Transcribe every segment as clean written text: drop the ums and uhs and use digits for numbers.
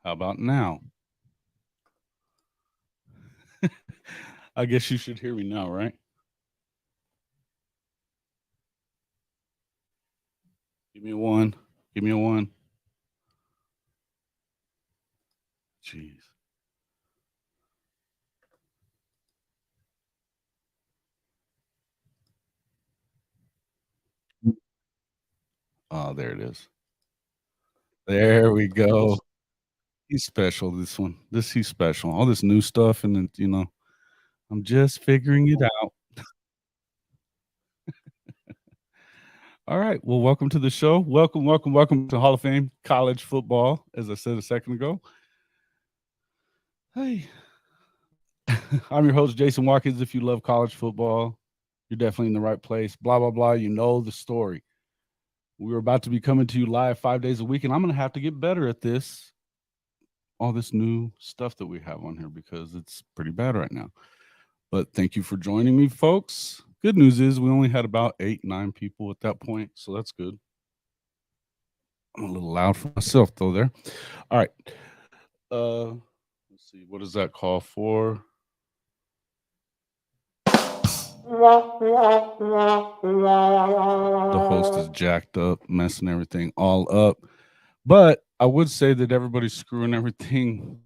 How about now? I guess you should hear me now, right? Give me a one. Give me a one. Jeez. Oh, there it is. There we go. He's special, this one. He's special. All this new stuff, and then, I'm just figuring it out. All right. Well, welcome to the show. Welcome, welcome, welcome to Hall of Fame college football, as I said a second ago. Hey. I'm your host, Jason Watkins. If you love college football, you're definitely in the right place. Blah, blah, blah. You know the story. We're about to be coming to you live 5 days a week, and I'm going to have to get better at this. All this new stuff that we have on here because it's pretty bad right now. But thank you for joining me, folks. Good news is we only had about 8, 9 people at that point, so that's good. I'm a little loud for myself, though, there. All right. Let's see. What does that call for? The host is jacked up, messing everything all up. But I would say that everybody's screwing everything.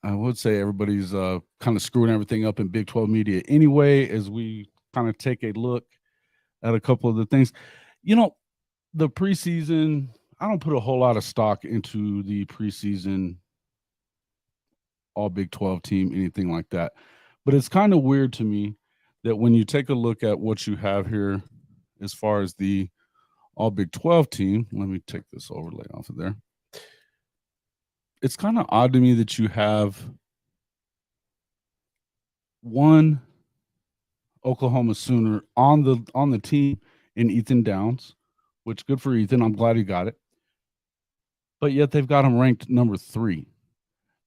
I would say everybody's kind of screwing everything up in Big 12 media anyway, as we kind of take a look at a couple of the things. The preseason, I don't put a whole lot of stock into the preseason all Big 12 team, anything like that. But it's kind of weird to me that when you take a look at what you have here as far as the all Big 12 team, let me take this overlay off of there. It's kind of odd to me that you have one Oklahoma Sooner on the team in Ethan Downs, which good for Ethan. I'm glad he got it. But yet they've got him ranked number 3.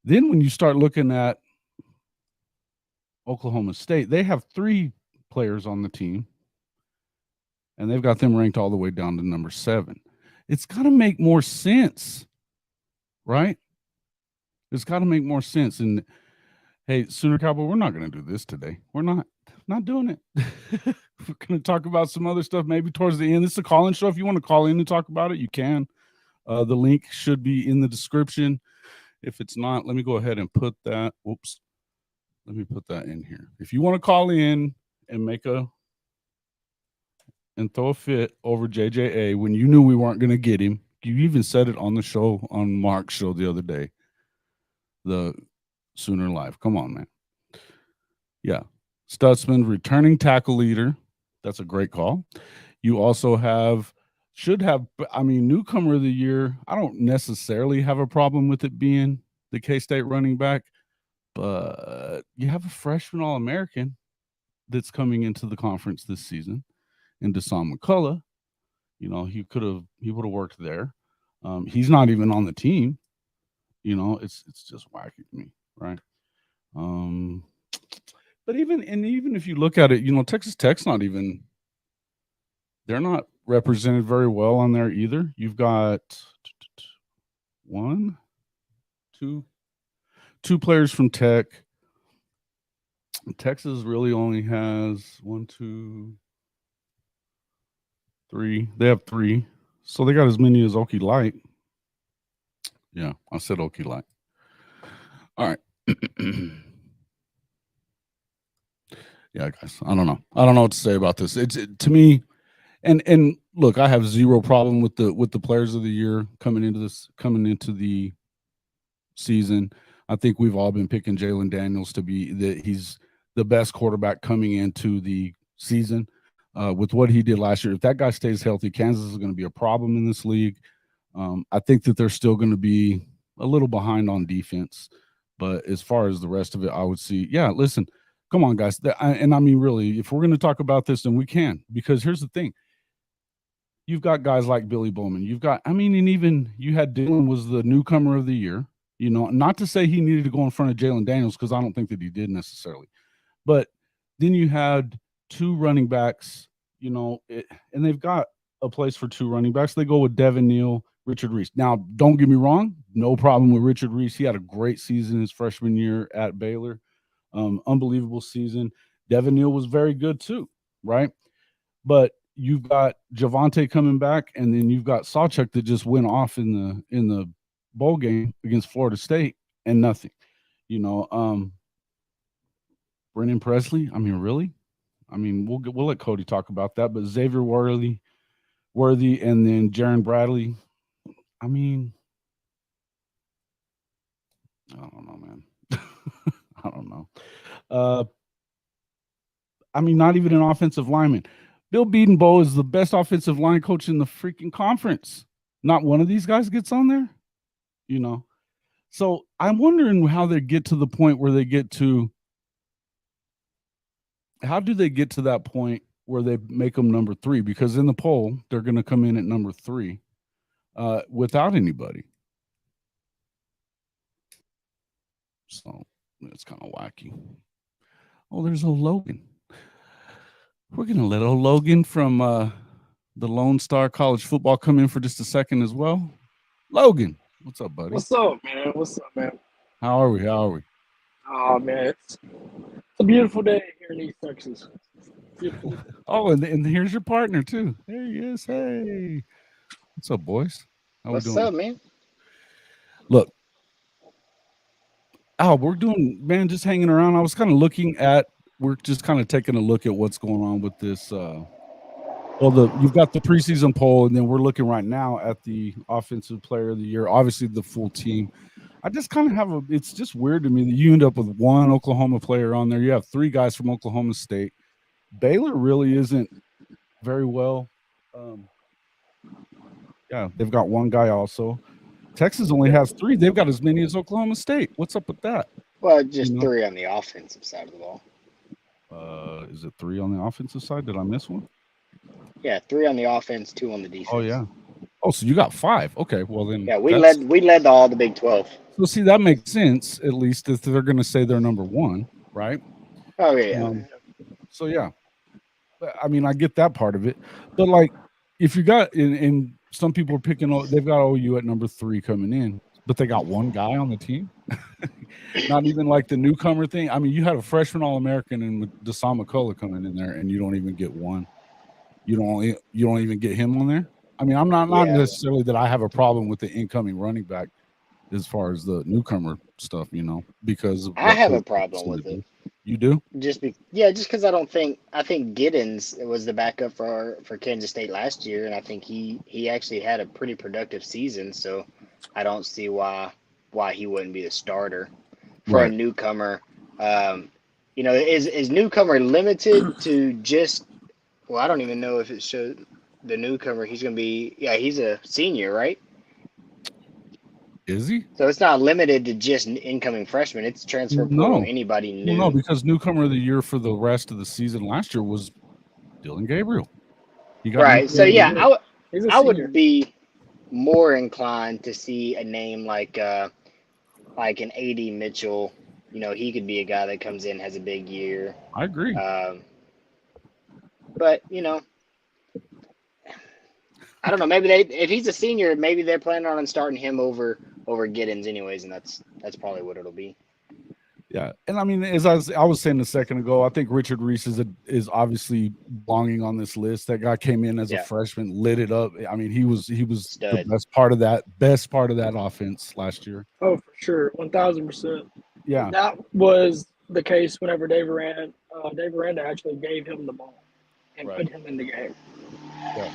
Then when you start looking at Oklahoma State, they have 3 players on the team, and they've got them ranked all the way down to number 7. It's got to make more sense, right? It's got to make more sense. And hey, Sooner Cowboy, we're not going to do this today. We're not doing it. We're going to talk about some other stuff maybe towards the end. This is a call-in show. If you want to call in and talk about it, you can. The link should be in the description. If it's not, let me go ahead and put that. Whoops. Let me put that in here. If you want to call in and throw a fit over JJA when you knew we weren't going to get him, you even said it on the show, on Mark's show the other day, the Sooner Live. Come on, man. Yeah. Stutzman, returning tackle leader. That's a great call. You also should have, newcomer of the year. I don't necessarily have a problem with it being the K-State running back, but you have a freshman All-American that's coming into the conference this season in Deshaun McCullough. He would have worked there. He's not even on the team. It's just wacky to me, right? But even if you look at it, Texas Tech's they're not represented very well on there either. You've got 2 players from Tech. Texas really only has 1, 2, 3. They have 3. So they got as many as Okie Light. Yeah, I said Okie Light. All right. Yeah, guys, I don't know what to say about this. It's to me, and look, I have zero problem with the players of the year coming into the season. I think we've all been picking Jaylan Daniels to be he's the best quarterback coming into the season with what he did last year. If that guy stays healthy, Kansas is going to be a problem in this league. I think that they're still going to be a little behind on defense, but as far as the rest of it, I would see. Yeah, listen. Come on, guys. Really, if we're going to talk about this, then we can. Because here's the thing. You've got guys like Billy Bowman. And even you had Dylan was the newcomer of the year. Not to say he needed to go in front of Jaylan Daniels, because I don't think that he did necessarily. But then you had 2 running backs, and they've got a place for 2 running backs. They go with Devin Neal, Richard Reese. Now, don't get me wrong. No problem with Richard Reese. He had a great season his freshman year at Baylor. Unbelievable season. Devin Neal was very good too, right? But you've got Javonte coming back, and then you've got Sawchuk that just went off in the bowl game against Florida State and nothing. Brennan Presley. Really? We'll let Cody talk about that. But Xavier Worthy, and then Jaron Bradley. I don't know, man. I don't know. Not even an offensive lineman. Bill Bedenbaugh is the best offensive line coach in the freaking conference. Not one of these guys gets on there, So I'm wondering how they get to the point where they get to. How do they get to that point where they make them number 3? Because in the poll, they're going to come in at number 3 without anybody. So it's kind of wacky. Oh, there's old Logan. We're going to let old Logan from the Lone Star College Football come in for just a second as well. Logan, what's up, buddy? What's up, man? How are we? Oh, man, it's a beautiful day here in East Texas. Beautiful. Oh, and here's your partner, too. There he is. Hey. What's up, boys? What's up, man? Look. Oh, we're doing, man, just hanging around. I was kind of we're just kind of taking a look at what's going on with this. You've got the preseason poll, and then we're looking right now at the offensive player of the year, obviously the full team. I just kind of it's just weird to me that you end up with 1 Oklahoma player on there. You have 3 guys from Oklahoma State. Baylor really isn't very well. They've got 1 guy also. Texas only has 3. They've got as many as Oklahoma State. What's up with that? Well, just 3 on the offensive side of the ball. Is it 3 on the offensive side? Did I miss one? Yeah, 3 on the offense, 2 on the defense. Oh, yeah. Oh, so you got 5. Okay, well then. Yeah, we led all the Big 12. So see, that makes sense, at least if they're going to say they're number 1, right? Oh yeah. So yeah, I mean, I get that part of it, but like, if you got and some people are picking, they've got OU at number 3 coming in, but they got one guy on the team. Not even like the newcomer thing. I mean, you had a freshman All-American and Deshaun McCullough coming in there, and you don't even get one. You don't even get him on there. I mean, I'm not necessarily that I have a problem with the incoming running back as far as the newcomer stuff, because of I have a problem with it. You do? Just because I think Giddens was the backup for Kansas State last year, and I think he actually had a pretty productive season. So I don't see why he wouldn't be the starter for a newcomer. Is newcomer limited to just? Well, I don't even know if it showed the newcomer. He's going to be he's a senior, right? Is he? So it's not limited to just incoming freshmen. It's transfer portal. Anybody new. Well, no, because newcomer of the year for the rest of the season last year was Dylan Gabriel. Right. So I would be more inclined to see a name like an AD Mitchell. He could be a guy that comes in, has a big year. I agree. But I don't know. Maybe if he's a senior, maybe they're planning on starting him over Giddens anyways, and that's probably what it'll be. Yeah, and I mean, as I was saying a second ago, I think Richard Reese is obviously belonging on this list. That guy came in as a freshman, lit it up. I mean, he was the best part of that offense last year. Oh, for sure, 1,000%. Yeah, that was the case whenever Dave Aranda actually gave him the ball and put him in the game. Yeah.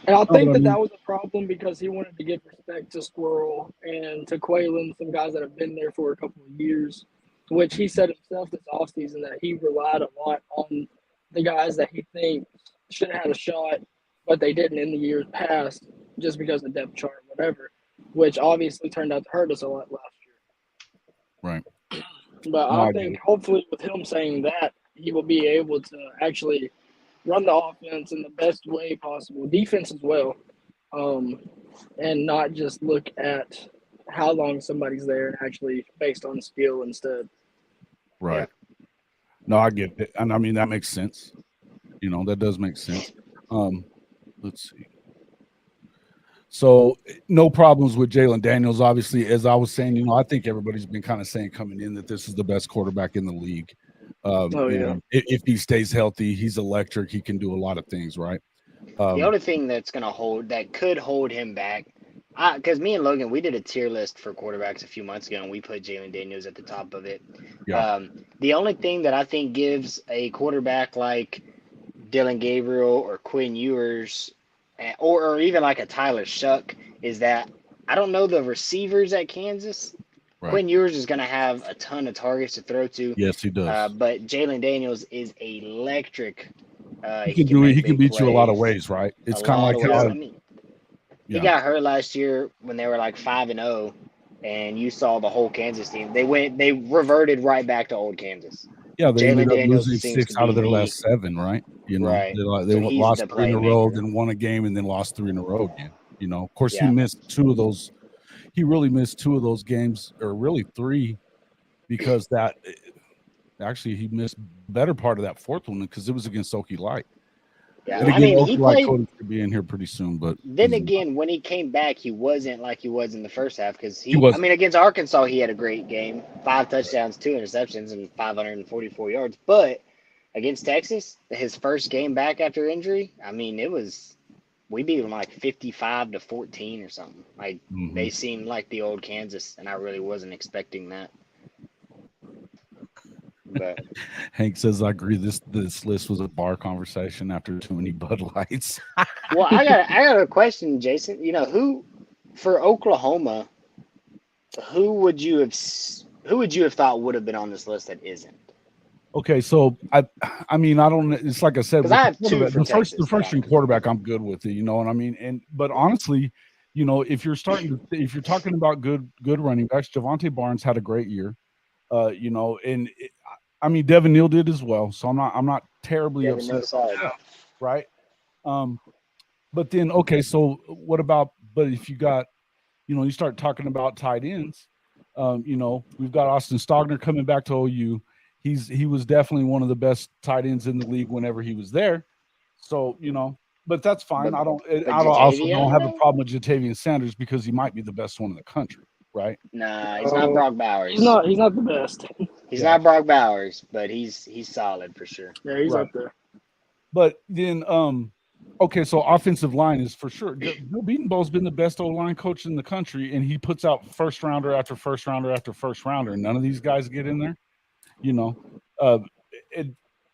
And I think that was a problem because he wanted to give respect to Squirrel and to Quaylen, some guys that have been there for a couple of years, which he said himself this offseason that he relied a lot on the guys that he thinks should have had a shot, but they didn't in the years past just because of depth chart or whatever, which obviously turned out to hurt us a lot last year. Right. But I think hopefully with him saying that, he will be able to actually run the offense in the best way possible, defense as well, and not just look at how long somebody's there and actually based on skill instead. Right. Yeah. No, I get it. And I mean, that makes sense. That does make sense. Let's see. So no problems with Jaylan Daniels. Obviously, as I was saying, I think everybody's been kind of saying coming in that this is the best quarterback in the league. If he stays healthy, he's electric. He can do a lot of things, right? The only thing that could hold him back, because me and Logan, we did a tier list for quarterbacks a few months ago, and we put Jaylan Daniels at the top of it. Yeah. The only thing that I think gives a quarterback like Dylan Gabriel or Quinn Ewers, or even like a Tyler Shuck, is that I don't know the receivers at Kansas. Right. Quinn Ewers is going to have a ton of targets to throw to. Yes, he does. But Jaylan Daniels is electric. He can beat you a lot of ways, right? It's kind of like how he got hurt last year when they were like 5-0, and you saw the whole Kansas team. They reverted right back to old Kansas. Yeah, they ended up losing 6 out of their last 7, right? Right. They lost 3 in a row, then won a game, and then lost 3 in a row again. Of course, he missed 2 of those. He really missed 2 of those games, or really 3, because he missed the better part of that 4th one because it was against Okie Light. Yeah, and again, he played. Cody should be in here pretty soon, but then again, when he came back, he wasn't like he was in the first half because against Arkansas, he had a great game, 5 touchdowns, 2 interceptions, and 544 yards. But against Texas, his first game back after injury, I mean, we beat them like 55-14 or something. Like they seemed like the old Kansas, and I really wasn't expecting that. But Hank says, I agree. This list was a bar conversation after too many Bud Lights. Well, I got a question, Jason. Who for Oklahoma, who would you have thought would have been on this list that isn't? Okay, so I mean, I don't. It's like I said, because I have 2 for the freshman quarterback, I'm good with it. You know what I mean? But honestly, if you're talking about good running backs, Javonte Barnes had a great year. I mean, Devin Neal did as well, so I'm not terribly upset about that, right? But then, okay, so what about? But if you got, you start talking about tight ends, we've got Austin Stogner coming back to OU. he was definitely one of the best tight ends in the league whenever he was there. So, but that's fine. But I also don't have a Jatavion, problem with Jatavian Sanders because he might be the best one in the country, right? nah, he's not Brock Bowers. He's not the best. He's not Brock Bowers, but he's solid for sure. Yeah, he's up there. But then, okay, so offensive line is for sure. Bill Bedenbaugh's been the best O-line coach in the country, and he puts out first rounder after first rounder after first rounder, and none of these guys get in there,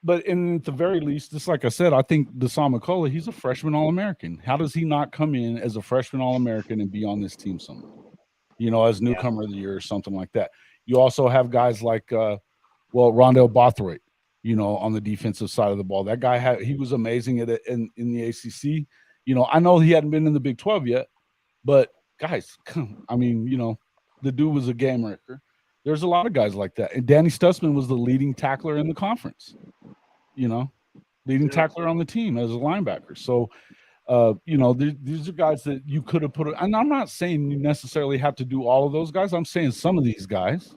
But at the very least, just like I said, I think Deshaun McCullough, he's a freshman All-American. How does he not come in as a freshman All-American and be on this team somewhere? As newcomer of the year or something like that. You also have guys like, Rondell Bothroyd, on the defensive side of the ball. That guy he was amazing at it in the ACC. I know he hadn't been in the Big 12 yet, but guys, the dude was a game wrecker. There's a lot of guys like that. And Danny Stutzman was the leading tackler in the conference, leading tackler on the team as a linebacker. So, these are guys that you could have put. And I'm not saying you necessarily have to do all of those guys. I'm saying some of these guys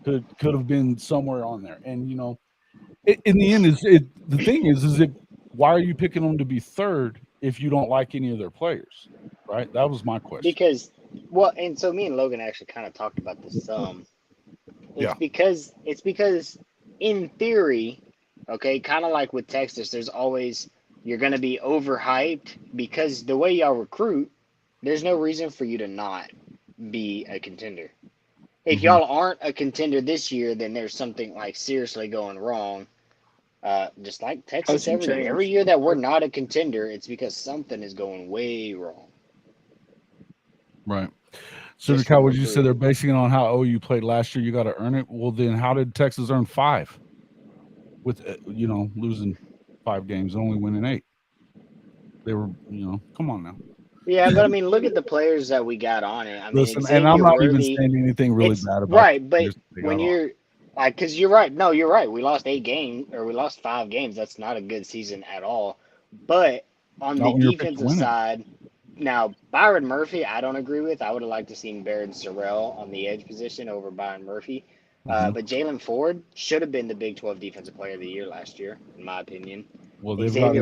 could have been somewhere on there. And, in the end, the thing is why are you picking them to be third if you don't like any of their players, right? That was my question. Because, and so me and Logan actually kind of talked about this some. Because in theory, okay, kind of like with Texas, you're going to be overhyped because the way y'all recruit, there's no reason for you to not be a contender. If y'all aren't a contender this year, then there's something like seriously going wrong. Just like Texas, every year that we're not a contender, it's because something is going way wrong. Right. So the Cowboys, you said they're basing it on how OU played last year. You got to earn it. Well, then how did Texas earn 5 with, losing 5 games and only winning 8? They were, come on now. Yeah, but I mean, look at the players that we got on it. I mean, listen, and I'm not even saying anything really bad about it. Right, but when you're because you're right. No, you're right. We lost 8 games or we lost 5 games. That's not a good season at all. But on the defensive side, now Byron Murphy, I don't agree with. I would have liked to see Barrett Sorrell on the edge position over Byron Murphy. But Jaylan Ford should have been the Big 12 Defensive Player of the Year last year, in my opinion. Well, that's why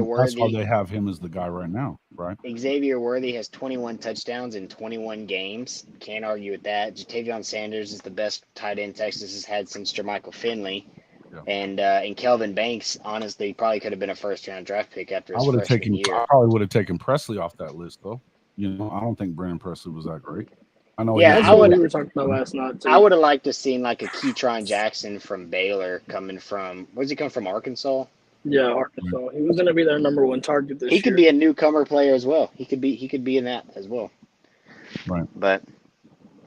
they have him as the guy right now, right? Xavier Worthy has 21 touchdowns in 21 games. Can't argue with that. Jatavion Sanders is the best tight end Texas has had since Jermichael Finley. Yeah. And Kelvin Banks, honestly, probably could have been a first-round draft pick after his freshman year. I probably would have taken Presley off that list, though. I don't think Brandon Presley was that great. I know. Yeah, that's what we were talking about last night, too. I would have liked to seen like a Keytron Jackson from Baylor coming from – where does he come from, Arkansas? Yeah, Arkansas. He was going to be their number 1 target this year. He could be a newcomer player as well. He could be in that as well. Right. But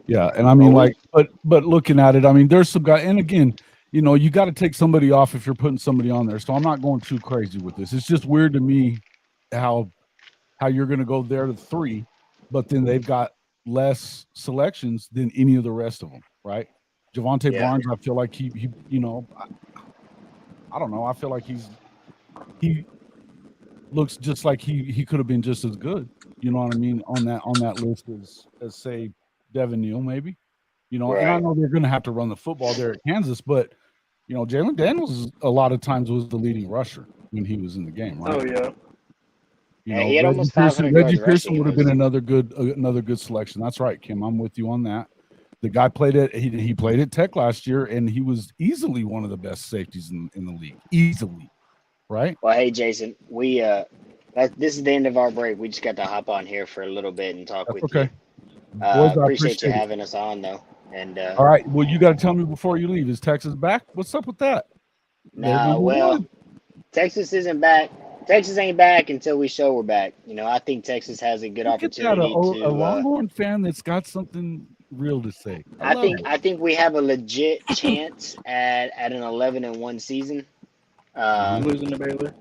yeah, and I mean, but looking at it, I mean, there's some guy, and again, you got to take somebody off if you're putting somebody on there. So I'm not going too crazy with this. It's just weird to me how you're going to go there to 3, but then they've got less selections than any of the rest of them, right? Javonte Barnes, I feel like he I don't know. I feel like he looks just like he could have been just as good. You know what I mean? On that list as say Devin Neal, maybe. Right. And I know they're going to have to run the football there at Kansas, but Jaylen Daniels a lot of times was the leading rusher when he was in the game, right? Oh yeah. He had almost 500 Reggie Pearson would have been another good selection. That's right, Kim. I'm with you on that. The guy he played at Tech last year, and he was easily one of the best safeties in the league. Easily, right? Well, hey, Jason, we this is the end of our break. We just got to hop on here for a little bit and talk with you. Boys, appreciate you having us on, though. And all right, well, you got to tell me before you leave. Is Texas back? What's up with that? No, well, Texas isn't back. Texas ain't back until we show we're back. I think Texas has a good opportunity to. A Longhorn fan that's got something real to say. I think we have a legit chance at an 11-1 season. Losing to Baylor.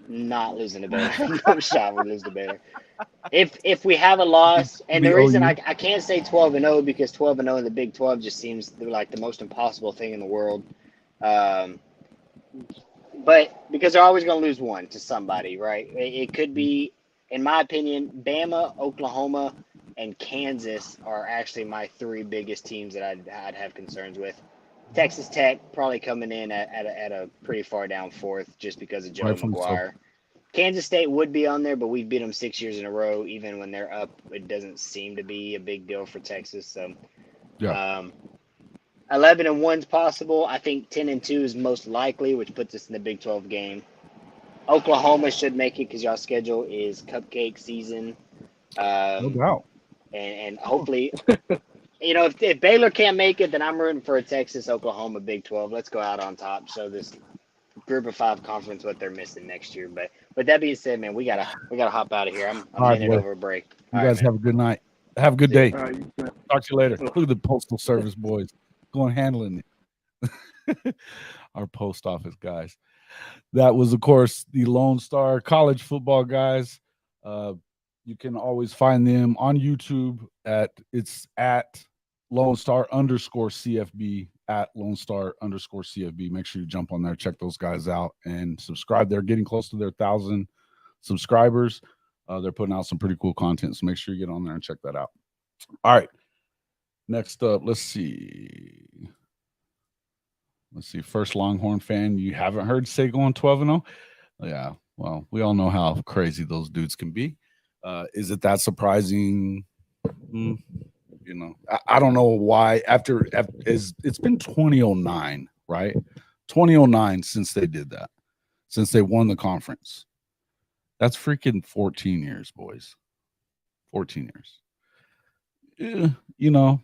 Not losing to Baylor. No shot we lose to Baylor. If we have a loss, and the reason I can't say 12-0 because 12-0 in the Big 12 just seems like the most impossible thing in the world. But because they're always going to lose one to somebody, right? It could be, in my opinion, Bama, Oklahoma, and Kansas are actually my 3 biggest teams that I'd have concerns with. Texas Tech probably coming in at a pretty far down fourth just because of Joe Rightfully so. McGuire. Kansas State would be on there, but we've beat them 6 years in a row. Even when they're up, it doesn't seem to be a big deal for Texas. So, Yeah. 11-1 is possible. I think 10-2 is most likely, which puts us in the Big 12 game. Oklahoma should make it because y'all schedule is cupcake season. No doubt. And hopefully, you know, if Baylor can't make it, then I'm rooting for a Texas-Oklahoma Big 12. Let's go out on top. Show this Group of 5 conference what they're missing next year. But with that being said, man, we gotta hop out of here. I'm headed over a break. You guys have a good night. Have a good day. All right. Talk to you later. Look at the Postal Service boys going handling it. Our post office guys. That was, of course, the Lone Star college football guys. You can always find them on YouTube at Lone Star _CFB at Lone Star _CFB. Make sure you jump on there, check those guys out, and subscribe. They're getting close to their 1,000 subscribers. They're putting out some pretty cool content, so make sure you get on there and check that out. All right. Next up, let's see. First Longhorn fan you haven't heard say going 12-0. Yeah, well, we all know how crazy those dudes can be. Is it that surprising? You know, I don't know why. After it's been 2009, right? 2009 since they did that, since they won the conference. That's freaking 14 years, boys. 14 years. You know,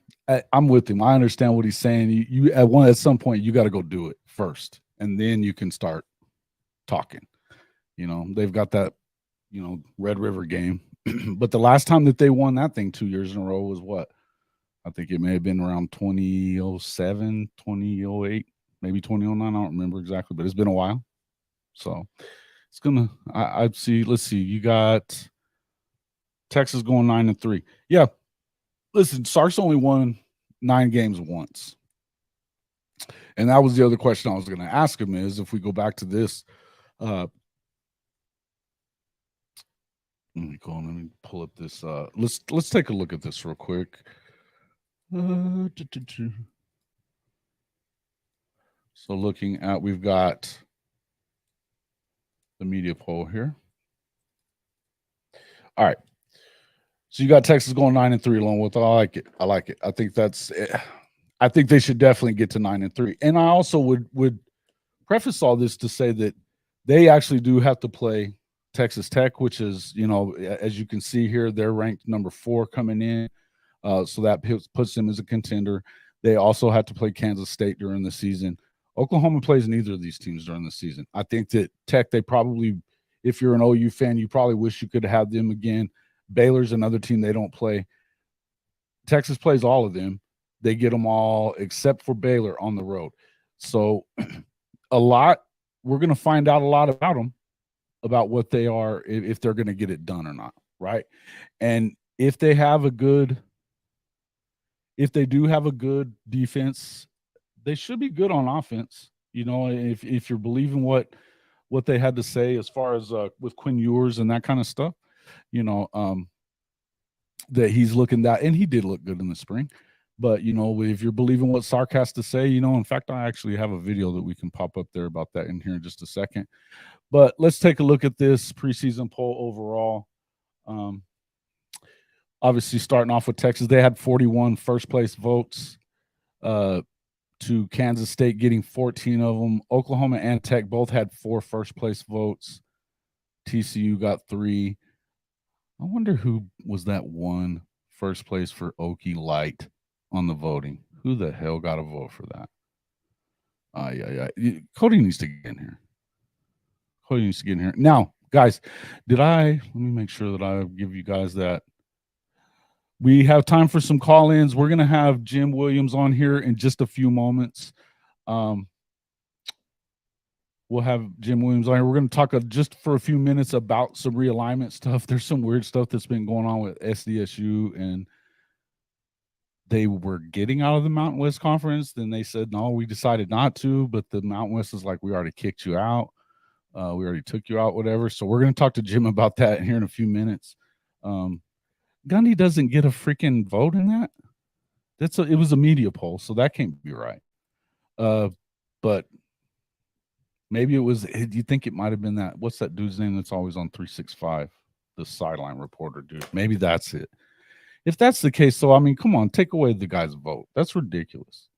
I'm with him. I understand what he's saying. You at some point you got to go do it first, and then you can start talking. You know, they've got that, you know, Red River game, but the last time that they won that thing 2 years in a row was what? I think it may have been around 2007, 2008, maybe 2009. I don't remember exactly, but it's been a while. So it's gonna. I see. Let's see. You got Texas going 9-3. Yeah. Listen, Sark's only won 9 games once. And that was the other question I was going to ask him is if we go back to this, let me pull up this. Let's take a look at this real quick. So looking at, we've got the media poll here. All right. So you got Texas going 9-3 along with. I like it. I think that's it. I think they should definitely get to 9-3. And I also would preface all this to say that they actually do have to play Texas Tech, which is, you know, as you can see here, they're ranked number 4 coming in. So that puts them as a contender. They also have to play Kansas State during the season. Oklahoma plays neither of these teams during the season. I think that Tech, they probably, if you're an OU fan, you probably wish you could have them again. Baylor's another team they don't play. Texas plays all of them. They get them all except for Baylor on the road. So we're going to find out a lot about them, about what they are, if they're going to get it done or not, right? And if they do have a good defense, they should be good on offense. You know, if you're believing what they had to say as far as with Quinn Ewers and that kind of stuff, you know, that he's looking that, and he did look good in the spring. But, you know, if you're believing what Sark has to say, you know, in fact, I actually have a video that we can pop up there about that in here in just a second. But let's take a look at this preseason poll overall. Obviously, starting off with Texas, they had 41 first-place votes to Kansas State getting 14 of them. Oklahoma and Tech both had 4 first-place votes. TCU got 3. I wonder who was that one first place for Okie Light on the voting. Who the hell got a vote for that? Yeah. Cody needs to get in here. Now, guys, let me make sure that I give you guys that. We have time for some call-ins. We're going to have Jim Williams on here in just a few moments. We'll have Jim Williams on here. We're going to talk just for a few minutes about some realignment stuff. There's some weird stuff that's been going on with SDSU, and they were getting out of the Mountain West Conference. Then they said, no, we decided not to, but the Mountain West is like, we already kicked you out. We already took you out, whatever. So we're going to talk to Jim about that here in a few minutes. Gundy doesn't get a freaking vote in that. It was a media poll, so that can't be right. But maybe it was. Do you think it might have been that? What's that dude's name that's always on 365? The sideline reporter dude. Maybe that's it. If that's the case, so I mean, come on, take away the guy's vote. That's ridiculous.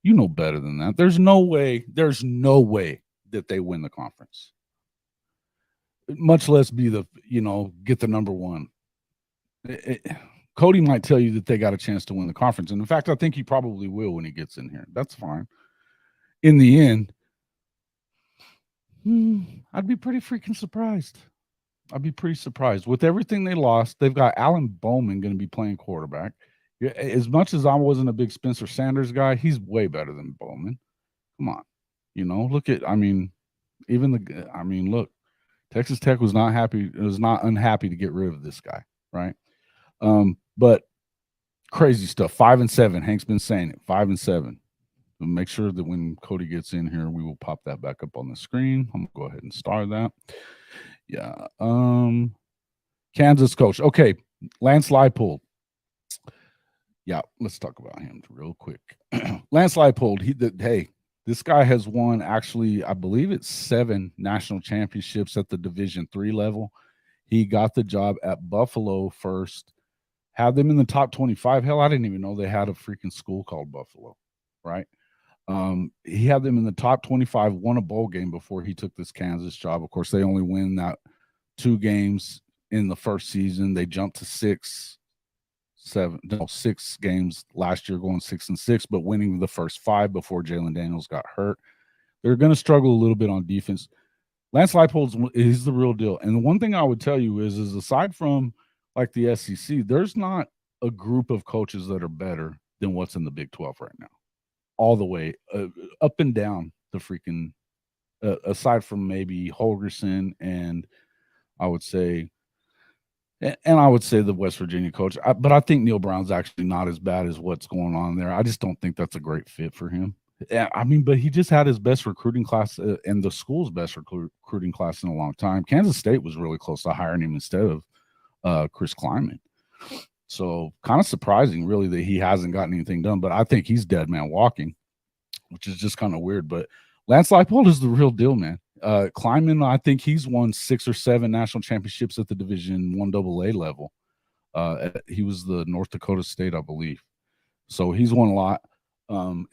You know better than that. There's no way that they win the conference. Much less be the, get the number one. Cody might tell you that they got a chance to win the conference. And in fact, I think he probably will when he gets in here. That's fine. In the end, I'd be pretty freaking surprised. I'd be pretty surprised. With everything they lost, they've got Alan Bowman going to be playing quarterback. As much as I wasn't a big Spencer Sanders guy, he's way better than Bowman. Come on. Look, Texas Tech was not happy. It was not unhappy to get rid of this guy, right? But crazy stuff. 5-7. Hank's been saying it. 5-7. We'll make sure that when Cody gets in here, we will pop that back up on the screen. I'm gonna go ahead and start that. Yeah. Kansas coach. Okay. Lance Leipold. Yeah, let's talk about him real quick. Lance Leipold, hey, this guy has won actually, I believe it's 7 national championships at the Division III level. He got the job at Buffalo first, had them in the top 25. Hell, I didn't even know they had a freaking school called Buffalo, right? He had them in the top 25, won a bowl game before he took this Kansas job. Of course, they only win that 2 games in the first season. They jumped to 6 games last year, going 6-6, but winning the first 5 before Jaylan Daniels got hurt. They're going to struggle a little bit on defense. Lance Leipold is the real deal. And the one thing I would tell you is aside from like the SEC, there's not a group of coaches that are better than what's in the Big 12 right now. All the way up and down the freaking, aside from maybe Holgerson and I would say the West Virginia coach. But I think Neal Brown's actually not as bad as what's going on there. I just don't think that's a great fit for him. I mean, but he just had his best recruiting class and the school's best recruiting class in a long time. Kansas State was really close to hiring him instead of Chris Klieman. So kind of surprising, really, that he hasn't gotten anything done. But I think he's dead man walking, which is just kind of weird. But Lance Leipold is the real deal, man. Klieman, I think he's won 6 or 7 national championships at the Division I AA level. He was the North Dakota State, I believe. So he's won a lot. But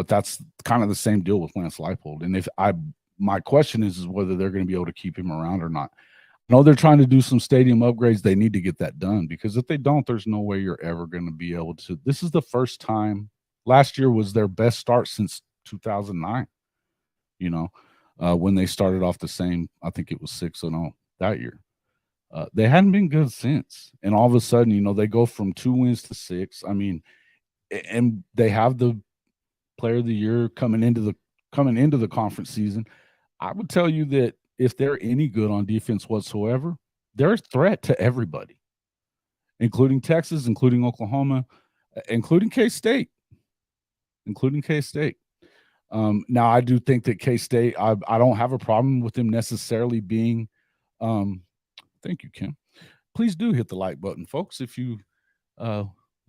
that's kind of the same deal with Lance Leipold. And my question is whether they're going to be able to keep him around or not. I know they're trying to do some stadium upgrades. They need to get that done because if they don't, there's no way you're ever going to be able to. This is the first time. Last year was their best start since 2009. When they started off the same, I think it was 6-0 that year. They hadn't been good since. And all of a sudden, they go from 2 wins to 6. I mean, and they have the player of the year coming into the conference season. I would tell you that if they're any good on defense whatsoever, they're a threat to everybody, including Texas, including Oklahoma, including K-State. Now, I do think that K-State, I don't have a problem with them necessarily being thank you, Kim. Please do hit the like button, folks. If you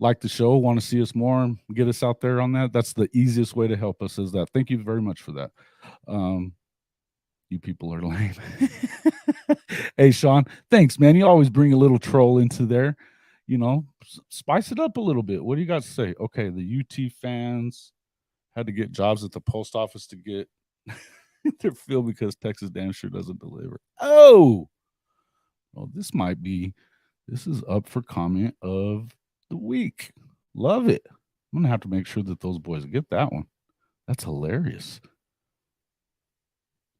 like the show, want to see us more, get us out there on that. That's the easiest way to help us is that. Thank you very much for that. You people are lame. Hey, Sean, thanks, man. You always bring a little troll into there. Spice it up a little bit. What do you got to say? Okay, the UT fans had to get jobs at the post office to get their fill because Texas damn sure doesn't deliver. Oh, well, this is up for comment of the week. Love it. I'm going to have to make sure that those boys get that one. That's hilarious.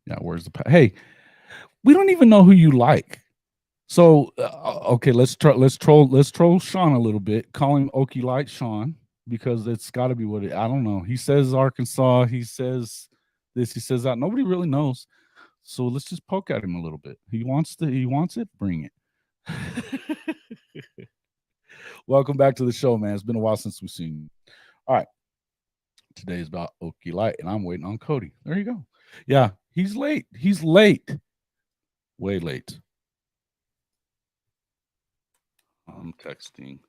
Yeah, where's hey, we don't even know who you like. So, okay, let's troll Sean a little bit. Call him Okie Light Sean because it's got to be what I don't know. He says Arkansas. He says this. He says that. Nobody really knows. So let's just poke at him a little bit. He wants it. Bring it. Welcome back to the show, man. It's been a while since we've seen you. All right. Today is about Okie Light, and I'm waiting on Cody. There you go. Yeah, he's late. He's late. Way late. I'm texting.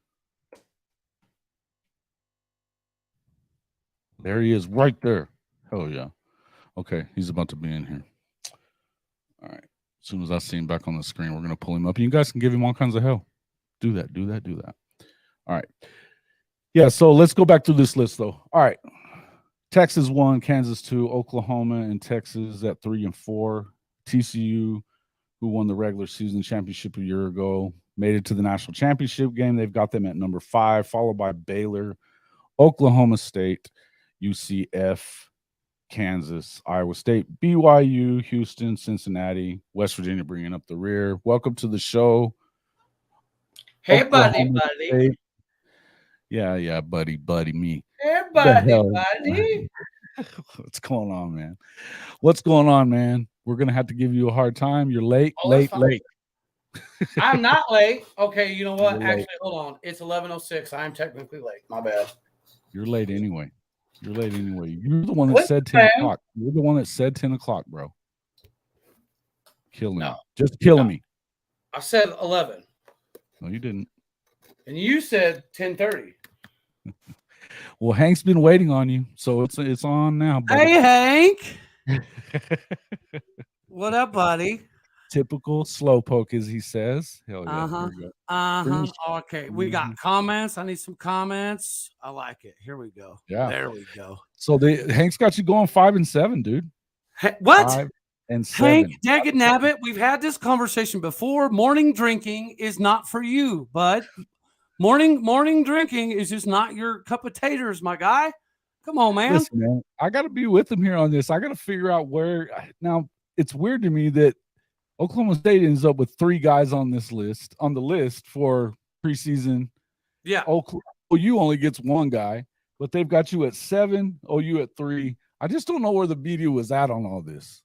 There he is, right there. Hell yeah. Okay, he's about to be in here. All right. As soon as I see him back on the screen, we're gonna pull him up. And you guys can give him all kinds of hell. Do that. All right. Yeah, so let's go back through this list though. All right. Texas 1, Kansas 2, Oklahoma and Texas at 3 and 4. TCU, who won the regular season championship a year ago, made it to the national championship game. They've got them at number 5, followed by Baylor, Oklahoma State, UCF, Kansas, Iowa State, BYU, Houston, Cincinnati, West Virginia bringing up the rear. Welcome to the show. Hey, Oklahoma buddy. State. Yeah, buddy, me. Hey, buddy. What's going on, man? What's going on, man? We're gonna have to give you a hard time. You're late. I'm not late. Okay, you know what? You're Actually, late. hold on. It's 11:06. I'm technically late. My bad. You're late anyway. You're the one that What's said the 10 plan? o'clock. You're the one that said 10 o'clock, bro. Killing No. me. Just killing me. I said 11, No, you didn't. and you said 10:30. Well, Hank's been waiting on you, so it's on now, buddy. Hey, Hank. What up, buddy? Typical slowpoke, as he says. Hell yeah. Uh-huh. Here we go. Okay, we got comments. I need some comments. I like it. Here we go. Yeah. There we go. So Hank's got you going 5 and 7, dude. Hey, what? 5 and 7. Hank, Daggett Nabbit, we've had this conversation before. Morning drinking is not for you, bud. Morning drinking is just not your cup of taters, my guy. Come on, man. Listen, man, I got to be with him here on this. I got to figure out where. Now, it's weird to me that Oklahoma State ends up with 3 guys on the list for preseason. Yeah. OU only gets 1 guy, but they've got you at 7, OU at 3. I just don't know where the media was at on all this.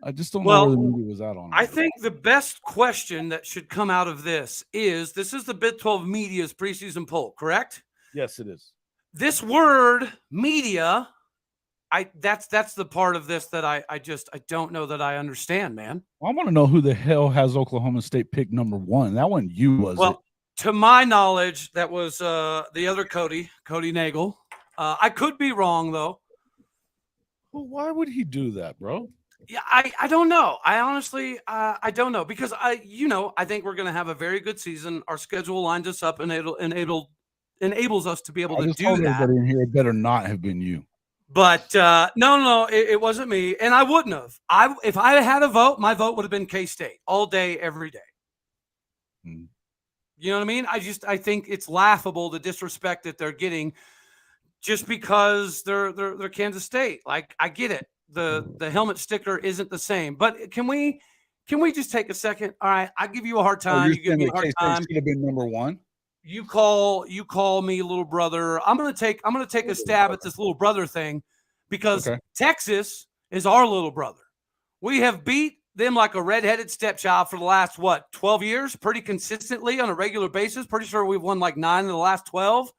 I just don't know where the media was at on it. I think the best question that should come out of this is the Big 12 Media's preseason poll, correct? Yes, it is. This word media, that's the part of this that I don't know that I understand, man. Well, I want to know who the hell has Oklahoma State picked number 1. That wasn't you, was it? To my knowledge, that was the other Cody Nagel. I could be wrong though. Well, why would he do that, bro? Yeah, I don't know. I honestly I don't know because I think we're going to have a very good season. Our schedule lines us up and enables us to be able to do that. Everybody in here, it better not have been you. But no, it wasn't me, and I wouldn't have. If I had a vote, my vote would have been K-State all day, every day. Hmm. You know what I mean? I think it's laughable the disrespect that they're getting just because they're Kansas State. Like, I get it. The helmet sticker isn't the same, but can we just take a second? All right, I give you a hard time. You give me a hard time. Should have been number 1. You call me little brother. I'm gonna take a stab at this little brother thing because Texas is our little brother. We have beat them like a redheaded stepchild for the last 12 years, pretty consistently on a regular basis. Pretty sure we've won like 9 of the last 12.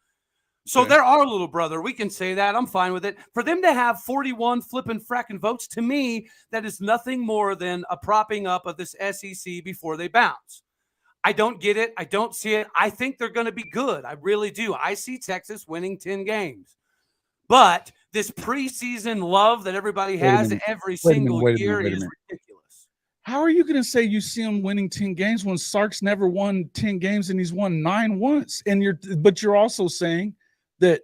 So they're our little brother. We can say that. I'm fine with it. For them to have 41 flipping fracking votes, to me, that is nothing more than a propping up of this SEC before they bounce. I don't get it. I don't see it. I think they're going to be good. I really do. I see Texas winning 10 games. But this preseason love that everybody has every single year is ridiculous. How are you going to say you see him winning 10 games when Sark's never won 10 games and he's won 9 once? But you're also saying that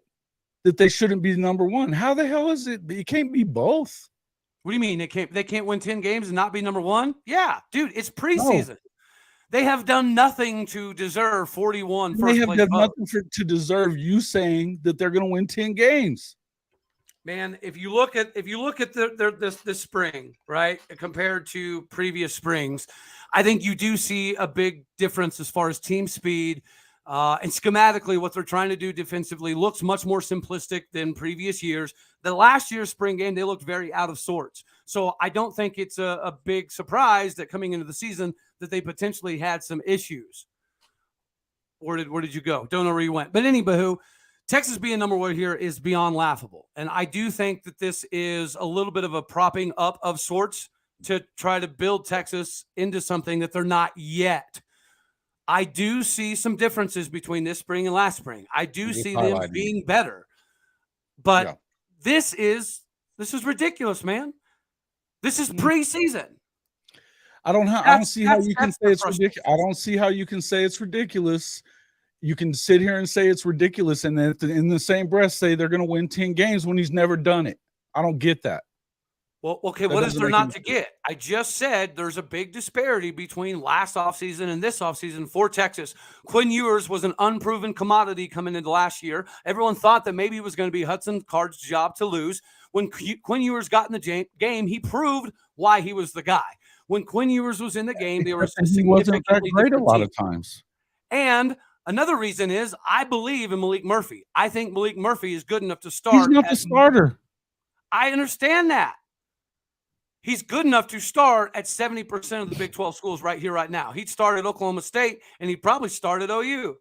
they shouldn't be number 1. How the hell is it? It can't be both. What do you mean they can't win 10 games and not be number 1? Yeah, dude, it's preseason. No. They have done nothing to deserve 41 first place. They have done nothing to deserve you saying that they're going to win 10 games. Man, if you look at this spring, right, compared to previous springs, I think you do see a big difference as far as team speed. And schematically, what they're trying to do defensively looks much more simplistic than previous years. The last year's spring game, they looked very out of sorts. So I don't think it's a big surprise that coming into the season that they potentially had some issues. Where did you go? Don't know where you went. But anywho, Texas being number 1 here is beyond laughable. And I do think that this is a little bit of a propping up of sorts to try to build Texas into something that they're not yet. I do see some differences between this spring and last spring. I do see them being better. But this is ridiculous, man. This is preseason. I don't see how you can say it's ridiculous. I don't see how you can say it's ridiculous. You can sit here and say it's ridiculous, and then in the same breath say they're going to win 10 games when he's never done it. I don't get that. Well, okay, what is there not to get? I just said there's a big disparity between last offseason and this offseason for Texas. Quinn Ewers was an unproven commodity coming into last year. Everyone thought that maybe it was going to be Hudson Card's job to lose. When Quinn Ewers got in the game, he proved why he was the guy. When Quinn Ewers was in the game, they were significantly great a lot of times. And another reason is I believe in Malik Murphy. I think Malik Murphy is good enough to start. He's not the starter. I understand that. He's good enough to start at 70% of the Big 12 schools right here, right now. He'd start at Oklahoma State, and he'd probably start at OU.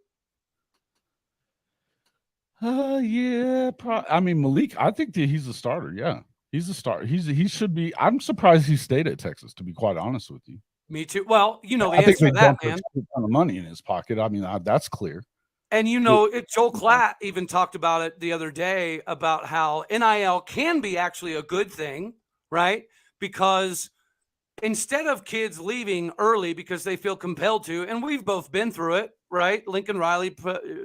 Yeah. I mean, Malik, I think that he's a starter. Yeah, he's a starter. He should be. I'm surprised he stayed at Texas, to be quite honest with you. Me too. Well, the answer to that, man. A ton of money in his pocket. I mean, that's clear. And Joel Klatt even talked about it the other day about how NIL can be actually a good thing, right? Because instead of kids leaving early because they feel compelled to, and we've both been through it, right? Lincoln Riley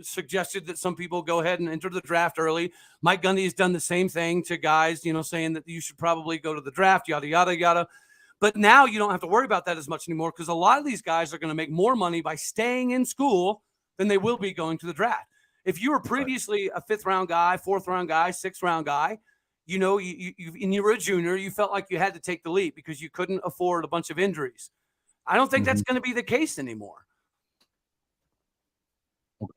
suggested that some people go ahead and enter the draft early. Mike Gundy has done the same thing to guys, saying that you should probably go to the draft, yada, yada, yada. But now you don't have to worry about that as much anymore because a lot of these guys are going to make more money by staying in school than they will be going to the draft. If you were previously a 5th-round guy, 4th-round guy, 6th-round guy, you were a junior, you felt like you had to take the leap because you couldn't afford a bunch of injuries. I don't think that's going to be the case anymore. Okay.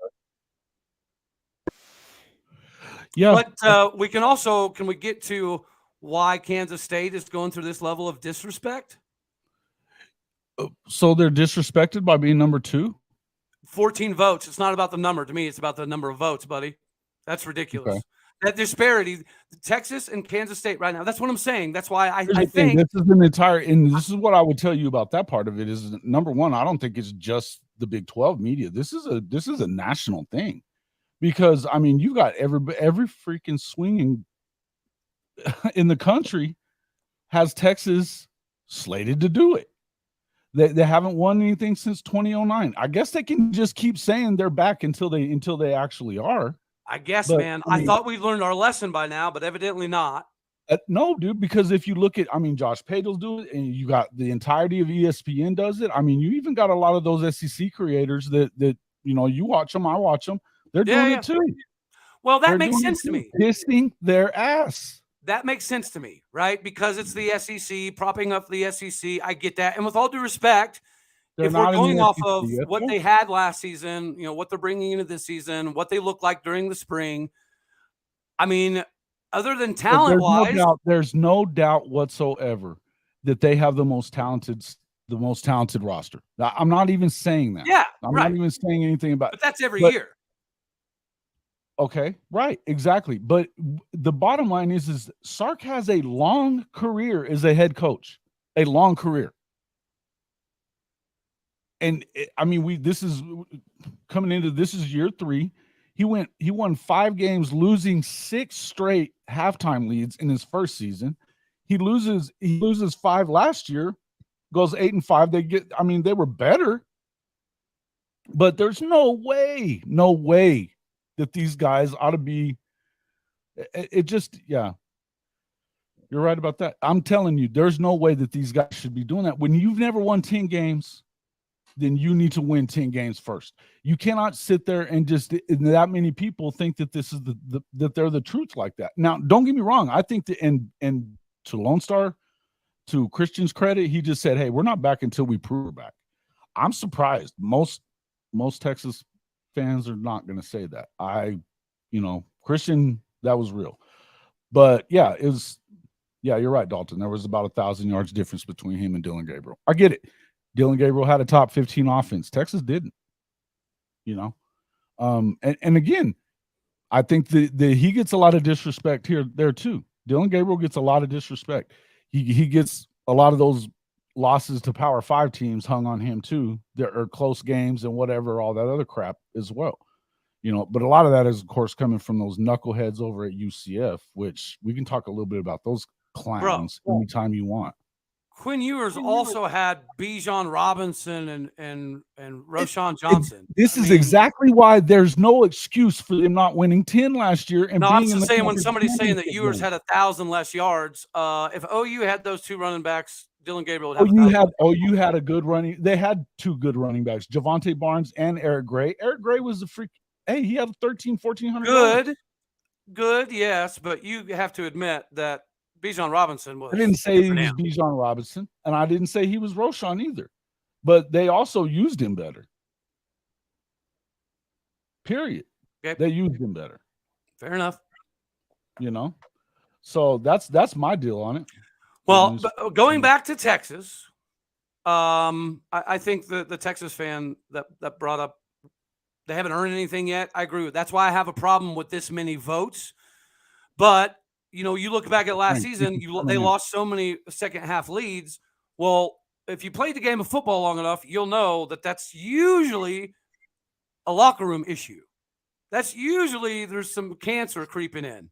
Yeah. But can we get to why Kansas State is going through this level of disrespect? So they're disrespected by being number 2? 14 votes. It's not about the number. To me, it's about the number of votes, buddy. That's ridiculous. Okay. That disparity, Texas and Kansas State right now. That's what I'm saying. That's why I think this is an entire, and this is what I would tell you about that part of it is, number one, I don't think it's just the Big 12 media. This is a national thing, because I mean, you got every freaking swinging in the country has Texas slated to do it. They haven't won anything since 2009. I guess they can just keep saying they're back until they actually are. I guess, man. I thought we learned our lesson by now, but evidently not. No, dude, because if you look at, Josh Patel's do it, and you got the entirety of ESPN does it. You even got a lot of those SEC creators that you watch them, I watch them. They're doing it too. Well, that makes sense to me. Pissing their ass. That makes sense to me, right? Because it's the SEC, propping up the SEC. I get that. And with all due respect, if we're going off of what they had last season, what they're bringing into this season, what they look like during the spring, other than talent-wise, there's no doubt whatsoever that they have the most talented roster. I'm not even saying that. Yeah, I'm not even saying anything about. But that's every year. Okay, right, exactly. But the bottom line is Sark has a long career as a head coach, a long career. And this is year 3. He won 5 games, losing 6 straight halftime leads in his first season. He loses 5 last year, goes 8-5. They were better, but there's no way that these guys ought to be. You're right about that. I'm telling you, there's no way that these guys should be doing that. When you've never won 10 games, then you need to win 10 games first. You cannot sit there and just that many people think that this is that they're the truth like that. Now, don't get me wrong. I think that and to Lone Star, to Christian's credit, he just said, "Hey, we're not back until we prove we're back." I'm surprised. Most Texas fans are not going to say that. Christian, that was real. But yeah, it was. Yeah, you're right, Dalton. There was about 1,000 yards difference between him and Dillon Gabriel. I get it. Dillon Gabriel had a top 15 offense. Texas didn't. And again, I think that he gets a lot of disrespect there too. Dillon Gabriel gets a lot of disrespect. He gets a lot of those losses to Power 5 teams hung on him too. There are close games and whatever, all that other crap as well. But a lot of that is, of course, coming from those knuckleheads over at UCF, which we can talk a little bit about those clowns anytime you want. Quinn Ewers also had Bijan Robinson and Roshan Johnson. This is exactly why there's no excuse for them not winning 10 last year. And I'm just saying, when somebody's saying that Ewers had 1,000 less yards, if OU had those two running backs, Dylan Gabriel would have. OU had a good running. They had two good running backs, Javonte Barnes and Eric Gray. Eric Gray was a freak. Hey, he had 1,400. Good, yes, but you have to admit that Bijan Robinson was. I didn't say he was Bijan Robinson, and I didn't say he was Roshan either. But they also used him better. Period. Okay. They used him better. Fair enough. So that's my deal on it. Well, but going back to Texas, I think the Texas fan that brought up, they haven't earned anything yet. I agree with. That's why I have a problem with this many votes. But you look back at last season, they lost so many second half leads. Well, if you played the game of football long enough, you'll know that that's usually a locker room issue. That's usually there's some cancer creeping in.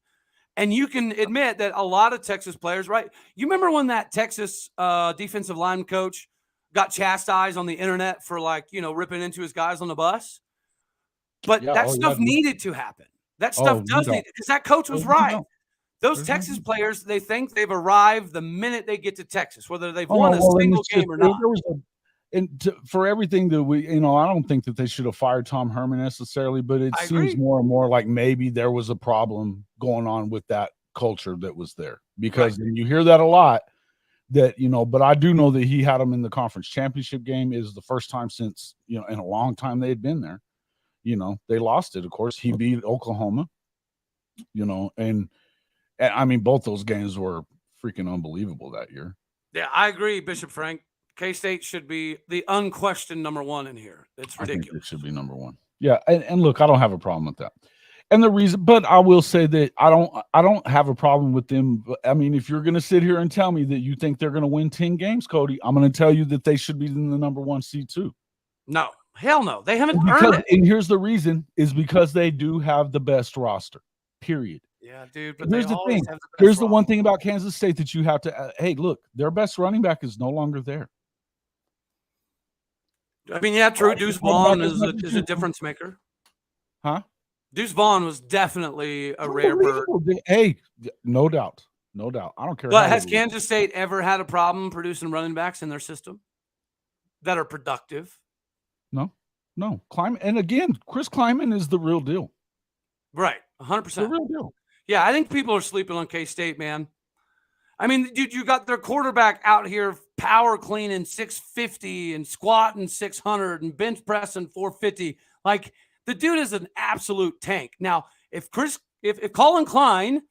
And you can admit that a lot of Texas players, right? You remember when that Texas defensive line coach got chastised on the internet for ripping into his guys on the bus? But that stuff needed to happen. That stuff does need, because that coach was right. Those Texas players, they think they've arrived the minute they get to Texas, whether they've won a single game or not. For everything that we, I don't think that they should have fired Tom Herman necessarily, but it seems more and more like maybe there was a problem going on with that culture that was there, because you hear that a lot. That but I do know that he had them in the conference championship game. Is the first time since in a long time they had been there. They lost it. Of course, he beat Oklahoma. And I mean, both those games were freaking unbelievable that year. Yeah, I agree, Bishop Frank. K-State should be the unquestioned number one in here. It's ridiculous. I think it should be number one. Yeah, and look, I don't have a problem with that. And the reason, but I will say that I don't have a problem with them. I mean, if you're going to sit here and tell me that you think they're going to win 10 games, Cody, I'm going to tell you that they should be in the number one seed too. No, hell no. They haven't earned it. And here's the reason, is because they do have the best roster, period. Yeah, dude. But here's the thing. Here's the one thing about Kansas State that you have to, hey, look, their best running back is no longer there. I mean, yeah, true. Deuce Vaughn is a difference maker. Huh? Deuce Vaughn was definitely a rare bird. Hey, no doubt. No doubt. I don't care. But has Kansas State ever had a problem producing running backs in their system that are productive? No. Kleiman, and again, Chris Kleiman is the real deal. Right. 100%. The real deal. Yeah, I think people are sleeping on K-State, man. I mean, dude, you got their quarterback out here power cleaning 650 and squatting 600 and bench pressing 450. Like, the dude is an absolute tank. Now, if Colin Klein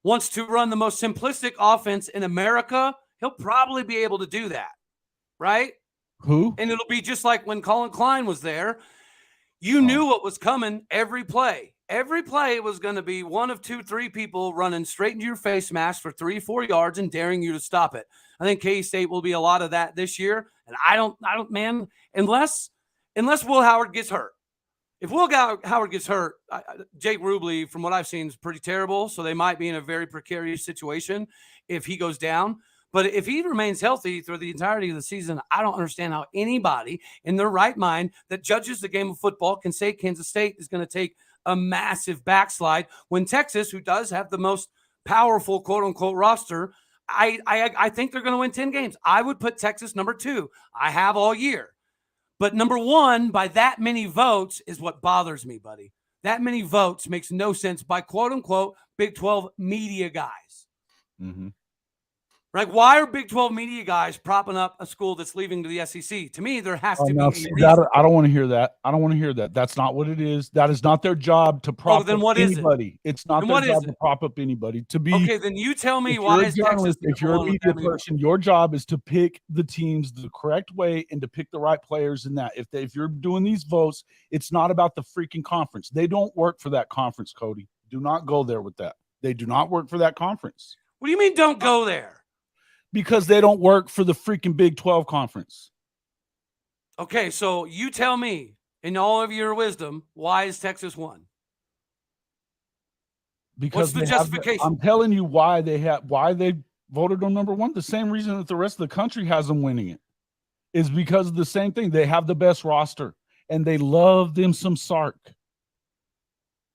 wants to run the most simplistic offense in America, he'll probably be able to do that, right? Who? And it'll be just like when Colin Klein was there. You knew what was coming every play. Every play was going to be one of 2, 3 people running straight into your face mask for 3-4 yards and daring you to stop it. I think K-State will be a lot of that this year. And I don't, man, unless Will Howard gets hurt. If Will Howard gets hurt, Jake Rubley, from what I've seen, is pretty terrible. So they might be in a very precarious situation if he goes down. But if he remains healthy through the entirety of the season, I don't understand how anybody in their right mind that judges the game of football can say Kansas State is going to take a massive backslide when Texas, who does have the most powerful quote unquote roster, I think they're going to win 10 games. I would put Texas number 2. I have all year. But number 1 by that many votes is what bothers me, buddy. That many votes makes no sense by quote unquote Big 12 media guys. Mm-hmm. Right? Why are Big 12 media guys propping up a school that's leaving to the SEC? To me, there has to be a reason. I don't want to hear that. I don't want to hear that. That's not what it is. That is not their job to prop up anybody. It's not their job to prop up anybody. Okay, then you tell me why is Texas. If you're a media person, your job is to pick the teams the correct way and to pick the right players in that. If you're doing these votes, it's not about the freaking conference. They don't work for that conference, Cody. Do not go there with that. They do not work for that conference. What do you mean don't go there? Because they don't work for the freaking Big 12 conference. Okay, so you tell me, in all of your wisdom, why is Texas 1? Because what's the justification? I'm telling you why they voted them number 1. The same reason that the rest of the country has them winning it is because of the same thing. They have the best roster, and they love them some Sark.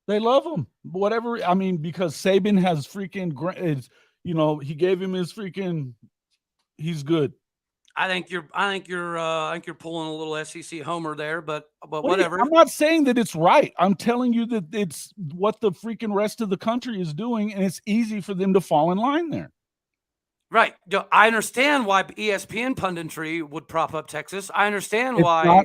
They love him. Whatever. I mean, because Saban has freaking, he gave him his freaking. He's good. I think you're pulling a little SEC homer there, but whatever. I'm not saying that it's right. I'm telling you that it's what the freaking rest of the country is doing, and it's easy for them to fall in line there. Right. I understand why ESPN punditry would prop up Texas. I understand why.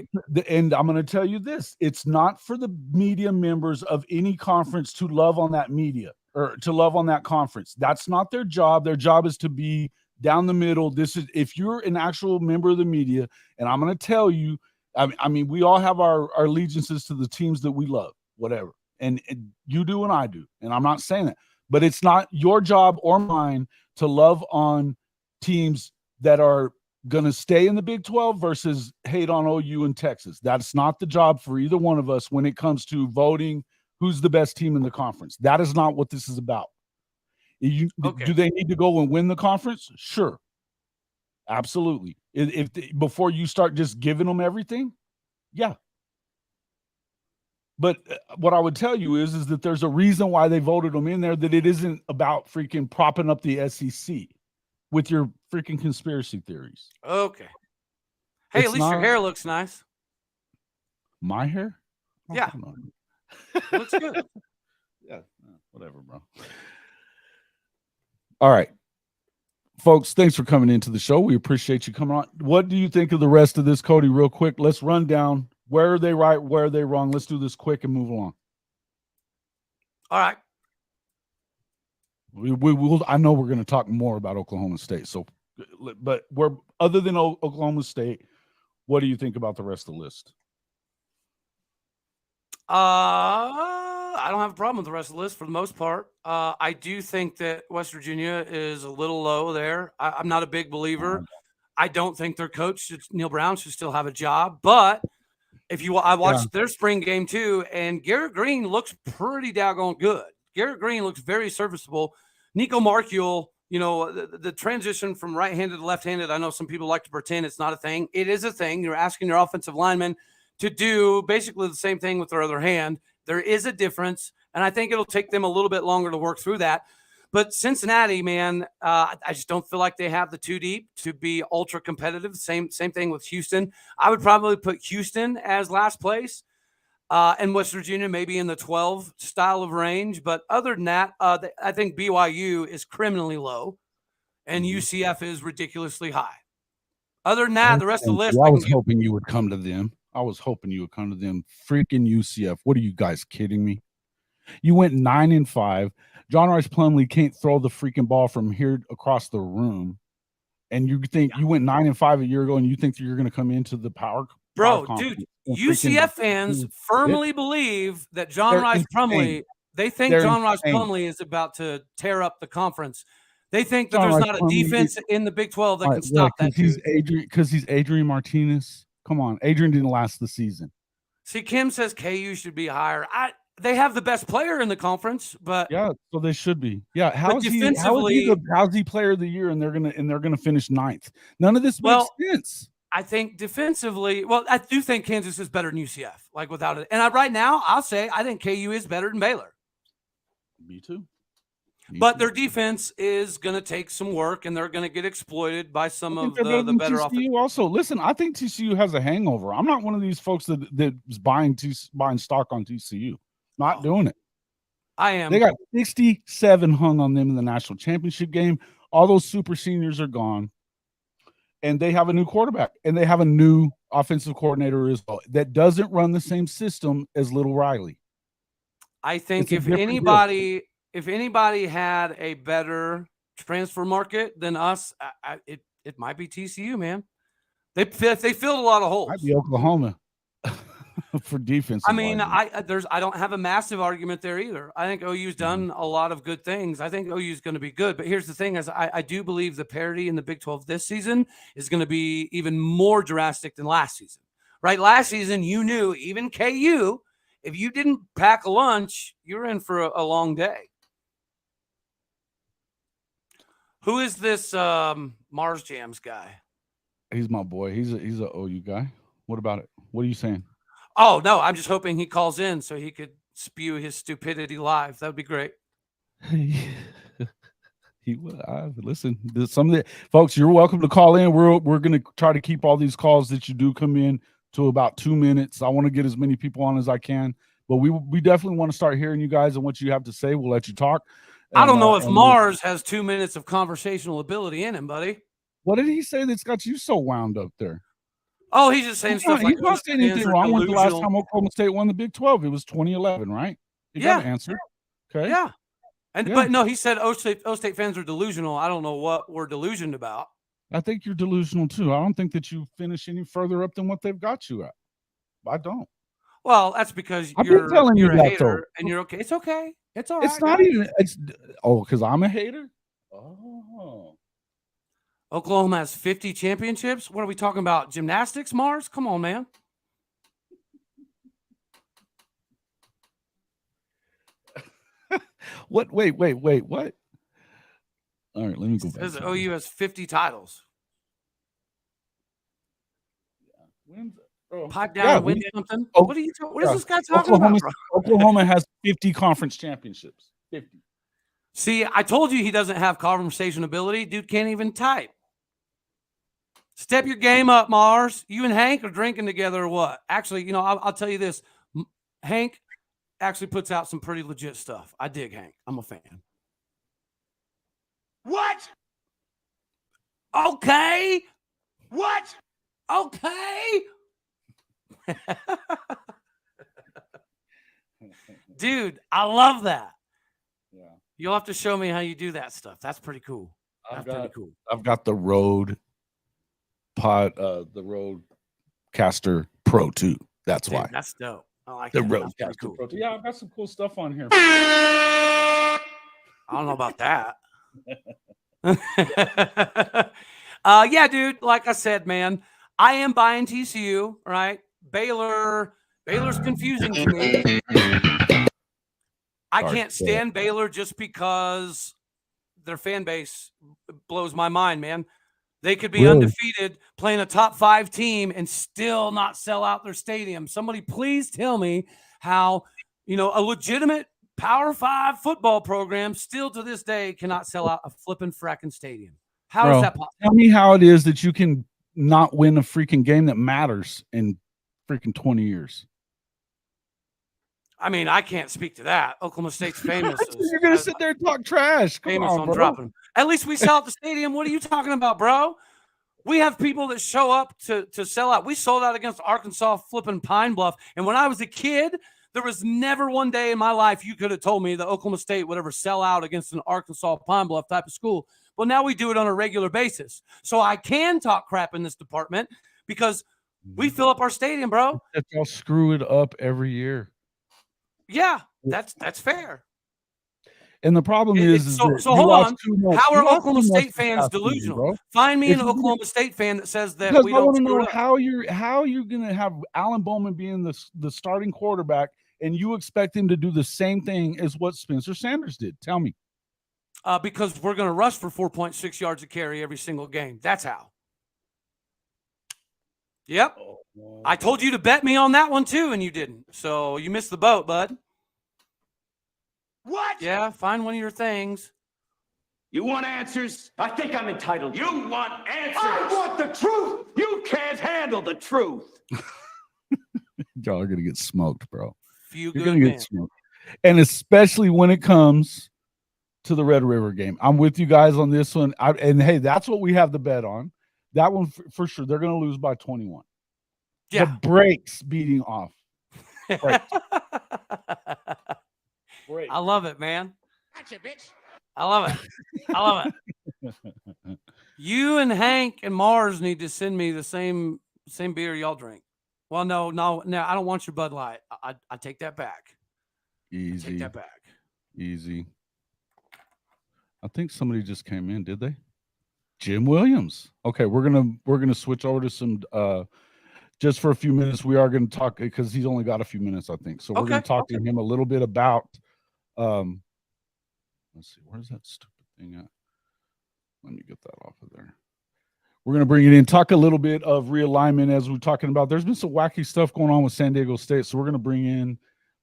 And I'm going to tell you this. It's not for the media members of any conference to love on that media or to love on that conference. That's not their job. Their job is to be down the middle. This is if you're an actual member of the media, and I'm going to tell you, I mean, we all have our allegiances to the teams that we love, whatever. And you do and I do. And I'm not saying that. But it's not your job or mine to love on teams that are going to stay in the Big 12 versus hate on OU and Texas. That's not the job for either one of us when it comes to voting who's the best team in the conference. That is not what this is about. Do they need to go and win the conference? Sure. Absolutely. Before you start just giving them everything, yeah. But what I would tell you is that there's a reason why they voted them in there, that it isn't about freaking propping up the SEC with your freaking conspiracy theories. Okay. Hey, at least your hair looks nice. My hair? Oh, yeah. It looks good. Yeah. Whatever, bro. All right. Folks, thanks for coming into the show. We appreciate you coming on. What do you think of the rest of this, Cody, real quick? Let's run down. Where are they right? Where are they wrong? Let's do this quick and move along. All right. We will. I know we're going to talk more about Oklahoma State. So, but other than Oklahoma State, what do you think about the rest of the list? I don't have a problem with the rest of the list for the most part. I do think that West Virginia is a little low there. I'm not a big believer. I don't think their coach, Neal Brown, should still have a job. But I watched their spring game too, and Garrett Green looks pretty daggone good. Garrett Green looks very serviceable. Nico Markiel, the transition from right-handed to left-handed, I know some people like to pretend it's not a thing. It is a thing. You're asking your offensive linemen to do basically the same thing with their other hand. There is a difference, and I think it'll take them a little bit longer to work through that. But Cincinnati, man, I just don't feel like they have the two deep to be ultra competitive. Same thing with Houston. I would probably put Houston as last place, and West Virginia maybe in the 12 style of range. But other than that, I think BYU is criminally low, and UCF is ridiculously high. Other than that, the rest of the list. I was hoping you would come to them. Freaking UCF. What are you guys kidding me? You went 9-5. John Rice Plumlee can't throw the freaking ball from here across the room. And you think you went 9-5 a year ago, and you think that you're going to come into the power? Bro, dude, UCF fans firmly believe that John Rice Plumlee, they think John Rice Plumlee is about to tear up the conference. They think that there's not a defense in the Big 12 that can stop that. Because he's Adrian Martinez. Come on, Adrian didn't last the season. See, Kim says KU should be higher. They have the best player in the conference, but yeah, so they should be. Yeah, how's he the player of the year, and they're gonna finish 9th? None of this makes sense. I think defensively, I do think Kansas is better than UCF, like without it. And right now, I'll say I think KU is better than Baylor. Me too. But their defense is going to take some work, and they're going to get exploited by some of the better offense. Also, listen, I think TCU has a hangover. I'm not one of these folks that's buying stock on TCU. Not doing it. I am. They got 67 hung on them in the national championship game. All those super seniors are gone, and they have a new quarterback, and they have a new offensive coordinator as well that doesn't run the same system as Little Riley. I think if anybody had a better transfer market than us, it might be TCU, man. They filled a lot of holes. Might be Oklahoma for defense. I mean, I don't have a massive argument there either. I think OU's done a lot of good things. I think OU's going to be good. But here's the thing: I do believe the parity in the Big 12 this season is going to be even more drastic than last season. right? Last season, you knew, even KU, if you didn't pack a lunch, you're in for a long day. Who is this Mars Jams guy? He's my boy. He's a OU guy. What about it? What are you saying? Oh, no, I'm just hoping he calls in so he could spew his stupidity live. That would be great. He will. Listen, some of the folks, you're welcome to call in. We're going to try to keep all these calls that you do come in to about 2 minutes. I want to get as many people on as I can, but we definitely want to start hearing you guys and what you have to say. We'll let you talk. I don't know if Mars has 2 minutes of conversational ability in him, buddy. What did he say that's got you so wound up there? Oh, he's just saying stuff like he's not saying anything wrong with the last time Oklahoma State won the Big 12. It was 2011, right? You got to answer. Okay. Yeah. But no, he said O State fans are delusional. I don't know what we're delusioned about. I think you're delusional too. I don't think that you finish any further up than what they've got you at. I don't. Well, that's because you're a hater and you're okay. It's okay. It's all right. It's not even. It's because I'm a hater. Oh. Oklahoma has 50 championships. What are we talking about? Gymnastics, Mars? Come on, man. What? Wait. What? All right, let me go back. Says OU has 50 titles. Pipe down, win something. What are you? What is this guy talking about? Bro? Oklahoma has 50 conference championships. 50. See, I told you he doesn't have conversation ability. Dude can't even type. Step your game up, Mars. You and Hank are drinking together or what? Actually, I'll tell you this. Hank actually puts out some pretty legit stuff. I dig Hank. I'm a fan. What? Okay. What? Okay. Dude, I love that. Yeah. You'll have to show me how you do that stuff. That's pretty cool. I've got the Rode the Rodecaster Pro 2. That's why. That's dope. I like the that. Rodecaster Pro 2. Yeah, I've got some cool stuff on here. I don't know about that. Yeah, dude. Like I said, man, I am buying TCU, right? Baylor's confusing to me. I can't stand Baylor just because their fan base blows my mind, man. They could be undefeated, playing a top 5 team, and still not sell out their stadium. Somebody please tell me how, a legitimate Power 5 football program still to this day cannot sell out a flipping fracking stadium. How is that possible? Tell me how it is that you can not win a freaking game that matters in freaking 20 years. I mean, I can't speak to that. Oklahoma State's famous. You're going to sit there and talk trash. Famous on dropping them. At least we sell out the stadium. What are you talking about, bro? We have people that show up to sell out. We sold out against Arkansas flipping Pine Bluff. And when I was a kid, there was never one day in my life you could have told me that Oklahoma State would ever sell out against an Arkansas Pine Bluff type of school. Well, now we do it on a regular basis. So I can talk crap in this department because we fill up our stadium, bro. Y'all screw it up every year. Yeah, that's fair. And the problem is so hold on. How are Oklahoma State fans delusional? Find me an Oklahoma State fan that says that we don't screw it up. How you're going to have Alan Bowman being the starting quarterback and you expect him to do the same thing as what Spencer Sanders did? Tell me. Because we're going to rush for 4.6 yards a carry every single game. That's how. Yep. I told you to bet me on that one too, and you didn't. So you missed the boat, bud. What? Yeah, find one of your things. You want answers? I think I'm entitled. You want answers? I want the truth. You can't handle the truth. Y'all are going to get smoked, bro. You're going to get smoked. And especially when it comes to the Red River game. I'm with you guys on this one. And hey, that's what we have the bet on. That one for sure. They're going to lose by 21. Yeah. The brakes beating off. Brakes. I love it, man. Gotcha, bitch. I love it. You and Hank and Mars need to send me the same beer y'all drink. Well, no, I don't want your Bud Light. I take that back. Easy. Take that back. Easy. I think somebody just came in, did they? Jim Williams. Okay, we're gonna switch over to some just for a few minutes, we are going to talk because he's only got a few minutes, I think. So we're going to talk to him a little bit about. Let's see, where's that stupid thing at? Let me get that off of there. We're going to bring it in, talk a little bit of realignment as we're talking about. There's been some wacky stuff going on with San Diego State, so we're going to bring in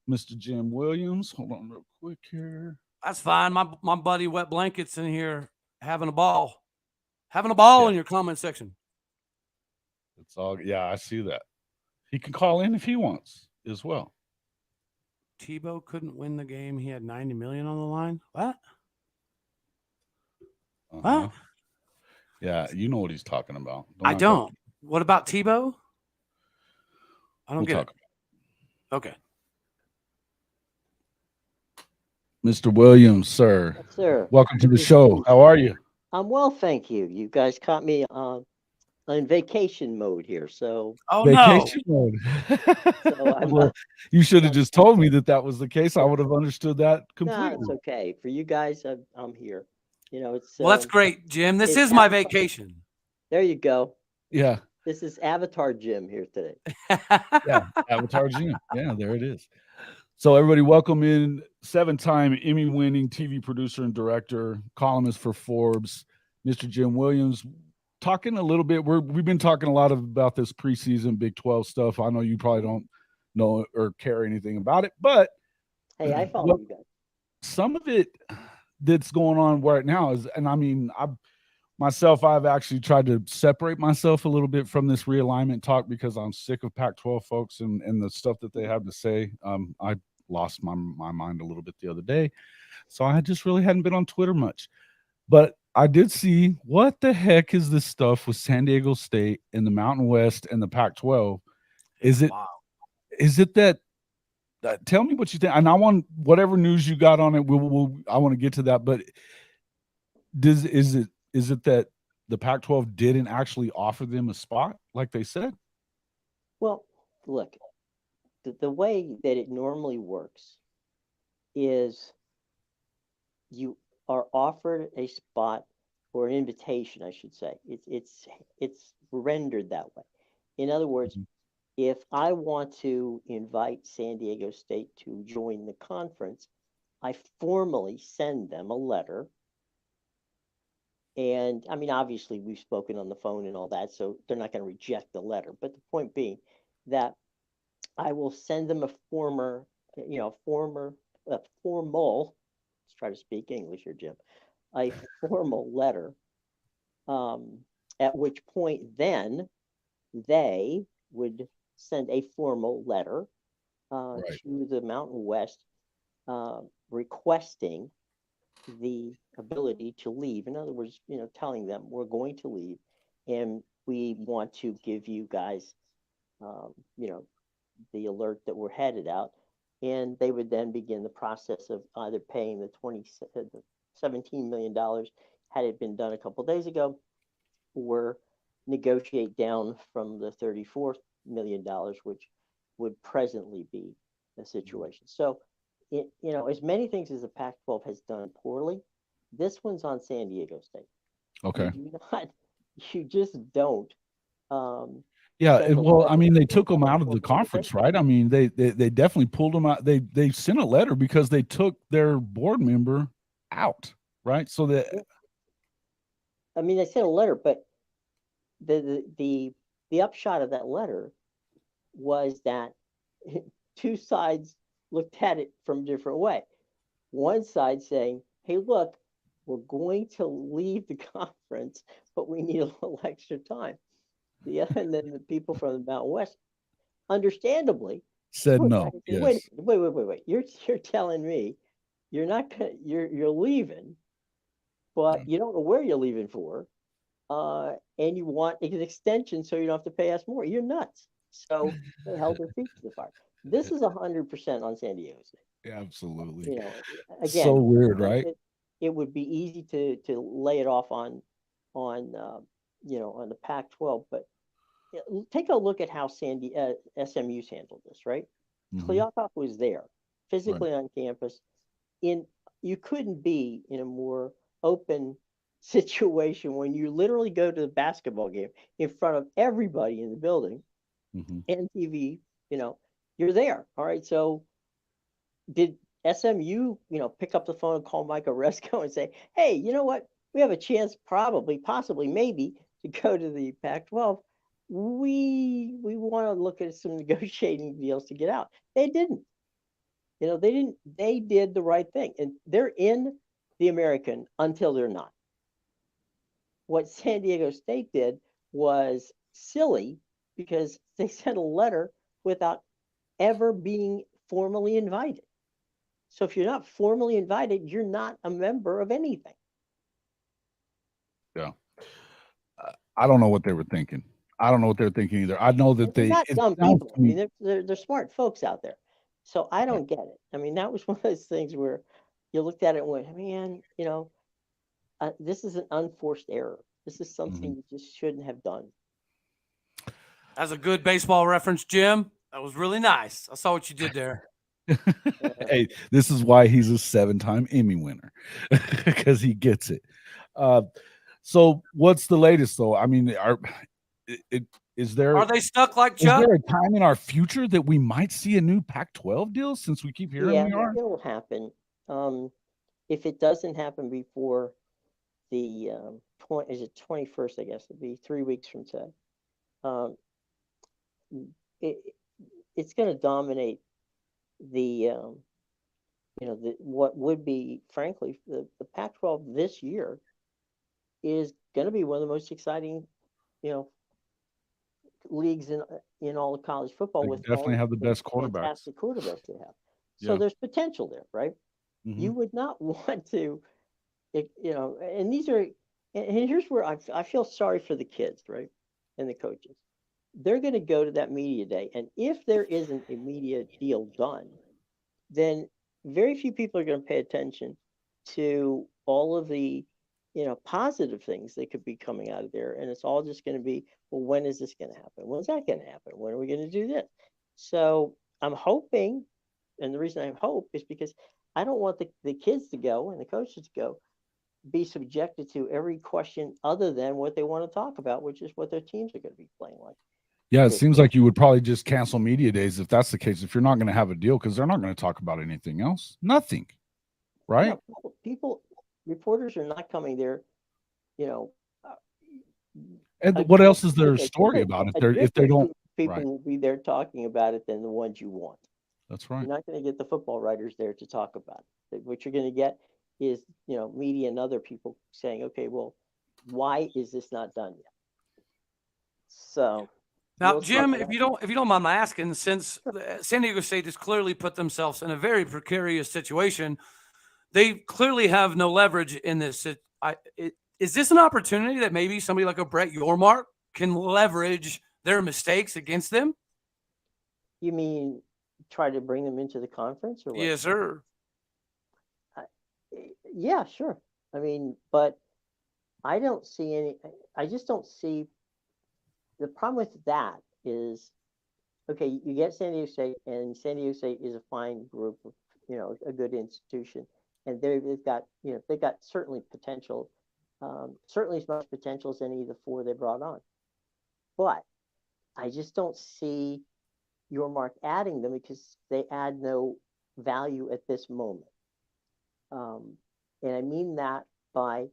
Mr. Jim Williams. Hold on real quick here. That's fine. My buddy Wet Blanket's in here having a ball. Having a ball in your comment section. It's all, yeah, I see that. He can call in if he wants as well. Tebow couldn't win the game. He had $90 million on the line. What? What? Yeah, you know what he's talking about. I don't. What about Tebow? I don't get it. Okay. Mr. Williams, sir. Yes, sir. Welcome to the show. How are you? I'm well, thank you. You guys caught me in vacation mode here, so. Vacation mode. Well, you should have just told me that was the case. I would have understood that completely. No, it's okay. For you guys, I'm here. You know, it's. Well, that's great, Jim. This is my vacation. There you go. Yeah. This is Avatar Jim here today. Yeah, Avatar Jim. Yeah, there it is. So everybody, welcome in 7-time Emmy-winning TV producer and director, columnist for Forbes, Mr. Jim Williams. Talking a little bit, we've been talking a lot about this preseason Big 12 stuff. I know you probably don't know or care anything about it, but hey, I follow you guys. Some of it that's going on right now is, and I mean, I've actually tried to separate myself a little bit from this realignment talk because I'm sick of Pac-12 folks and the stuff that they have to say. I lost my mind a little bit the other day, so I just really hadn't been on Twitter much. But I did see, what the heck is this stuff with San Diego State and the Mountain West and the Pac-12? Is it that? Tell me what you think, and I want whatever news you got on it. I want to get to that, but is it that the Pac-12 didn't actually offer them a spot like they said? Well, look, the way that it normally works is you are offered a spot or an invitation, I should say. It's rendered that way. In other words, if I want to invite San Diego State to join the conference, I formally send them a letter. And I mean, obviously, we've spoken on the phone and all that, so they're not going to reject the letter. But the point being that I will send them a formal, let's try to speak English here, Jim, a formal letter, at which point then they would send a formal letter to the Mountain West requesting the ability to leave. In other words, telling them we're going to leave and we want to give you guys, the alert that we're headed out. And they would then begin the process of either paying the $17 million had it been done a couple of days ago, or negotiate down from the $34 million, which would presently be the situation. So, as many things as the Pac-12 has done poorly, this one's on San Diego State. Okay. You just don't. Yeah, well, I mean, they took them out of the conference, right? I mean, they definitely pulled them out. They sent a letter because they took their board member out, right? So that, I mean, they sent a letter, but the upshot of that letter was that two sides looked at it from a different way. One side saying, "Hey, look, we're going to leave the conference, but we need a little extra time." And then the people from the Mountain West, understandably, said no. Wait. You're telling me you're not gonna, you're leaving, but you don't know where you're leaving for, and you want an extension so you don't have to pay us more. You're nuts. So they held their feet to the fire. This is 100% on San Diego State. Yeah, absolutely. Again, so weird, right? It would be easy to lay it off on the Pac-12, but take a look at how SMU's handled this, right? Kliavkoff was there physically on campus. You couldn't be in a more open situation when you literally go to the basketball game in front of everybody in the building and TV, you're there. All right. So did SMU, pick up the phone and call Mike Oresco and say, hey, you know what? We have a chance, probably, possibly, maybe, to go to the Pac-12. We want to look at some negotiating deals to get out. They didn't. They didn't. They did the right thing, and they're in the American until they're not. What San Diego State did was silly because they sent a letter without ever being formally invited. So if you're not formally invited, you're not a member of anything. Yeah. I don't know what they were thinking. I don't know what they're thinking either. I know that They're not dumb people. I mean, they're smart folks out there. So I don't get it. I mean, that was one of those things where you looked at it and went, man, this is an unforced error. This is something you just shouldn't have done. That's a good baseball reference, Jim. That was really nice. I saw what you did there. Hey, this is why he's a 7-time Emmy winner, because he gets it. So what's the latest though? I mean, are they stuck like Chuck? Is there a time in our future that we might see a new Pac-12 deal, since we keep hearing we are? It'll happen. If it doesn't happen before the 21st, I guess it'll be 3 weeks from today. It's going to dominate the what would be, frankly, the Pac-12 this year is going to be one of the most exciting, leagues in all of college football. With definitely have the best quarterbacks. Fantastic quarterbacks they have. So there's potential there, right? You would not want to, and these are, and here's where I feel sorry for the kids, right, and the coaches. They're going to go to that media day, and if there isn't a media deal done, then very few people are going to pay attention to all of the, positive things that could be coming out of there. And it's all just going to be, well, when is this going to happen? When's that going to happen? When are we going to do this? So I'm hoping, and the reason I hope is because I don't want the kids to go and the coaches to go be subjected to every question other than what they want to talk about, which is what their teams are going to be playing like. Yeah, it seems like you would probably just cancel media days if that's the case, if you're not going to have a deal, because they're not going to talk about anything else. Nothing. Right? Reporters are not coming there, and what else is their story about if they don't? People will be there talking about it than the ones you want. That's right. You're not going to get the football writers there to talk about it. What you're going to get is, media and other people saying, okay, well, why is this not done yet? So now, Jim, if you don't mind my asking, since San Diego State has clearly put themselves in a very precarious situation, they clearly have no leverage in this. Is this an opportunity that maybe somebody like a Brett Yormark can leverage their mistakes against them? You mean try to bring them into the conference, or what? Yes, sir. Yeah, sure. I mean, but I don't see any. I just don't see. The problem with that is, okay, you get San Diego State, and San Diego State is a fine group of, a good institution, and they've got certainly potential, certainly as much potential as any of the four they brought on. But I just don't see Yormark adding them because they add no value at this moment. And I mean that by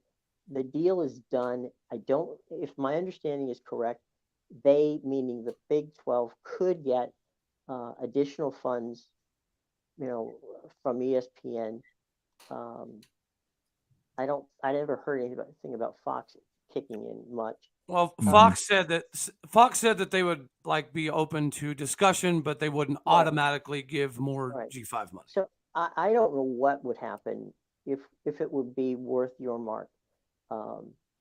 the deal is done. If my understanding is correct, they, meaning the Big 12, could get additional funds, from ESPN. I never heard anything about Fox kicking in much. Well, Fox said that they would be open to discussion, but they wouldn't automatically give more G5 money. So I don't know what would happen if it would be worth Yormark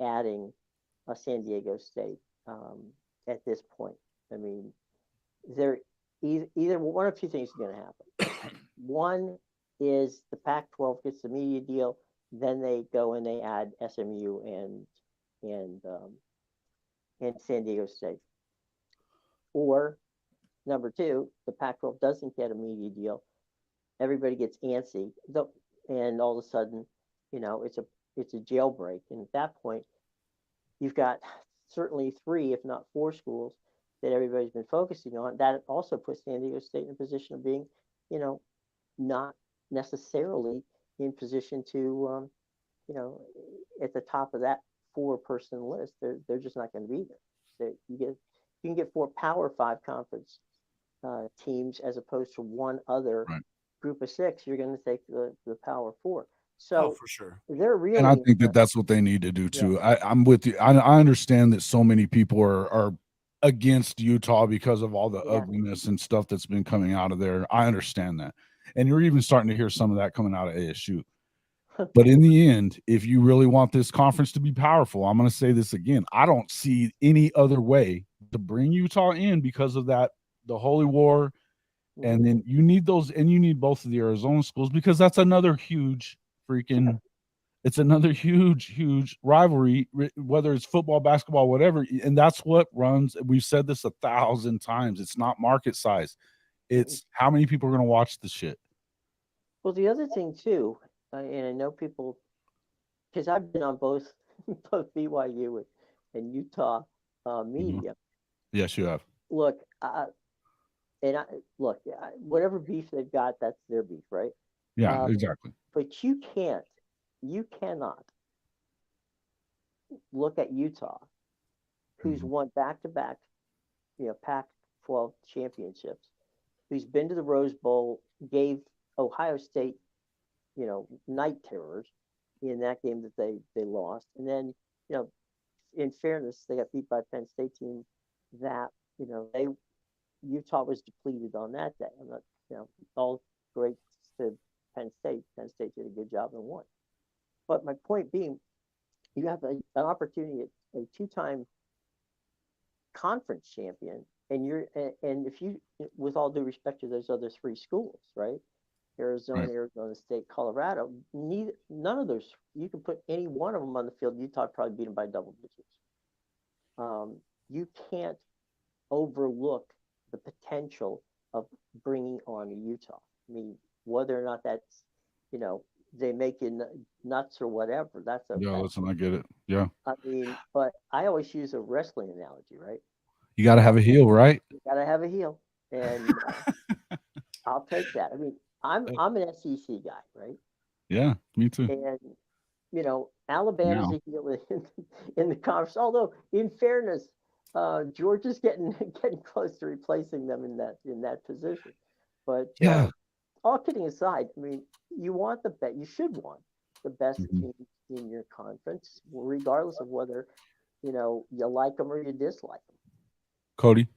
adding a San Diego State at this point. I mean, there either one of two things is going to happen. One is the Pac-12 gets the media deal, then they go and they add SMU and San Diego State. Or number two, the Pac-12 doesn't get a media deal. Everybody gets antsy, and all of a sudden, it's a jailbreak. And at that point, you've got certainly 3, if not 4 schools that everybody's been focusing on, that also puts San Diego State in a position of being, not necessarily in position to, at the top of that 4-person list. They're just not going to be there. You can get 4 Power 5 conference teams as opposed to one other group of 6. You're going to take the Power 4. So for sure. They're really, and I think that's what they need to do too. I'm with you. I understand that so many people are against Utah because of all the ugliness and stuff that's been coming out of there. I understand that. And you're even starting to hear some of that coming out of ASU. But in the end, if you really want this conference to be powerful, I'm going to say this again. I don't see any other way to bring Utah in because of that, the Holy War. And then you need those, and you need both of the Arizona schools, because that's another huge it's another huge rivalry, whether it's football, basketball, whatever. And that's what runs. We've said this 1,000 times. It's not market size. It's how many people are going to watch the shit. Well, the other thing too, and I know people, because I've been on both BYU and Utah media. Yes, you have. Look, whatever beef they've got, that's their beef, right? Yeah, exactly. But you cannot look at Utah, who's won back-to-back, Pac-12 championships, who's been to the Rose Bowl, gave Ohio State, night terrors in that game that they lost. And then, in fairness, they got beat by Penn State team that, Utah was depleted on that day. I'm not, all great to Penn State. Penn State did a good job and won. But my point being, you have an opportunity at a 2-time conference champion, and if you, with all due respect to those other 3 schools, right? Arizona, Arizona State, Colorado, none of those, you can put any one of them on the field. Utah probably beat them by double digits. You can't overlook the potential of bringing on a Utah. I mean, whether or not that's, they make you nuts or whatever, that's okay. Yeah, listen, I get it. Yeah. I mean, but I always use a wrestling analogy, right? You got to have a heel, right? You got to have a heel, and I'll take that. I mean, I'm an SEC guy, right? Yeah, me too. And Alabama's a heel in the conference. Although, in fairness, Georgia's getting close to replacing them in that position. But all kidding aside, I mean, you should want the best team in your conference, regardless of whether you like them or you dislike them. Cody?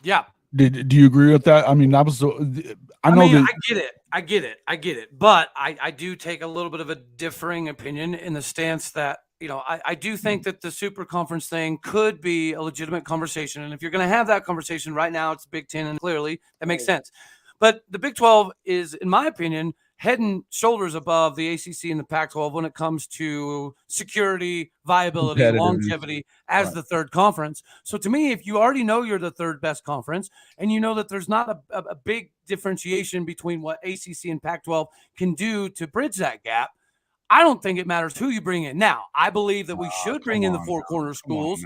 Yeah. Do you agree with that? I mean, that was I get it. But I do take a little bit of a differing opinion in the stance that, I do think that the super conference thing could be a legitimate conversation. And if you're going to have that conversation right now, it's Big Ten, and clearly that makes sense. But the Big 12 is, in my opinion, head and shoulders above the ACC and the Pac-12 when it comes to security, viability, longevity as the third conference. So to me, if you already know you're the third best conference, and you know that there's not a big differentiation between what ACC and Pac-12 can do to bridge that gap, I don't think it matters who you bring in. Now, I believe that we should bring in the 4 corner schools.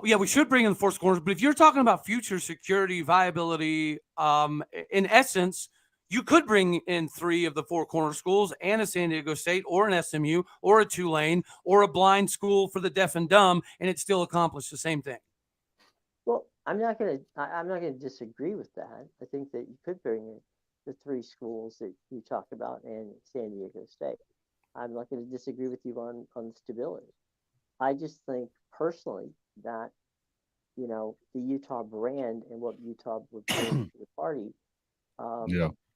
We should bring in the 4 corners. But if you're talking about future security, viability, in essence, you could bring in 3 of the 4 corner schools and a San Diego State or an SMU or a Tulane or a blind school for the deaf and dumb, and it still accomplish the same thing. Well, I'm not gonna disagree with that. I think that you could bring in the 3 schools that you talked about and San Diego State. I'm not going to disagree with you on stability. I just think personally that, the Utah brand and what Utah would bring to the party,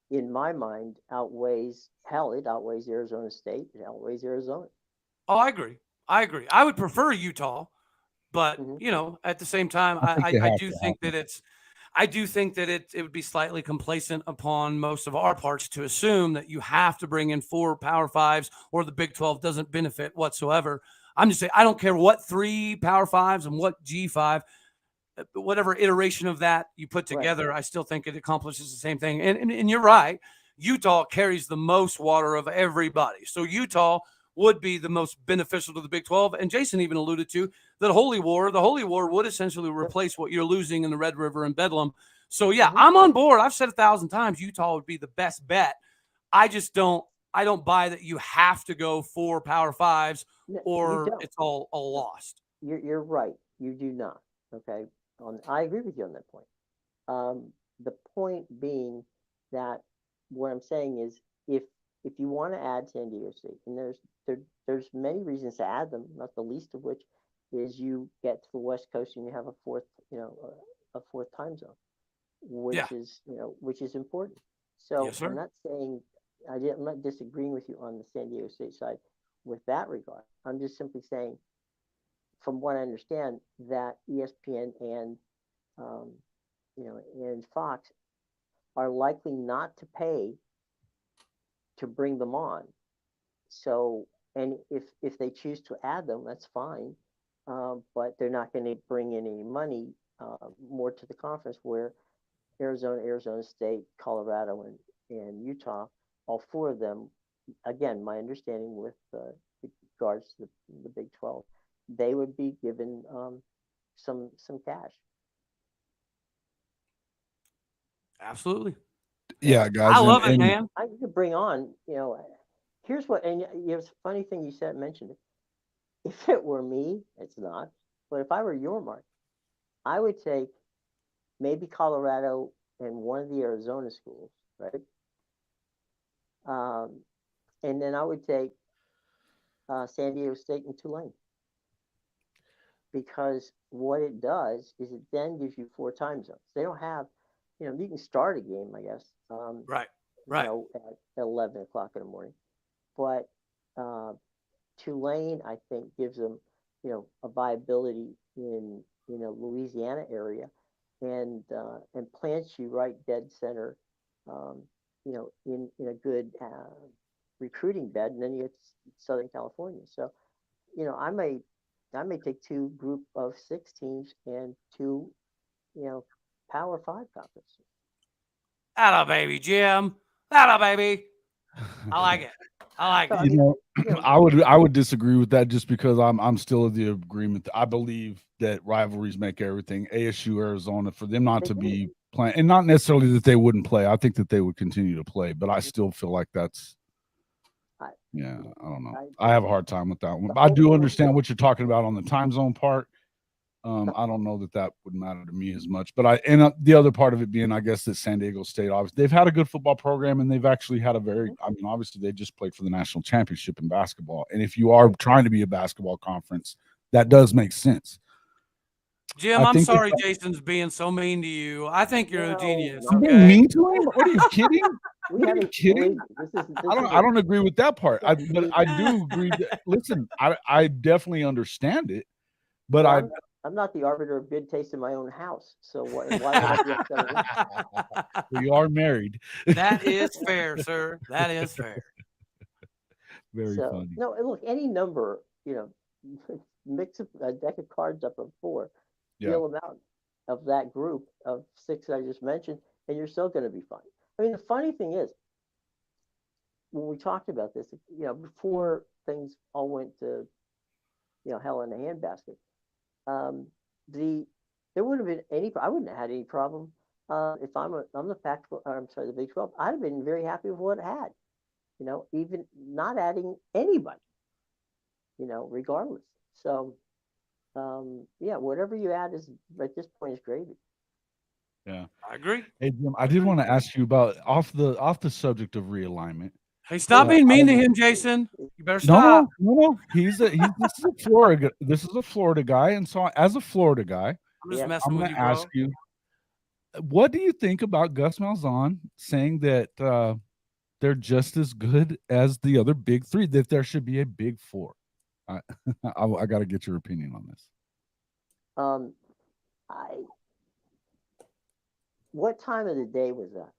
in my mind, outweighs Arizona State. It outweighs Arizona. Oh, I agree. I would prefer Utah, but at the same time, I do think that it would be slightly complacent upon most of our parts to assume that you have to bring in 4 Power 5s or the Big 12 doesn't benefit whatsoever. I'm just saying, I don't care what 3 Power 5s and what G5, whatever iteration of that you put together, I still think it accomplishes the same thing. And you're right. Utah carries the most water of everybody. So Utah would be the most beneficial to the Big 12. And Jason even alluded to that the Holy War would essentially replace what you're losing in the Red River and Bedlam. So, yeah, I'm on board. I've said 1,000 times Utah would be the best bet. I don't buy that you have to go for Power Fives or it's all lost. You're right. You do not. Okay. I agree with you on that point. The point being that what I'm saying is if you want to add San Diego State, and there's many reasons to add them, not the least of which is you get to the West Coast and you have a fourth time zone, which is important. So yes, I'm not saying I'm not disagreeing with you on the San Diego State side with that regard. I'm just simply saying, from what I understand, that ESPN and and Fox are likely not to pay to bring them on. So, and if they choose to add them, that's fine. But they're not going to bring in any money more to the conference, where Arizona State, Colorado, and Utah, all four of them, again, my understanding with regards to the Big 12, they would be given some cash. Absolutely. Yeah, guys. I love it, man. I could bring on, here's what, and it's a funny thing you mentioned it. If it were me, it's not, but if I were your Mark, I would take maybe Colorado and one of the Arizona schools, right? And then I would take San Diego State and Tulane. Because what it does is it then gives you 4 time zones. They don't have, you can start a game, I guess. Right. At 11 o'clock in the morning. But Tulane, I think, gives them, a viability in, Louisiana area, and plants you right dead center, in a good recruiting bed, and then you get Southern California. So, I may take 2 group of 6 teams and 2, Power 5 conferences. Atta baby, Jim. Atta baby. I like it. I would disagree with that, just because I'm still of the agreement that I believe that rivalries make everything. ASU, Arizona, for them not to be playing, and not necessarily that they wouldn't play. I think that they would continue to play, but I still feel like that's. Yeah, I don't know. I have a hard time with that one. I do understand what you're talking about on the time zone part. I don't know that would matter to me as much, but the other part of it being, I guess, that San Diego State, obviously, they've had a good football program, and they've actually had obviously they just played for the national championship in basketball. And if you are trying to be a basketball conference, that does make sense. Jim, I'm sorry Jason's being so mean to you. I think you're a genius. I'm being mean to him? What, are you kidding? Are you kidding? I don't agree with that part. But I do agree that, listen, I definitely understand it, but I'm not the arbiter of good taste in my own house. So why would I be upset with that? You are married. That is fair, sir. That is fair. Very funny. No, look, any number, mix a deck of cards up of 4, deal them out of that group of 6 I just mentioned, and you're still going to be fine. I mean, the funny thing is, when we talked about this, before things all went to, hell in a handbasket, there wouldn't have been I wouldn't have had any problem if I'm the Big 12. I'd have been very happy with what it had, even not adding anybody, regardless. So, whatever you add is at this point is gravy. Yeah, I agree. Hey, Jim, I did want to ask you about off the subject of realignment. Hey, stop being mean to him, Jason. You better stop. No. This is a Florida guy, and so as a Florida guy, I'm just messing with you, bro. Ask you, what do you think about Gus Malzahn saying that they're just as good as the other big 3? That there should be a big 4. I got to get your opinion on this. What time of the day was that?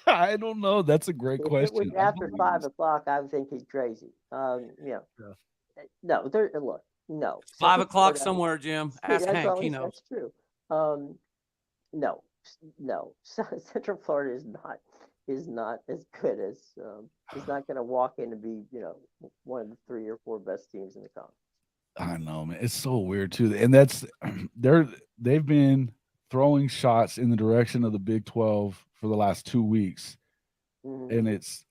I don't know. That's a great question. If it was after 5 o'clock, I would think he's crazy. No. No. It's 5 o'clock somewhere, Jim. Ask Hank. He knows. That's true. No. Central Florida is not is not as good as is not going to walk in and be, one of the 3 or 4 best teams in the conference. I know, man. It's so weird too, and that's they've been throwing shots in the direction of the Big 12 for the last 2 weeks, and it's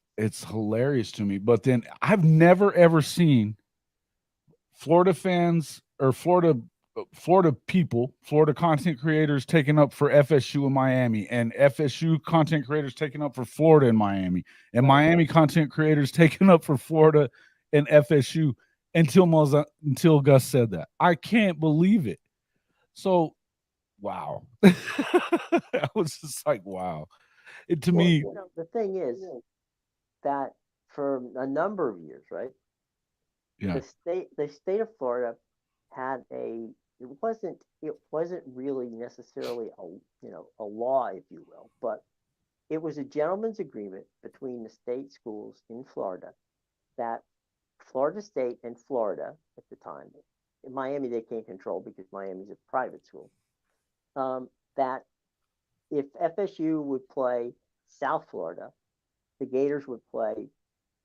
hilarious to me. But then I've never ever seen Florida fans or Florida people, Florida content creators taking up for FSU in Miami, and FSU content creators taking up for Florida in Miami, and Miami content creators taking up for Florida and FSU until Gus said that. I can't believe it. So, wow. I was just like, wow. To me, the thing is that for a number of years, right? Yeah. The state of Florida had it wasn't really necessarily a law, if you will, but it was a gentleman's agreement between the state schools in Florida that Florida State and Florida at the time, in Miami they can't control because Miami's a private school, that if FSU would play South Florida, the Gators would play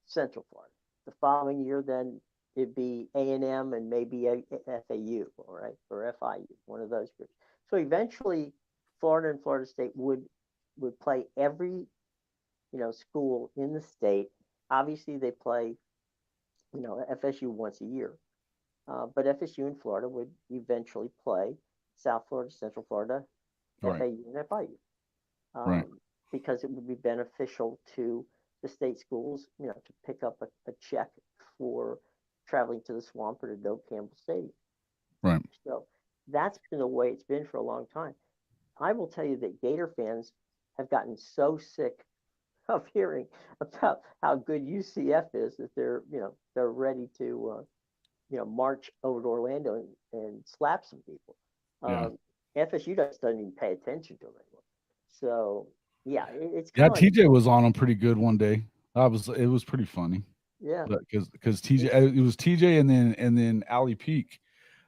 Central Florida. The following year, then it'd be A&M and maybe FAU, all right, or FIU, one of those groups. So eventually, Florida and Florida State would play every, school in the state. Obviously, they play, FSU once a year, but FSU and Florida would eventually play South Florida, Central Florida, FAU, and FIU, because it would be beneficial to the state schools, to pick up a check for traveling to the Swamp or to Doak Campbell Stadium. Right. So that's been the way it's been for a long time. I will tell you that Gator fans have gotten so sick of hearing about how good UCF is that they're ready to, march over to Orlando and slap some people. FSU doesn't even pay attention to them anymore. So yeah, it's kind of TJ was on them pretty good one day. It was pretty funny. Yeah, because TJ, it was TJ and then Allie Peak.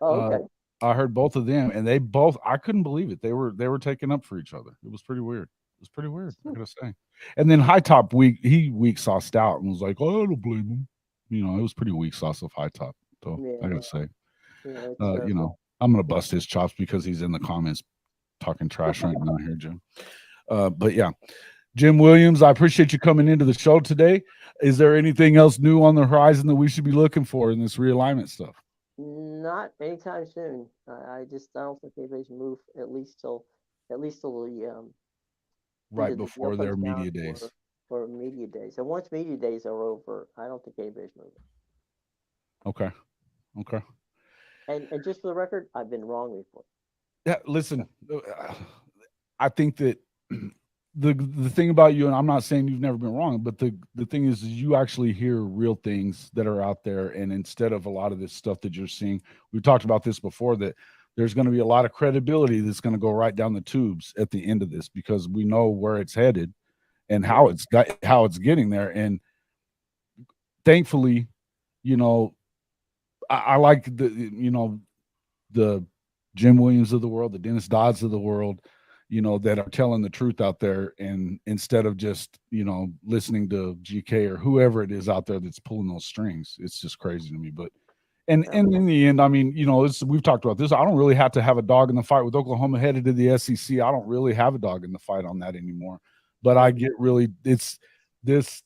Oh, okay. I heard both of them, and I couldn't believe it. They were taking up for each other. It was pretty weird. I gotta say. And then High Top weak sauced out and was like, "Oh, I don't blame him." It was pretty weak sauce of High Top. So I gotta say, I'm gonna bust his chops because he's in the comments talking trash right now here, Jim. But yeah. Jim Williams, I appreciate you coming into the show today. Is there anything else new on the horizon that we should be looking for in this realignment stuff? Not anytime soon. I don't think anybody's moved at least till the right before their media days. For media days, and once media days are over, I don't think anybody's moving. Okay. And just for the record, I've been wrong before. Yeah, listen, I think that. The thing about you, and I'm not saying you've never been wrong, but the thing is you actually hear real things that are out there, and instead of a lot of this stuff that you're seeing, we've talked about this before, that there's going to be a lot of credibility that's going to go right down the tubes at the end of this, because we know where it's headed and how it's getting there. And thankfully, I like the Jim Williams of the world, the Dennis Dodds of the world, that are telling the truth out there, and instead of just, listening to GK or whoever it is out there that's pulling those strings. It's just crazy to me. But, and in the end, I mean, we've talked about this. I don't really have to have a dog in the fight with Oklahoma headed to the SEC. I don't really have a dog in the fight on that anymore, but I get it's this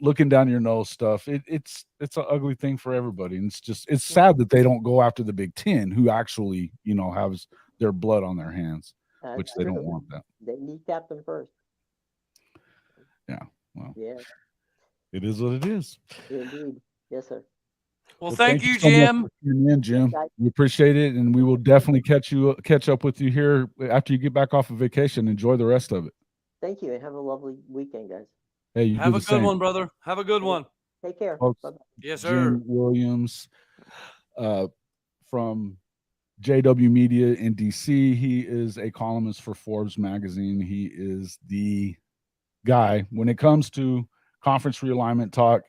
looking down your nose stuff. It's an ugly thing for everybody. And it's sad that they don't go after the Big Ten, who actually, has their blood on their hands. Which they don't want that. They kneecap them first. Yeah. Well. Yeah. It is what it is. Indeed. Yes, sir. Well, thank you, so Jim. Jim. We appreciate it, and we will definitely catch up with you here after you get back off of vacation. Enjoy the rest of it. Thank you, and have a lovely weekend, guys. Hey, you have a good one, brother. Have a good one. Take care. Folks, yes, sir. Jim Williams, from JW Media in DC. He is a columnist for Forbes magazine. He is the guy when it comes to conference realignment talk.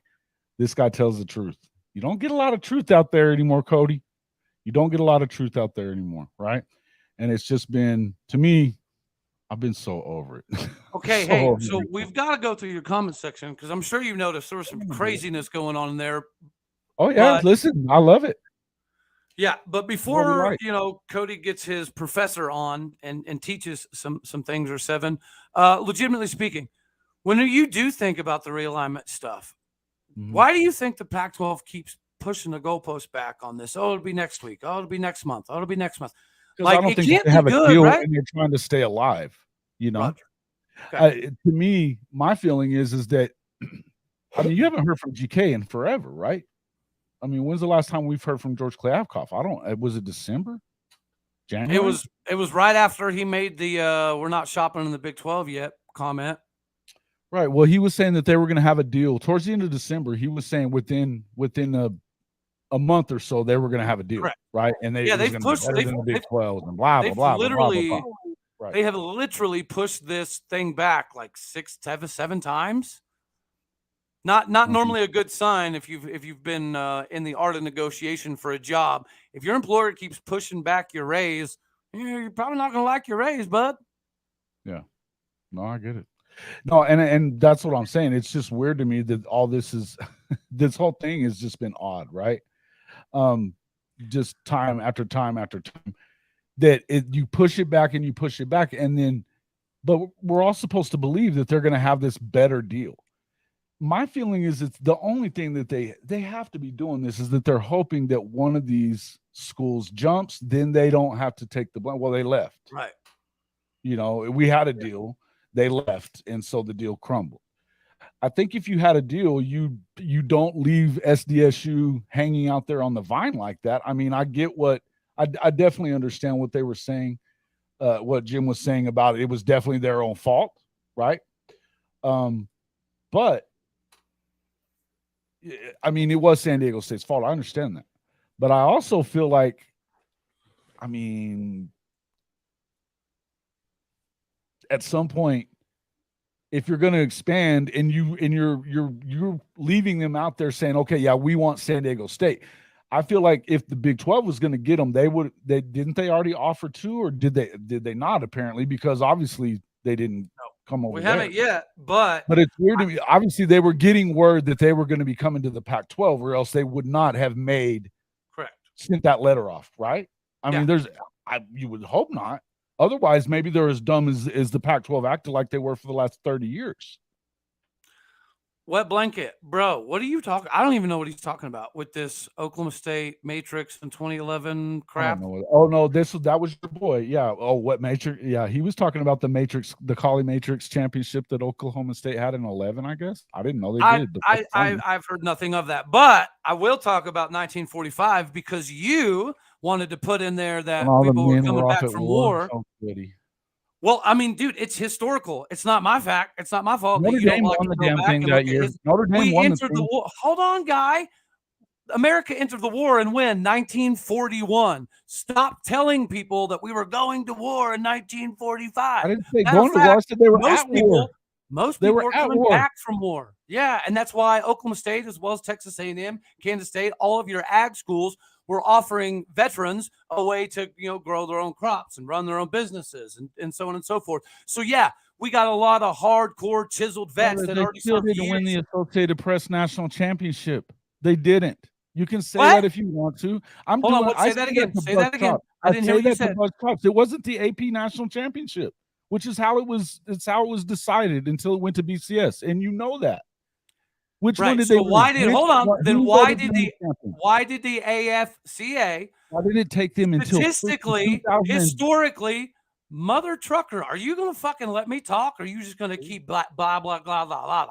This guy tells the truth. You don't get a lot of truth out there anymore, Cody. You don't get a lot of truth out there anymore, right? And it's just been, to me, I've been so over it. Okay, So hey, over so it. we've got to go through your comment section because I'm sure you noticed there was some craziness going on in there. Oh yeah, But- listen, I love it. Yeah, but What we before like. Cody gets his professor on and teaches some things or seven, legitimately speaking, when you do think about the realignment stuff, why do you think the Pac-12 keeps pushing the goalpost back on this? Oh, it'll be next week. Oh, it'll be next month. Oh, it'll be next month. Because I don't think they have a deal and they're trying to stay alive. You know, Roger. Okay. To me, my feeling is that I mean, you haven't heard from GK in forever, right? I mean, when's the last time we've heard from George Kliavkoff? Was it December? January? It was right after he made the we're not shopping in the Big 12 yet comment. Right. Well, he was saying that they were going to have a deal towards the end of December. He was saying within a month or so they were going to have a deal, Correct. right? And they've pushed the Big 12 and blah blah blah blah blah. Right. They have literally pushed this thing back like 6, 7 times. Not normally a good sign if you've been in the art of negotiation for a job. If your employer keeps pushing back your raise, you're probably not going to like your raise, bud. Yeah. No, I get it. No, and that's what I'm saying. It's just weird to me that all this is this whole thing has just been odd, right? Just time after time after time that you push it back and you push it back, and then but we're all supposed to believe that they're going to have this better deal. My feeling is it's the only thing that they have to be doing this is that they're hoping that one of these schools jumps, then they don't have to take the blame. Well, they left. Right. You know, we had a deal, they left, and so the deal crumbled. I think if you had a deal, you don't leave SDSU hanging out there on the vine like that. I mean, I get what I definitely understand what they were saying, what Jim was saying about it. It was definitely their own fault, right? But I mean, it was San Diego State's fault. I understand that. But I also feel like, I mean, at some point, if you're going to expand and you're leaving them out there saying, okay, yeah, we want San Diego State. I feel like if the Big 12 was going to get them, didn't they already offer to, or did they not? Apparently, because obviously they didn't come over. We haven't yet, but it's weird to me. Obviously, they were getting word that they were going to be coming to the Pac-12, or else they would not have sent that letter off, right? I mean, you would hope not. Otherwise, maybe they're as dumb as the Pac-12 acted like they were for the last 30 years. Wet blanket, bro. What are you talking? I don't even know what he's talking about with this Oklahoma State Matrix in 2011 crap. Oh no, that was your boy. Yeah. Oh, what Matrix? Yeah, he was talking about the Matrix, the Collie Matrix championship that Oklahoma State had in 11. I guess I didn't know they did. I've heard nothing of that, but I will talk about 1945 because you wanted to put in there that people were coming back from war. Oh, well, I mean, dude, it's historical. It's not my fact. It's not my fault. Notre Dame won the damn thing that year. Notre Dame won the war. Hold on, guy. America entered the war and when? 1941. Stop telling people that we were going to war in 1945. I didn't say going to war. I said they were at war. Most people were coming back from war. Yeah, and that's why Oklahoma State, as well as Texas A&M, Kansas State, all of your ag schools were offering veterans a way to, grow their own crops and run their own businesses and so on and so forth. So, yeah, we got a lot of hardcore chiseled vets that already still didn't win the Associated Press National Championship. They didn't. You can say that if you want to. Say that again. Say that again. I didn't hear what you said. It wasn't the AP National Championship, which is how it was. It's how it was decided until it went to BCS, and you know that. Which one did they? Why did the AFCA? Why did it take them until historically? Mother trucker, are you going to fucking let me talk? Or are you just going to keep blah blah blah blah blah?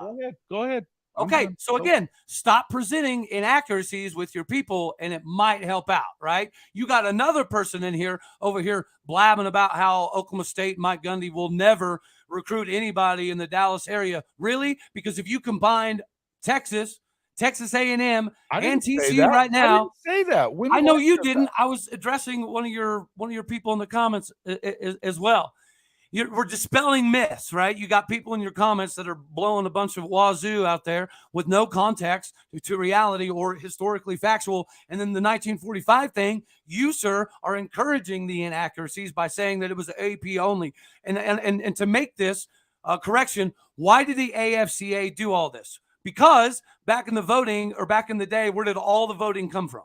Go ahead. Okay, so again, stop presenting inaccuracies with your people, and it might help out, right? You got another person over here blabbing about how Oklahoma State, Mike Gundy will never recruit anybody in the Dallas area. Really? Because if you combined Texas A&M, and TCU right now. I didn't say that. I know you didn't. I was addressing one of your people in the comments as well. we're dispelling myths, right? You got people in your comments that are blowing a bunch of wazoo out there with no context to reality or historically factual. And then the 1945 thing, you, sir, are encouraging the inaccuracies by saying that it was AP only. And to make this correction, why did the AFCA do all this? Because back in the voting, or back in the day, where did all the voting come from?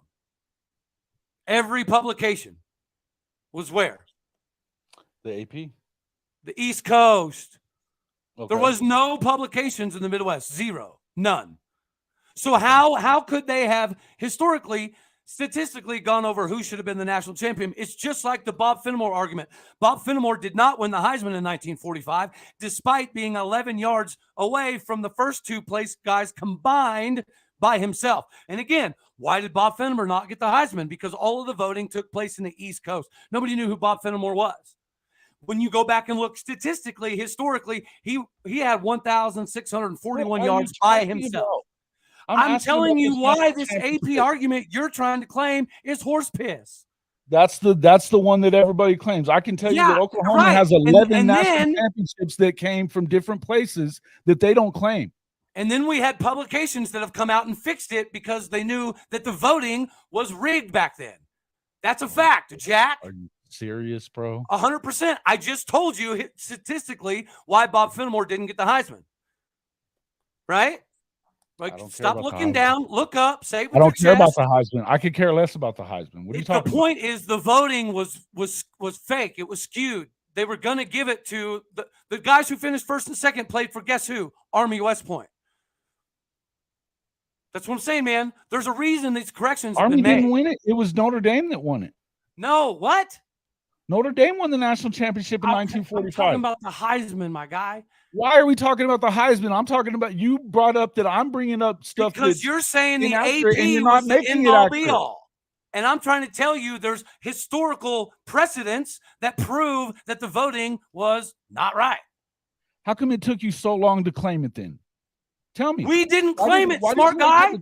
Every publication was where? The AP. The East Coast. Okay. There was no publications in the Midwest. Zero. None. So how could they have historically, statistically gone over who should have been the national champion? It's just like the Bob Fenimore argument. Bob Fenimore did not win the Heisman in 1945, despite being 11 yards away from the first two place guys combined by himself. And again, why did Bob Fenimore not get the Heisman? Because all of the voting took place in the East Coast. Nobody knew who Bob Fenimore was. When you go back and look statistically, historically, he had 1,641 yards by himself. I'm telling you why this AP argument you're trying to claim is horse piss. That's the one that everybody claims. I can tell you that Oklahoma has 11 national championships that came from different places that they don't claim. And then we had publications that have come out and fixed it because they knew that the voting was rigged back then. That's a fact, Jack. Are you serious, bro? 100%. I just told you statistically why Bob Fenimore didn't get the Heisman. Right? Like, stop looking down, look up, say it with I don't care your chest. about the Heisman. I could care less about the Heisman. What are you talking about? The point is the voting was fake. It was skewed. They were going to give it to the guys who finished first and second played for guess who? Army West Point. That's what I'm saying, man. There's a reason these corrections have been made. Army didn't win it. It was Notre Dame that won it. No, what? Notre Dame won the national championship in 1945. I'm talking about the Heisman, my guy. Why are we talking about the Heisman? I'm talking about, you brought up that I'm bringing up stuff because you're saying the AP and was the end-all be-all. And I'm trying to tell you there's historical precedents that prove that the voting was not right. How come it took you so long to claim it then? Tell me. We didn't claim it, smart guy.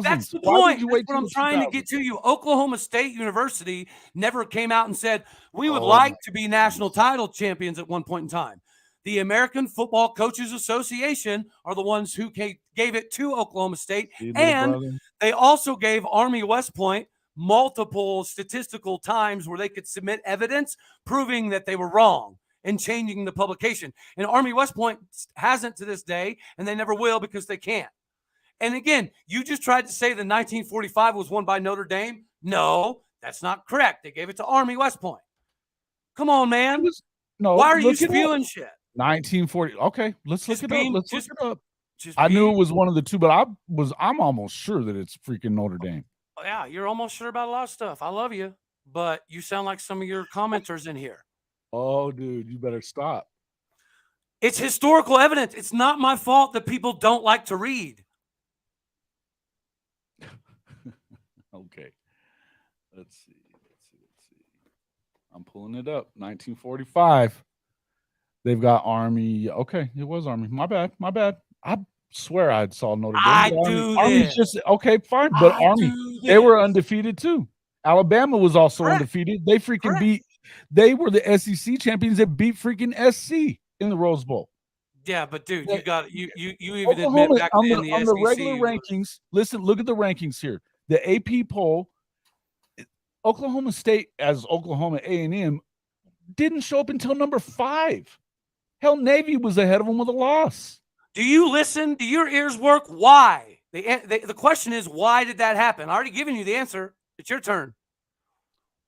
That's the point. That's what I'm trying to get to you. Oklahoma State University never came out and said, we would like to be national title champions at one point in time. The American Football Coaches Association are the ones who gave it to Oklahoma State. And they also gave Army West Point multiple statistical times where they could submit evidence proving that they were wrong and changing the publication. And Army West Point hasn't to this day, and they never will because they can't. And again, you just tried to say the 1945 was won by Notre Dame. No, that's not correct. They gave it to Army West Point. Come on, man. Why are you spewing shit? 1940. Okay, let's look it up. Let's look it up. I knew it was one of the two, but I'm almost sure that it's freaking Notre Dame. Yeah, you're almost sure about a lot of stuff. I love you, but you sound like some of your commenters in here. Oh, dude, you better stop. It's historical evidence. It's not my fault that people don't like to read. Okay. Let's see. I'm pulling it up. 1945. They've got Army. Okay, it was Army. My bad. I swear I saw Notre Dame. I do Army's just okay, fine. But Army, they were undefeated too. Alabama was also undefeated. They freaking beat. They were the SEC champions that beat freaking SC in the Rose Bowl. Yeah, but dude, you even admit back then the SEC regular rankings. Listen, look at the rankings here. The AP poll. Oklahoma State, as Oklahoma A&M, didn't show up until number 5. Hell, Navy was ahead of them with a loss. Do you listen? Do your ears work? Why? The question is, why did that happen? I already given you the answer. It's your turn.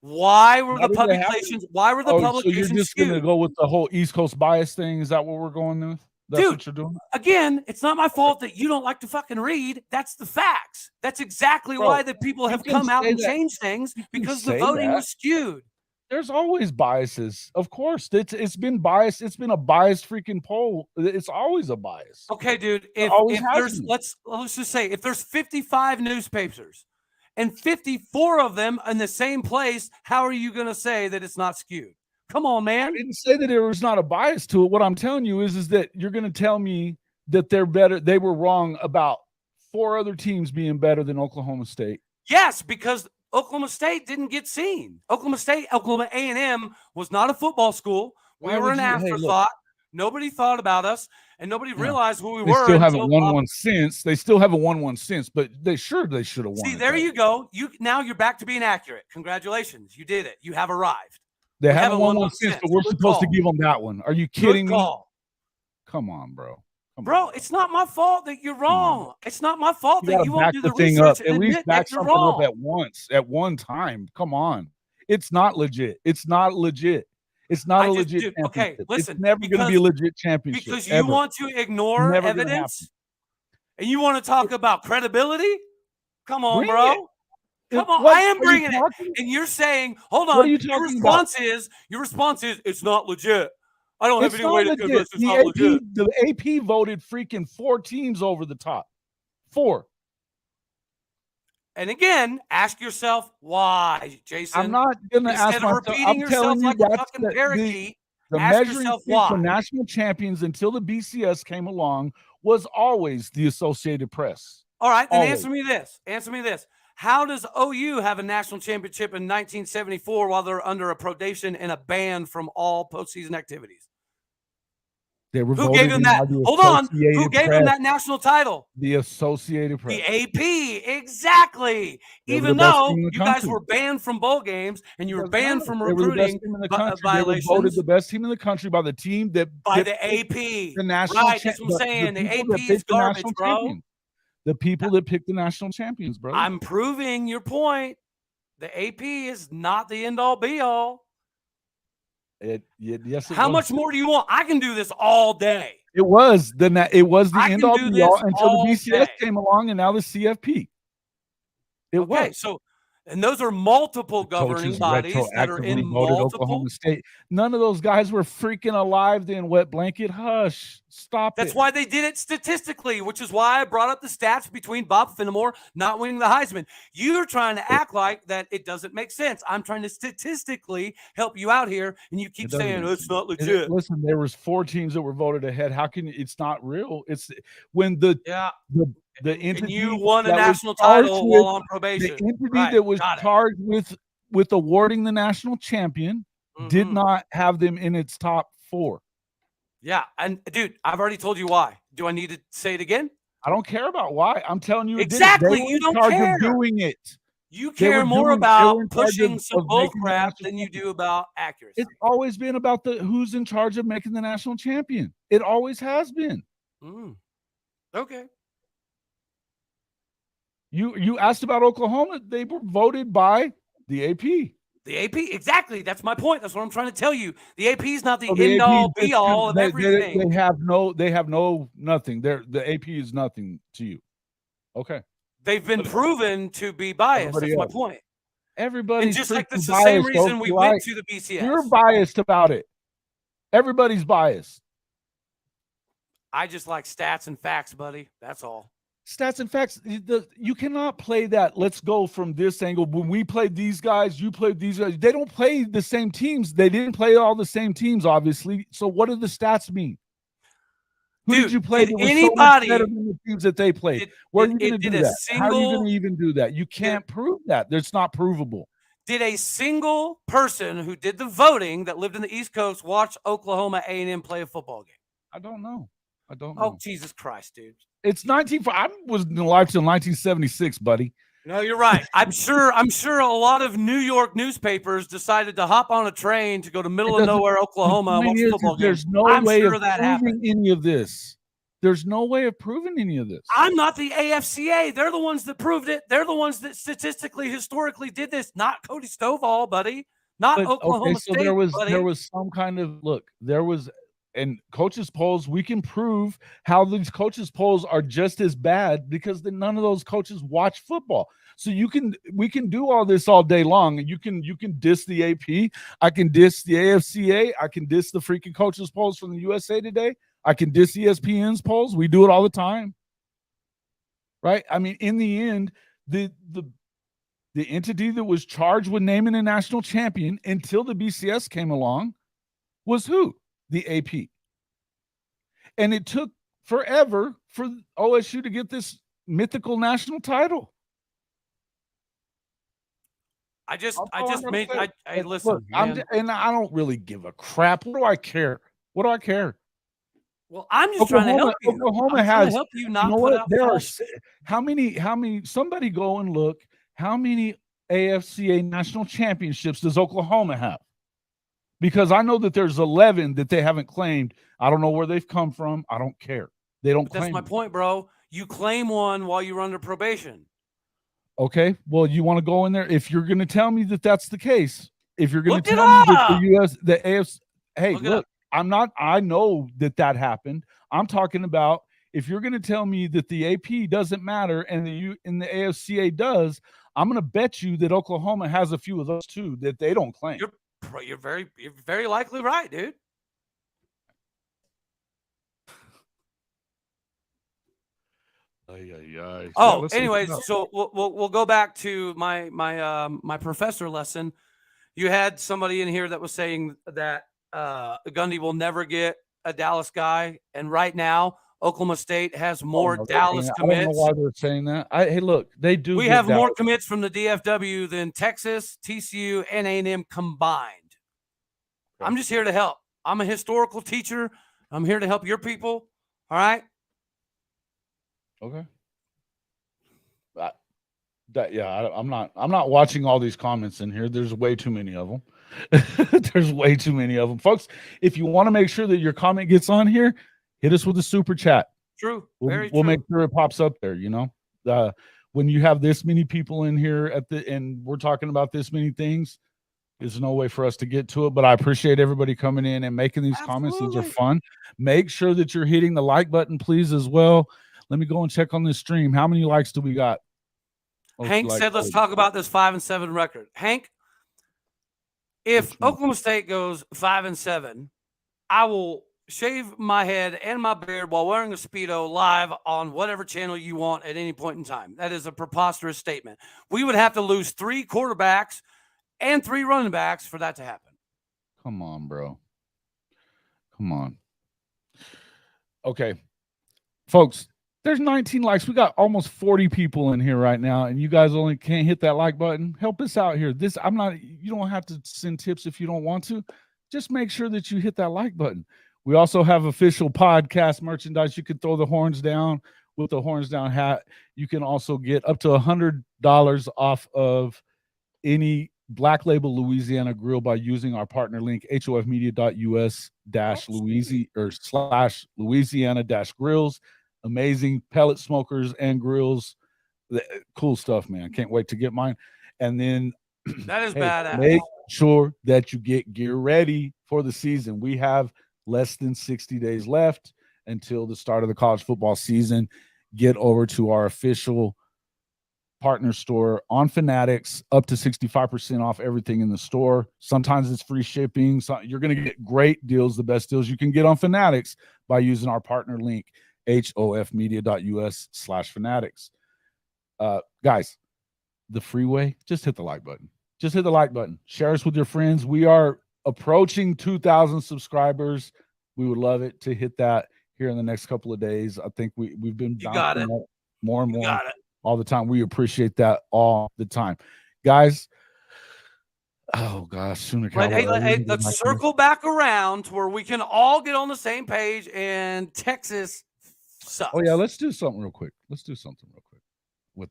Why were the publications? Why were the publications? So you're just going to go with the whole East Coast bias thing? Is that what we're going with? That's what you're doing? Again, it's not my fault that you don't like to fucking read. That's the facts. That's exactly why the people have come out and changed things because the voting was skewed. There's always biases. Of course. It's been biased. It's been a biased freaking poll. It's always a bias. Okay, dude. If there's let's just say if there's 55 newspapers and 54 of them in the same place, how are you going to say that it's not skewed? Come on, man. I didn't say that there was not a bias to it. What I'm telling you is that you're going to tell me that they're better. They were wrong about 4 other teams being better than Oklahoma State. Yes, because Oklahoma State didn't get seen. Oklahoma A&M was not a football school, We were an afterthought. Nobody thought about us, and nobody realized who we were. They still haven't won one since. They still haven't won one since, but they should have won. See, there you go. Now you're back to being accurate. Congratulations, you did it. You have arrived. They haven't won one since, but we're supposed to give them that one. Are you kidding me? Come on, bro. Bro, it's not my fault that you're wrong. It's not my fault that you won't do the thing research up. At least back something wrong. up at one time. Come on. It's not legit. It's not legit. It's not a legit championship. Okay, listen. It's never going to be a legit championship. Because you want to ignore evidence and you want to talk about credibility? Come on, bro. Come on. I am bringing it. And you're saying, hold on. Your response is, it's not legit. I don't have any way to convince it's not legit. The AP voted freaking 4 teams over the top. 4. And again, ask yourself why, Jason. I'm not going to ask myself. I'm telling you that's the measuring stick for national champions until the BCS came along was always the Associated Press. All right, then answer me this. Answer me this. How does OU have a national championship in 1974 while they're under a probation and a ban from all postseason activities? Who gave him that? Hold on. Who gave him that national title? The Associated Press. The AP. Exactly. Even though you guys were banned from bowl games and you were banned from recruiting violations. They were voted the best team in the country by the team that by the AP. The national right. That's what I'm saying. The AP is garbage, bro. The people that picked the national champions, bro. I'm proving your point. The AP is not the end all be all. How much more do you want? I can do this all day. It was the end all be all until the BCS came along, and now the CFP. So, and those are multiple governing bodies that are in multiple. Oklahoma State. None of those guys were freaking alive then. Wet blanket, hush, stop. That's why they did it statistically, which is why I brought up the stats between Bob Finnemore not winning the Heisman. You're trying to act like that it doesn't make sense. I'm trying to statistically help you out here, and you keep saying it's not legit. Listen, there was 4 teams that were voted ahead. How can it's not real? It's when the entity and you won a national title while on probation. The entity that was charged with awarding the national champion did not have them in its top 4. Yeah, and dude, I've already told you why. Do I need to say it again? I don't care about why. I'm telling you exactly. You don't care. Of doing it. You care more about pushing some bull crap than you do about accuracy. It's always been about who's in charge of making the national champion. It always has been. Okay. You asked about Oklahoma. They were voted by the AP. The AP, exactly. That's my point. That's what I'm trying to tell you. The AP is not the end all be all of everything. They have no nothing. The AP is nothing to you. Okay. They've been proven to be biased. That's my point. Everybody's just like that's the same reason we went to the BCS. You're biased about it. Everybody's biased. I just like stats and facts, buddy. That's all. Stats and facts. You cannot play that. Let's go from this angle. When we played these guys, you played these guys. They don't play the same teams. They didn't play all the same teams, obviously. So what do the stats mean? Who did you play? Anybody better than the teams that they played? Where are you going to do that? How are you going to even do that? You can't prove that. It's not provable. Did a single person who did the voting that lived in the East Coast watch Oklahoma A&M play a football game? I don't know. Oh, Jesus Christ, dude. It's I was alive till 1976, buddy. No, you're right. I'm sure a lot of New York newspapers decided to hop on a train to go to middle of nowhere, Oklahoma, and watch football games. There's no way of proving any of this. There's no way of proving any of this. I'm not the AFCA. They're the ones that proved it. They're the ones that statistically, historically did this. Not Cody Stovall, buddy. Not Oklahoma State. There was some kind of and coaches polls, we can prove how these coaches polls are just as bad because none of those coaches watch football. So we can do all this all day long, and you can diss the AP. I can diss the AFCA. I can diss the freaking coaches polls from the USA Today. I can diss ESPN's polls. We do it all the time, right? I mean, in the end, the entity that was charged with naming a national champion until the BCS came along was who? The AP. And it took forever for OSU to get this mythical national title. I just I'm made. upset. I listen. Look, Man. and I don't really give a crap. What do I care? What do I care? Well, I'm just trying to help you. Oklahoma I'm trying to has. help you You not know put what? out There are false. how many? Somebody go and look. How many AFCA national championships does Oklahoma have? Because I know that there's 11 that they haven't claimed. I don't know where they've come from. I don't care. They don't claim. That's my point, bro. You claim one while you're under probation. Okay. Well, you want to go in there if you're going to tell me that that's the case. If you're going to Look it tell me that up. the AFC, hey, Look it look, up. I'm not. I know that happened. I'm talking about if you're going to tell me that the AP doesn't matter and the AFCA does, I'm going to bet you that Oklahoma has a few of those too that they don't claim. You're very likely right, dude. Oh, anyways, so we'll go back to my professor lesson. You had somebody in here that was saying that Gundy will never get a Dallas guy, and right now Oklahoma State has more Dallas commits. I don't know why they're saying that. Hey, look, they do. We have more commits from the DFW than Texas, TCU, and A&M combined. Okay. I'm just here to help. I'm a historical teacher. I'm here to help your people. All right. Okay. I'm not watching all these comments in here. There's way too many of them. There's way too many of them, folks. If you want to make sure that your comment gets on here, hit us with a super chat. True. We'll make sure it pops up there. You know, when you have this many people in here and we're talking about this many things, there's no way for us to get to it. But I appreciate everybody coming in and making these comments. These are fun. Make sure that you're hitting the like button, please, as well. Let me go and check on this stream. How many likes do we got? Hank said, let's talk about this 5-7 record. Hank, if Oklahoma State goes 5-7, I will shave my head and my beard while wearing a Speedo live on whatever channel you want at any point in time. That is a preposterous statement. We would have to lose 3 quarterbacks and 3 running backs for that to happen. Come on, bro. Come on. Okay. Folks, there's 19 likes. We got almost 40 people in here right now, and you guys only can't hit that like button. Help us out here. You don't have to send tips if you don't want to. Just make sure that you hit that like button. We also have official podcast merchandise. You can throw the horns down with the horns down hat. You can also get up to $100 off of any Black Label Louisiana grill by using our partner link, hofmedia.us/Louisiana-grills. Amazing pellet smokers and grills. Cool stuff, man. Can't wait to get mine. And then that is badass. Make sure that you get gear ready for the season. We have less than 60 days left until the start of the college football season. Get over to our official partner store on Fanatics, up to 65% off everything in the store. Sometimes it's free shipping. So you're going to get great deals, the best deals you can get on Fanatics by using our partner link, hofmedia.us/Fanatics. Guys, the freeway, just hit the like button. Just hit the like button. Share us with your friends. We are approaching 2,000 subscribers. We would love it to hit that here in the next couple of days. I think we've been bouncing up more and more all the time. We appreciate that all the time. Guys, oh gosh, sooner. Hey, let's circle back around to where we can all get on the same page, and Texas sucks. Oh yeah, let's do something real quick. With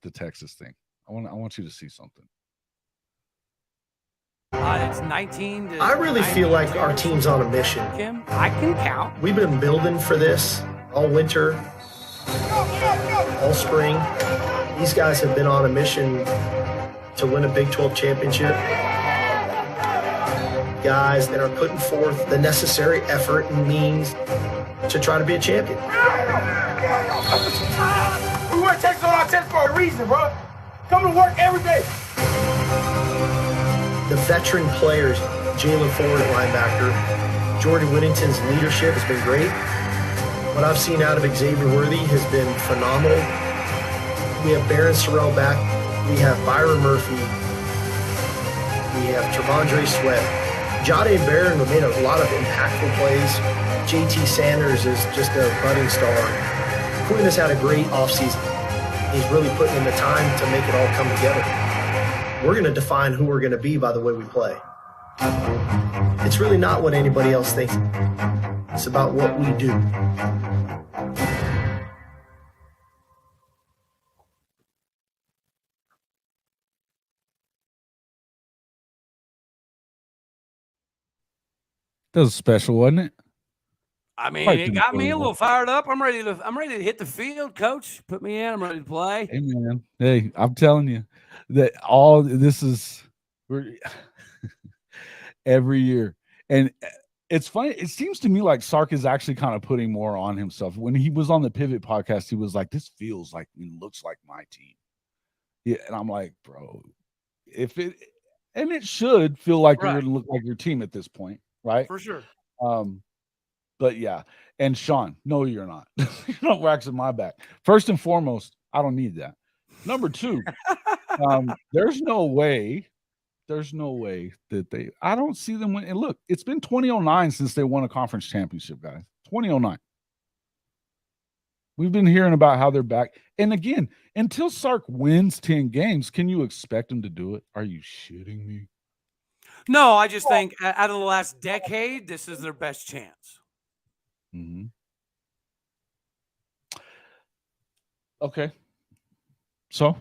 the Texas thing. I want you to see something. It's 19 to I really feel like our team's on a mission. Kim, I can count. We've been building for this all winter, all spring. These guys have been on a mission to win a Big 12 championship. Guys that are putting forth the necessary effort and means to try to be a champion. We wear Texas on our chest for a reason, bro. Come to work every day. The veteran players, Jaylan Ford at linebacker, Jordan Whittington's leadership has been great. What I've seen out of Xavier Worthy has been phenomenal. We have Barron Sorrell back. We have Byron Murphy. We have Trevondre Sweat. Jade Barron made a lot of impactful plays. JT Sanders is just a budding star. Quinn has had a great offseason. He's really putting in the time to make it all come together. we're going to define who we're going to be by the way we play. It's really not what anybody else thinks. It's about what we do. That was special, wasn't it? I mean, it got me a little fired up. I'm ready to hit the field, coach. Put me in. I'm ready to play. Hey, man. Hey, I'm telling you that all this is every year. And it's funny. It seems to me like Sark is actually kind of putting more on himself. When he was on the Pivot podcast, he was like, this feels like and looks like my team. Yeah. And I'm like, bro, and it should feel like you're going to look like your team at this point, right? For sure. But yeah, and Sean, no, you're not. You're not waxing my back. First and foremost, I don't need that. Number two, there's no way that I don't see them win. And look, it's been 2009 since they won a conference championship, guys. 2009. We've been hearing about how they're back. And again, until Sark wins 10 games, can you expect him to do it? Are you shitting me? No, I just think out of the last decade, this is their best chance. Mm-hmm. Okay. So.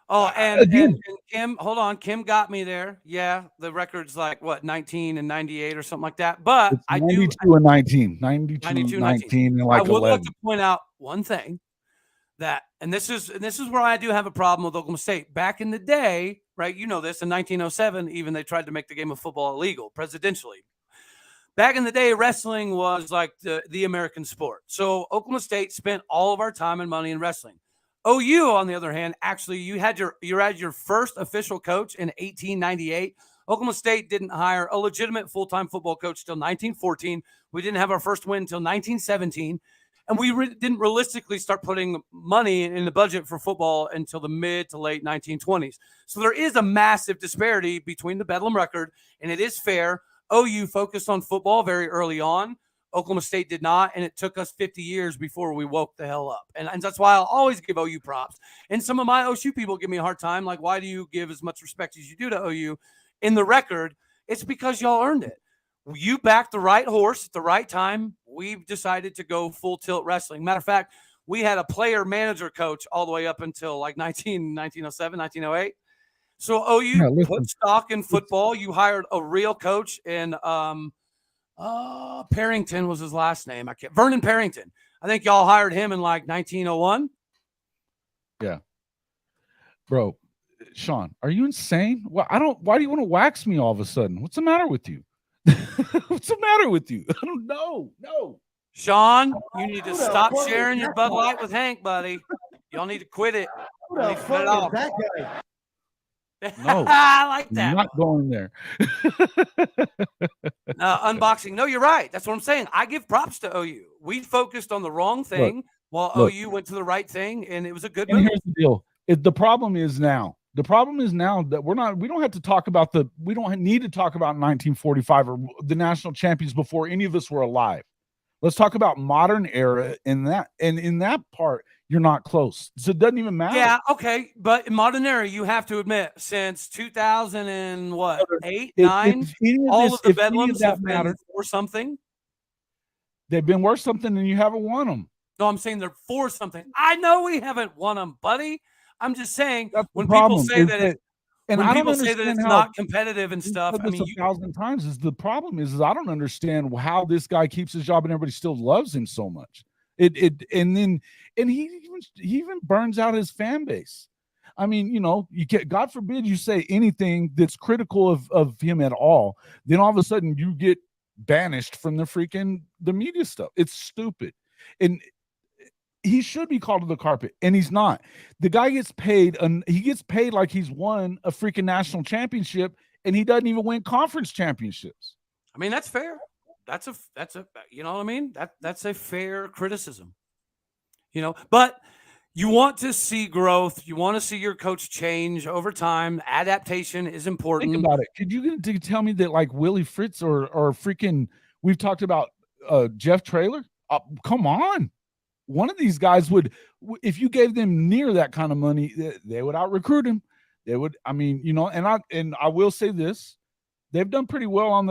Oh, and Kim, hold on. Kim got me there. Yeah, the record's like, what, 19 and 98 or something like that. But it's 92 and 19. 92 19 and like I would 11. like to point out one thing that, and this is where I do have a problem with Oklahoma State. Back in the day, right, you know this, in 1907, even they tried to make the game of football illegal presidentially. Back in the day, wrestling was like the American sport. So Oklahoma State spent all of our time and money in wrestling. OU, on the other hand, actually, you had your first official coach in 1898. Oklahoma State didn't hire a legitimate full-time football coach till 1914. We didn't have our first win until 1917. And we didn't realistically start putting money in the budget for football until the mid to late 1920s. So there is a massive disparity between the Bedlam record, and it is fair. OU focused on football very early on. Oklahoma State did not, and it took us 50 years before we woke the hell up. And that's why I'll always give OU props. And some of my OSU people give me a hard time, like, why do you give as much respect as you do to OU? In the record, it's because y'all earned it. You backed the right horse at the right time. We've decided to go full tilt wrestling. Matter of fact, we had a player-manager coach all the way up until like 1907, 1908. So OU put stock in football. You hired a real coach in Parrington was his last name. Vernon Parrington. I think y'all hired him in like 1901. Yeah. Bro, Sean, are you insane? Well, why do you want to wax me all of a sudden? What's the matter with you? What's the matter with you? I don't know. No. Sean, you need to stop sharing your Bud Light with Hank, buddy. Y'all need to quit it. Who the fuck is that guy? No, I like that. I'm not going there. Unboxing. No, you're right. That's what I'm saying. I give props to OU. We focused on the wrong thing while OU went to the right thing, and it was a good move. Here's the deal. The problem is now that we don't have to talk about we don't need to talk about 1945 or the national champions before any of us were alive. Let's talk about modern era in that part. You're not close. So it doesn't even matter. Yeah, okay. But in modern era, you have to admit, since 2008, 9, all of the Bedlams have been for something. They've been worth something and you haven't won them. No, I'm saying they're for something. I know we haven't won them, buddy. I'm just saying when people say that it's not competitive and stuff. I mean, 1,000 times is the problem is I don't understand how this guy keeps his job and everybody still loves him so much. And he even burns out his fan base. I mean, God forbid you say anything that's critical of him at all. Then all of a sudden you get banished from the media stuff. It's stupid. And he should be called to the carpet, and he's not. The guy gets paid, and he gets paid like he's won a freaking national championship, and he doesn't even win conference championships. I mean, that's fair. That's a you know what I mean? That's a fair criticism. But you want to see growth. You want to see your coach change over time. Adaptation is important. Think about it. Could you tell me that like Willie Fritz or freaking we've talked about Jeff Traylor? Come on. One of these guys would, if you gave them near that kind of money, they would out recruit him. They would. I mean, and I will say this: they've done pretty well on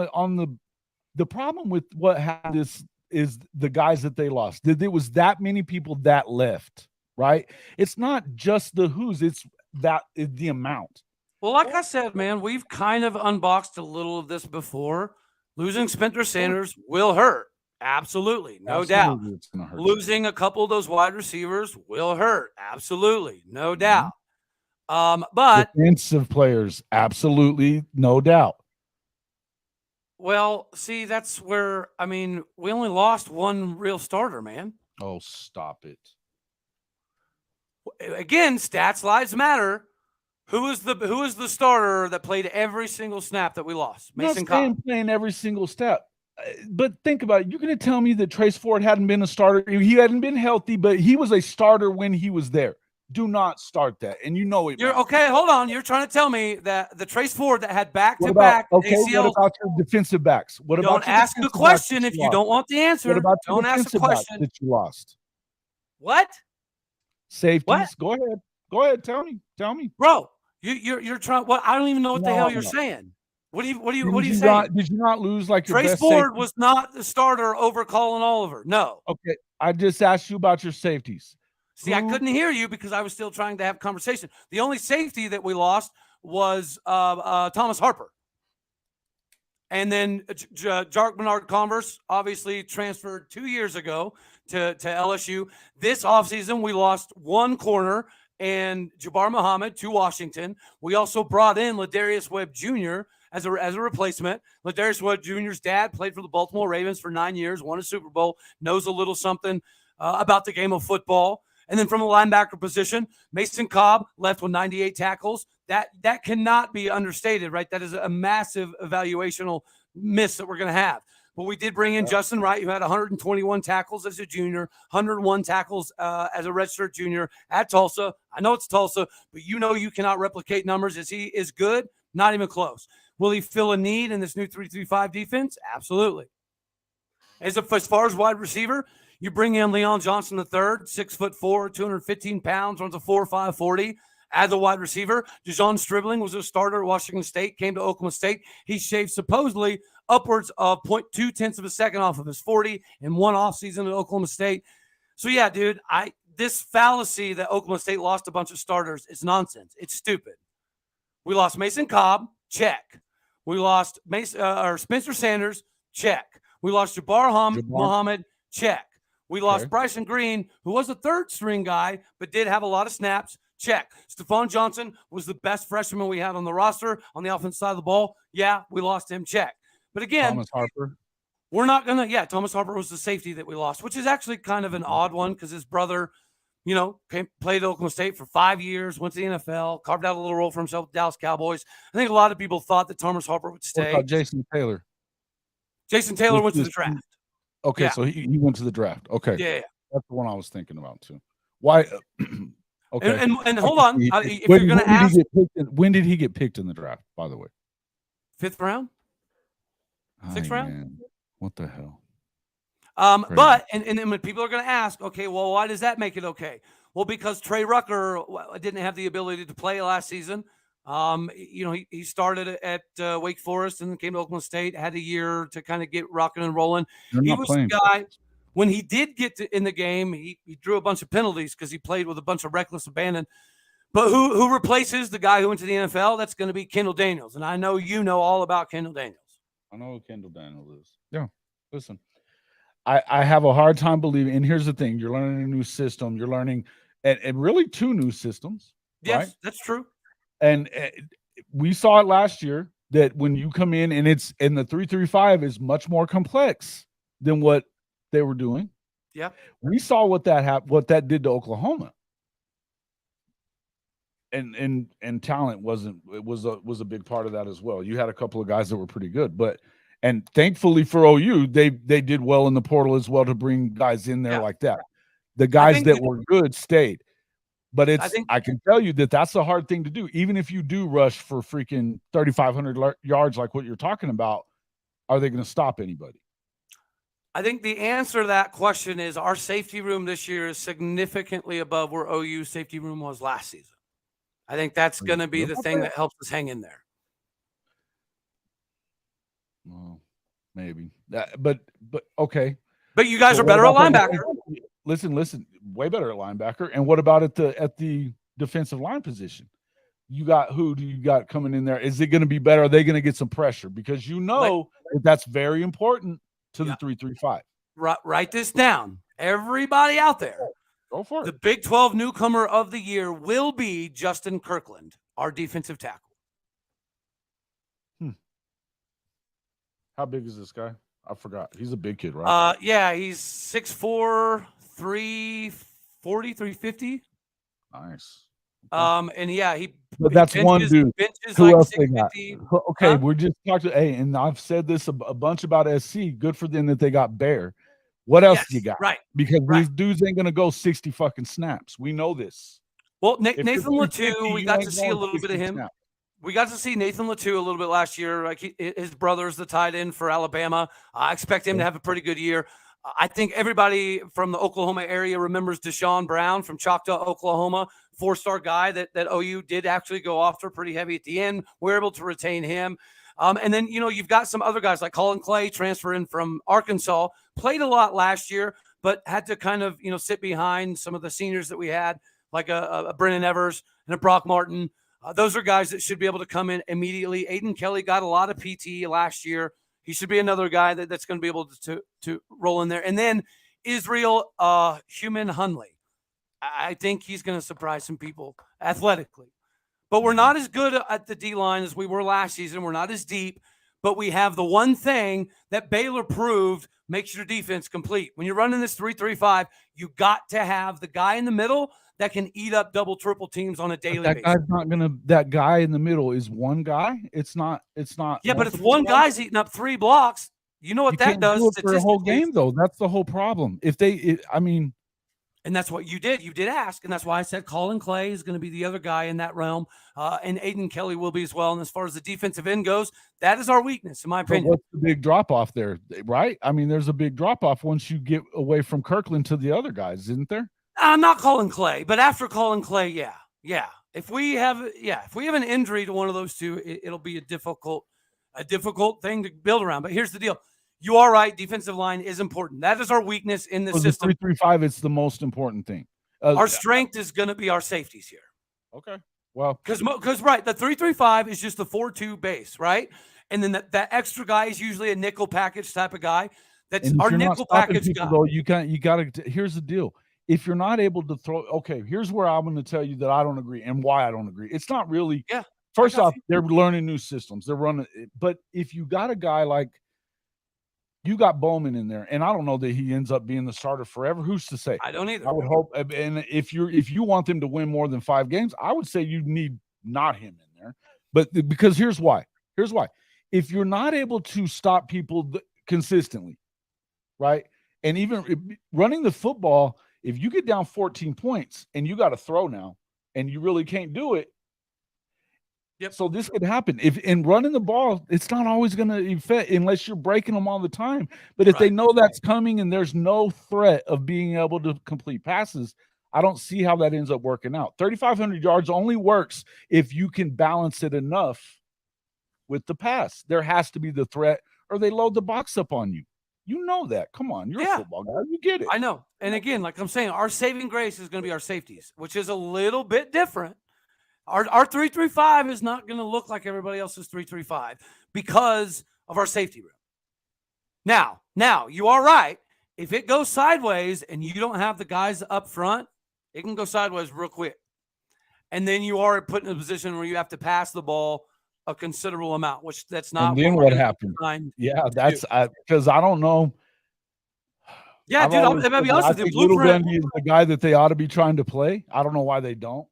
the problem with what happened is the guys that they lost. There was that many people that left. Right? It's not just the who's; it's the amount. Well, like I said, man, we've kind of unboxed a little of this before. Losing Spencer Sanders will hurt. Absolutely. No doubt. It's gonna hurt. Losing a couple of those wide receivers will hurt. Absolutely. No doubt. But defensive players, absolutely, no doubt. Well, see, that's where, I mean, we only lost one real starter, man. Oh, stop it. Again, stats lives matter. Who is the starter that played every single snap that we lost? Mason Cobb. Playing every single step. But think about it. You're going to tell me that Trace Ford hadn't been a starter. He hadn't been healthy, but he was a starter when he was there. Do not start that. And you know it. You're okay. Hold on. You're trying to tell me that the Trace Ford that had back-to-back ACL. What about your defensive backs? What about don't ask a question if you don't want the answer. What about don't ask a question that you lost? What? Safeties. What? Go ahead. Go ahead. Tell me. Bro, you're trying. Well, I don't even know what the hell you're saying. What are you saying? Did you not lose like your Trace best Ford safety? was not the starter over Colin Oliver. No. Okay. I just asked you about your safeties. See, I couldn't hear you because I was still trying to have conversation. The only safety that we lost was Thomas Harper. And then Jark Bernard Converse obviously transferred 2 years ago to LSU. This offseason, we lost one corner and Jabbar Muhammad to Washington. We also brought in Ladarius Webb Jr. as a replacement. Ladarius Webb Jr.'s dad played for the Baltimore Ravens for 9 years, won a Super Bowl, knows a little something about the game of football. And then from the linebacker position, Mason Cobb left with 98 tackles. That cannot be understated, right? That is a massive evaluational miss that we're going to have. But we did bring in Justin Wright, who had 121 tackles as a junior, 101 tackles as a redshirt junior at Tulsa. I know it's Tulsa, but you cannot replicate numbers. Is he is good? Not even close. Will he fill a need in this new 3-3-5 defense? Absolutely. As far as wide receiver, you bring in Leon Johnson III, 6'4", 215 pounds, runs a 4.5 40 as a wide receiver. Dejon Stribling was a starter at Washington State, came to Oklahoma State. He shaved supposedly upwards of 0.2 of a second off of his 40 in one offseason at Oklahoma State. So yeah, dude, this fallacy that Oklahoma State lost a bunch of starters is nonsense. It's stupid. We lost Mason Cobb, check. We lost Spencer Sanders, check. We lost Jabbar Muhammad, check. We lost Bryson Green, who was a third-string guy, but did have a lot of snaps. Check. Stephon Johnson was the best freshman we had on the roster on the offensive side of the ball. Yeah, we lost him. Check. But again, Thomas Harper. We're not going to – Thomas Harper was the safety that we lost, which is actually kind of an odd one because his brother, played at Oklahoma State for 5 years, went to the NFL, carved out a little role for himself with the Dallas Cowboys. I think a lot of people thought that Thomas Harper would stay. What about Jason Taylor? Jason Taylor went to the draft. Okay, so he went to the draft. Okay. Yeah. That's the one I was thinking about too. Why? Okay. And hold on. If you're going to ask. When did he get picked in the draft, by the way? 5th round? 6th round? Man. What the hell? But then when people are going to ask, okay, well, why does that make it okay? Well, because Trey Rucker didn't have the ability to play last season. He started at Wake Forest and then came to Oklahoma State, had a year to kind of get rocking and rolling. He was the guy, when he did get in the game, he drew a bunch of penalties because he played with a bunch of reckless abandon. But who replaces the guy who went to the NFL? That's going to be Kendall Daniels. And I know you know all about Kendall Daniels. I know who Kendall Daniels is. Yeah, listen. I have a hard time believing, and here's the thing, you're learning a new system. You're learning, and really 2 new systems. Yes, right? That's true. And we saw it last year that when you come in and the 3-3-5 is much more complex than what they were doing. Yeah. We saw what that did to Oklahoma. And talent was a big part of that as well. You had a couple of guys that were pretty good, and thankfully for OU, they did well in the portal as well to bring guys in there like that. The guys that were good stayed. But I can tell you that's a hard thing to do. Even if you do rush for freaking 3,500 yards like what you're talking about, are they going to stop anybody? I think the answer to that question is our safety room this year is significantly above where OU's safety room was last season. I think that's going to be the thing that helps us hang in there. Well, maybe that, but okay. But you guys are better at linebacker. Listen, way better at linebacker. And what about at the defensive line position? You got who do you got coming in there? Is it going to be better? Are they going to get some pressure? Because that's very important to the 3-3-5. Write this down. Everybody out there. Go for it. The Big 12 newcomer of the year will be Justin Kirkland, our defensive tackle. How big is this guy? I forgot. He's a big kid, right? Yeah, he's 6'4", 340, 350. Nice. And yeah, But that's one dude. Who like else they got? Okay, Huh? we're just talking. Hey, and I've said this a bunch about SC. Good for them that they got Bear. What else you got? Right. Because these dudes ain't gonna go 60 fucking snaps. We know this. Well, Nathan Latu, we got to see a little bit of him. Snaps. We got to see Nathan Latu a little bit last year. Like his brother's the tight end for Alabama. I expect him to have a pretty good year. I think everybody from the Oklahoma area remembers Deshaun Brown from Choctaw, Oklahoma, 4-star guy that OU did actually go after pretty heavy at the end. We're able to retain him. And then, you've got some other guys like Colin Clay transferring from Arkansas, played a lot last year, but had to kind of, sit behind some of the seniors that we had, like a Brennan Evers and a Brock Martin. Those are guys that should be able to come in immediately. Aiden Kelly got a lot of PT last year. He should be another guy that's going to be able to roll in there. And then Israel Human Hunley. I think he's going to surprise some people athletically. But we're not as good at the D-line as we were last season. We're not as deep. But we have the one thing that Baylor proved makes your defense complete. When you're running this 3-3-5, you got to have the guy in the middle that can eat up double, triple teams on a daily basis. That guy in the middle is one guy. It's not. Yeah, but if one guy's eating up 3 blocks, you know what that does. Do it for a whole game, though. That's the whole problem. And that's what you did. You did ask, and that's why I said Colin Clay is going to be the other guy in that realm, and Aiden Kelly will be as well. And as far as the defensive end goes, that is our weakness, in my opinion. What's the big drop-off there, right? I mean, there's a big drop-off once you get away from Kirkland to the other guys, isn't there? Not Colin Clay, but after Colin Clay, yeah. If we have an injury to one of those two, it'll be a difficult thing to build around. But here's the deal. You are right. Defensive line is important. That is our weakness in the system. 3-3-5, it's the most important thing. Our strength is going to be our safeties here. Okay. Well, because right, the 3-3-5 is just the 4-2 base, right? And then that extra guy is usually a nickel package type of guy. That's our nickel package guy. Though, you got to. Here's the deal. If you're not able to throw, okay, here's where I'm going to tell you that I don't agree and why I don't agree. It's not really. Yeah. First off, they're learning new systems. They're running, but if you got a guy like you got Bowman in there, and I don't know that he ends up being the starter forever. Who's to say? I don't either. I would hope, and if you want them to win more than 5 games, I would say you need not him in there. But because here's why. If you're not able to stop people consistently, right, and even running the football, if you get down 14 points and you got to throw now, and you really can't do it. Yep. So this could happen. If in running the ball, it's not always going to affect unless you're breaking them all the time. But if they know that's coming and there's no threat of being able to complete passes, I don't see how that ends up working out. 3,500 yards only works if you can balance it enough with the pass. There has to be the threat, or they load the box up on you. You know that. Come on, you're a football guy. You get it. I know. And again, like I'm saying, our saving grace is going to be our safeties, which is a little bit different. Our 3-3-5 is not going to look like everybody else's 3-3-5 because of our safety room. Now you are right. If it goes sideways and you don't have the guys up front, it can go sideways real quick. And then you are put in a position where you have to pass the ball a considerable amount, which that's not. And then what happened? Yeah, that's because I don't know. Yeah, dude, I'm going to be honest with you. Little Gundy is the guy that they ought to be trying to play. I don't know why they don't.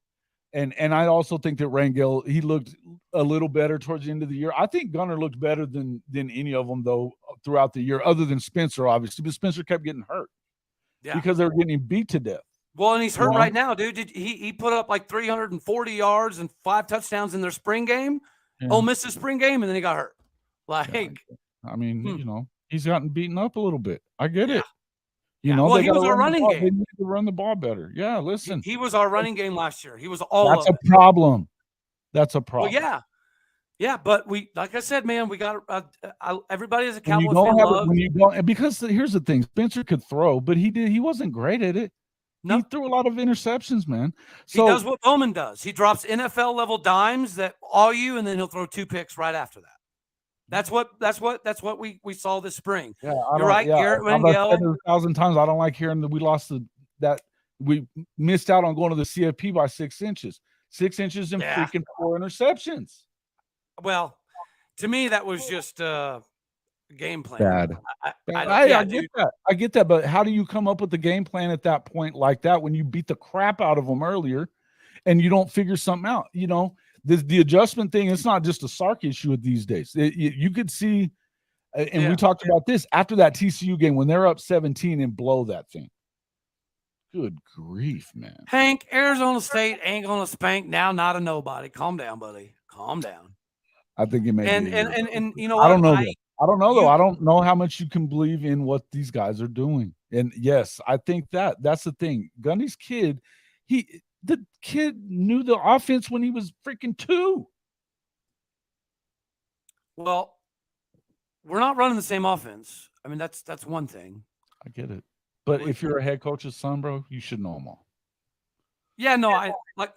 And I also think that Rangel, he looked a little better towards the end of the year. I think Gunner looked better than any of them, though, throughout the year, other than Spencer, obviously. But Spencer kept getting hurt because they were getting beat to death. Well, and he's hurt right now, dude. He put up like 340 yards and 5 touchdowns in their spring game. Yeah. Ole Miss's spring game, and then he got hurt. Like, I mean, he's gotten beaten up a little bit. I get it. You know, well, they he got was our running They game. need to run the ball better. Yeah, listen, He was our running game last year. He was all that's of a problem. That's a Well, problem. yeah, but we, like I said, man, we got everybody as a When you Cowboy fan don't have it, loves. when you don't, and because here's the thing, Spencer could throw, but he wasn't great at it. No. He threw a lot of interceptions, man. He does what Bowman does. He drops NFL level dimes that awe you, and then he'll throw 2 picks right after that. That's what we saw this spring. Yeah, you're right, yeah, Garrett I've said Rangel. it 1,000 times. I don't like hearing that we lost that we missed out on going to the CFP by 6 inches. 6 inches and freaking 4 interceptions. Well, to me, that was just game plan. Bad. I get that. I get that. But how do you come up with the game plan at that point like that when you beat the crap out of them earlier and you don't figure something out? You know, the adjustment thing, it's not just a Sark issue with these days. You could see, and we talked about this after that TCU game when they're up 17 and blow that thing. Good grief, man. Hank, Arizona State ain't going to spank now, not a nobody. Calm down, buddy. Calm down. I think it may and, be. And you know what? I don't know. I don't know, though. I don't know how much you can believe in what these guys are doing. And yes, I think that's the thing. Gundy's kid, the kid knew the offense when he was freaking 2. Well, we're not running the same offense. I mean, that's one thing. I get it. But if you're a head coach's son, bro, you should know them all. Yeah, no, I like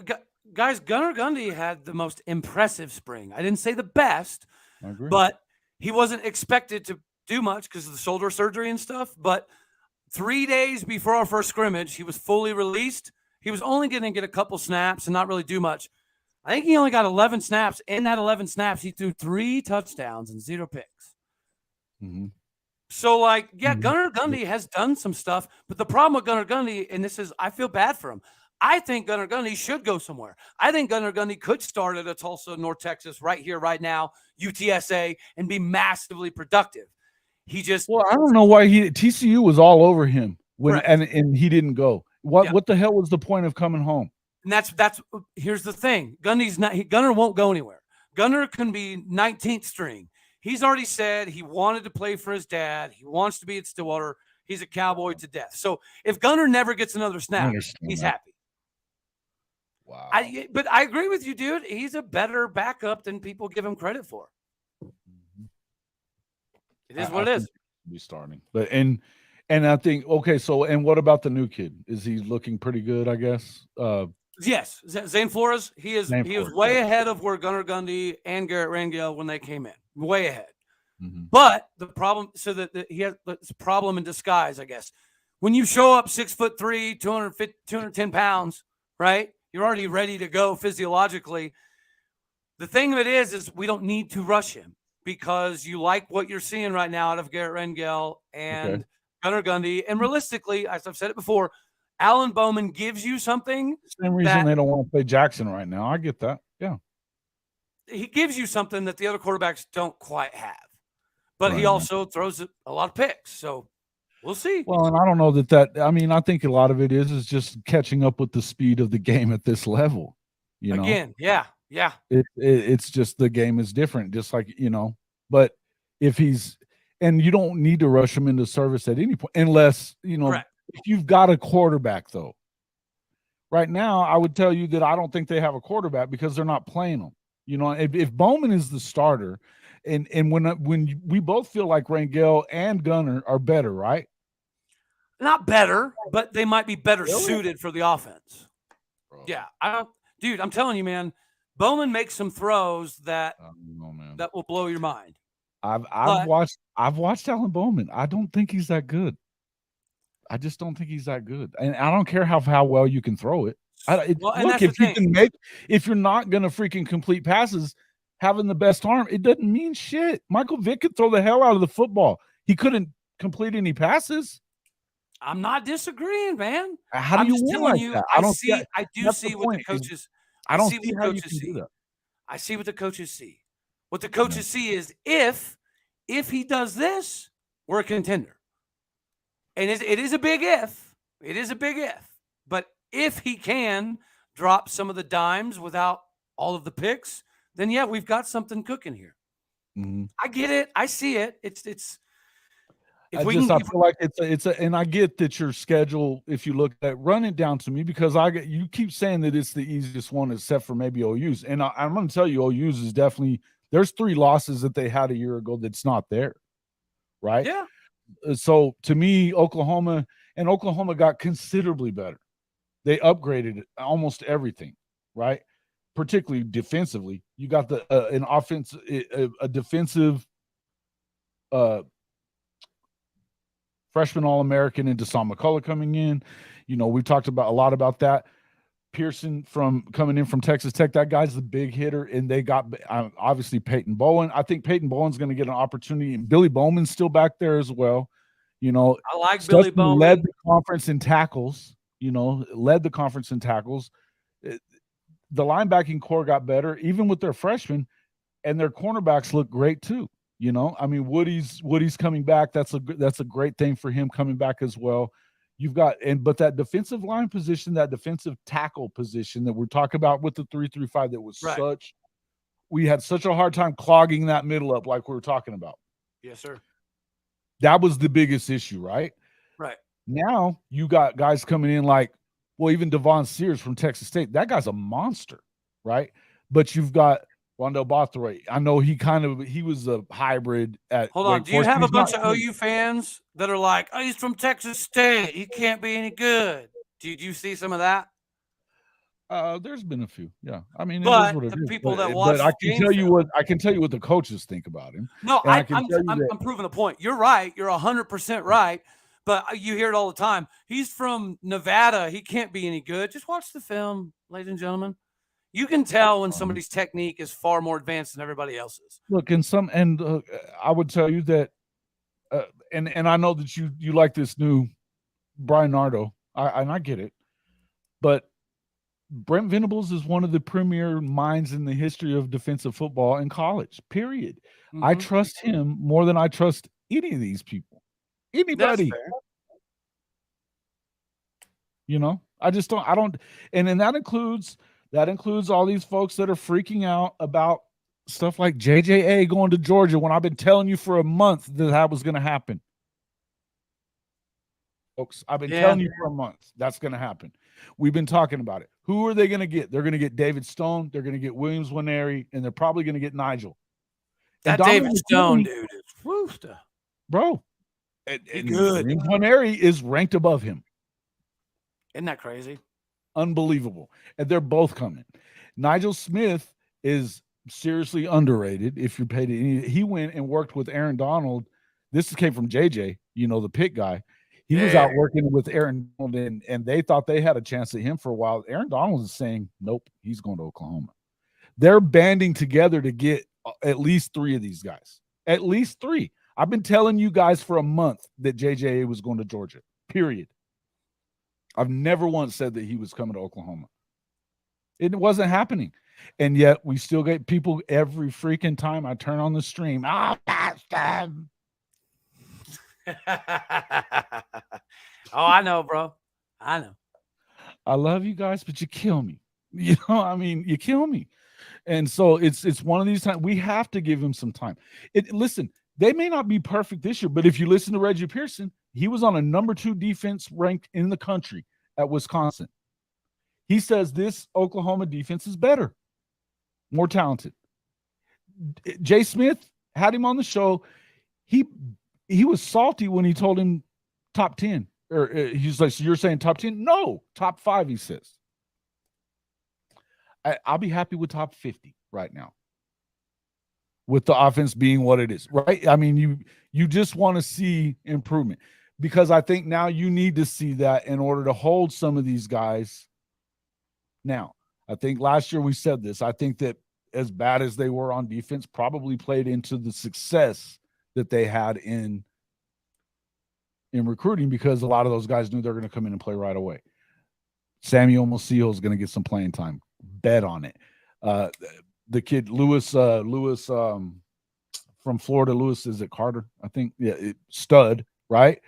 guys. Gunnar Gundy had the most impressive spring. I didn't say the best, I agree. but he wasn't expected to do much because of the shoulder surgery and stuff. But 3 days before our first scrimmage, he was fully released. He was only going to get a couple snaps and not really do much. I think he only got 11 snaps. In that 11 snaps, he threw 3 touchdowns and 0 picks. Mm-hmm. So, Gunnar Gundy has done some stuff. But the problem with Gunnar Gundy, and this is, I feel bad for him. I think Gunnar Gundy should go somewhere. I think Gunnar Gundy could start at a Tulsa, North Texas, right here, right now, UTSA, and be massively productive. He just I don't know why TCU was all over him when and he didn't go. What the hell was the point of coming home? And that's here's the thing. Gunnar won't go anywhere. Gunnar can be 19th string. He's already said he wanted to play for his dad. He wants to be at Stillwater. He's a Cowboy to death. So if Gunnar never gets another snap, he's happy. Wow. But I agree with you, dude. He's a better backup than people give him credit for. It is what it is. Be starting, but and I think So and what about the new kid? Is he looking pretty good? I guess. Yes, Zane Flores. He was way ahead of where Gunnar Gundy and Garrett Rangel when they came in. Way ahead. Mm-hmm. But the problem, he has this problem in disguise, I guess. When you show up 6'3", 210 pounds, right? You're already ready to go physiologically. The thing of it is we don't need to rush him because you like what you're seeing right now out of Garrett Rangel and Gunnar Gundy. And realistically, as I've said it before, Alan Bowman gives you something. Same reason they don't want to play Jackson right now. I get that. Yeah. He gives you something that the other quarterbacks don't quite have. But he also throws a lot of picks. So we'll see. Well, and I don't know that I mean, I think a lot of it is just catching up with the speed of the game at this level. You know? Again, yeah. It's just the game is different, just like, but if and you don't need to rush him into service at any point unless, if you've got a quarterback, though. Right now, I would tell you that I don't think they have a quarterback because they're not playing them. If Bowman is the starter, and when we both feel like Rangel and Gunnar are better, right? Not better, but they might be better suited for the offense. Bro. Yeah, dude, I'm telling you, man. Bowman makes some throws that will blow your mind. I've watched Alan Bowman. I don't think he's that good. I just don't think he's that good, and I don't care how well you can throw it. Look, if you're not gonna freaking complete passes, having the best arm, it doesn't mean shit. Michael Vick could throw the hell out of the football. He couldn't complete any passes. I'm not disagreeing, man. How do you win like that? I do see what the coaches. I don't see how you can do that. I see what the coaches see. What the coaches see is if he does this, we're a contender. And it is a big if. It is a big if. But if he can drop some of the dimes without all of the picks, then we've got something cooking here. Mm-hmm. I get it. I see it. It's If I we just can, I feel like it's a and I get that your schedule, if you look at, run it down to me, because you keep saying that it's the easiest one except for maybe OU's, and I'm going to tell you OU's is definitely, there's 3 losses that they had a year ago that's not there, right? yeah. So to me, Oklahoma got considerably better. They upgraded almost everything, right? Particularly defensively. You got an offense, a defensive freshman All-American in Deshaun McCullough coming in. We've talked about a lot about that. Pearson coming in from Texas Tech, that guy's the big hitter, and they got obviously Peyton Bowen. I think Peyton Bowen's going to get an opportunity, and Billy Bowman's still back there as well. I like Billy Bowman. Led the conference in tackles. The linebacking core got better, even with their freshmen, and their cornerbacks look great too. Woody's coming back. That's a great thing for him coming back as well. You've got but that defensive line position, that defensive tackle position that we're talking about with the 3-3-5, that was right. We had such a hard time clogging that middle up, like we were talking about. Yes, sir. That was the biggest issue, right? Right. Now you got guys coming in like, even Devon Sears from Texas State. That guy's a monster, right? But you've got Rondell Bothroyd. I know he was a hybrid at Hold on. Wake Do you Forest. have a bunch of OU fans that are like, oh, he's from Texas State, he can't be any good? Did you see some of that? There's been a few, yeah. I mean, but it is what it the is. people that watch, but I can tell you what the coaches think about him. No, I'm proving a point. You're right. You're 100% right. But you hear it all the time. He's from Nevada. He can't be any good. Just watch the film, ladies and gentlemen. You can tell when somebody's technique is far more advanced than everybody else's. Look, I would tell you that, and I know that you like this new Brian Nardo, and I get it, but Brent Venables is one of the premier minds in the history of defensive football in college, period. Mm-hmm. I trust him more than I trust any of these people. Anybody. I just don't, and then that includes all these folks that are freaking out about stuff like JJA going to Georgia, when I've been telling you for a month that was going to happen. Folks, I've been telling you for a month that's going to happen. We've been talking about it. Who are they going to get? They're going to get David Stone. They're going to get Williams Winery, and they're probably going to get Nigel. That David Stone dude is woofta. Bro. And Williams Winery is ranked above him. Isn't that crazy? Unbelievable. And they're both coming. Nigel Smith is seriously underrated. If you're paid he went and worked with Aaron Donald. This came from JJ, the Pitt guy. He was out working with Aaron Donald, and they thought they had a chance at him for a while. Aaron Donald is saying, nope, he's going to Oklahoma. They're banding together to get at least 3 of these guys. At least 3. I've been telling you guys for a month that JJA was going to Georgia, period. I've never once said that he was coming to Oklahoma. It wasn't happening. And yet we still get people every freaking time I turn on the stream. I know, bro. I know. I love you guys, but you kill me. You kill me. And so it's one of these times we have to give him some time. Listen, they may not be perfect this year, but if you listen to Reggie Pearson, he was on a number 2 defense ranked in the country at Wisconsin. He says this Oklahoma defense is better, more talented. Jay Smith had him on the show. He was salty when he told him top 10. Or he's like, so you're saying top 10? No, top 5, he says. I'll be happy with top 50 right now, with the offense being what it is, right? I mean, you just want to see improvement, because I think now you need to see that in order to hold some of these guys. Now, I think last year we said this. I think that as bad as they were on defense probably played into the success that they had in recruiting, because a lot of those guys knew they're going to come in and play right away. Samuel Musil is going to get some playing time. Bet on it. The kid Lewis from Florida, Lewis, is it Carter? I think, stud, right?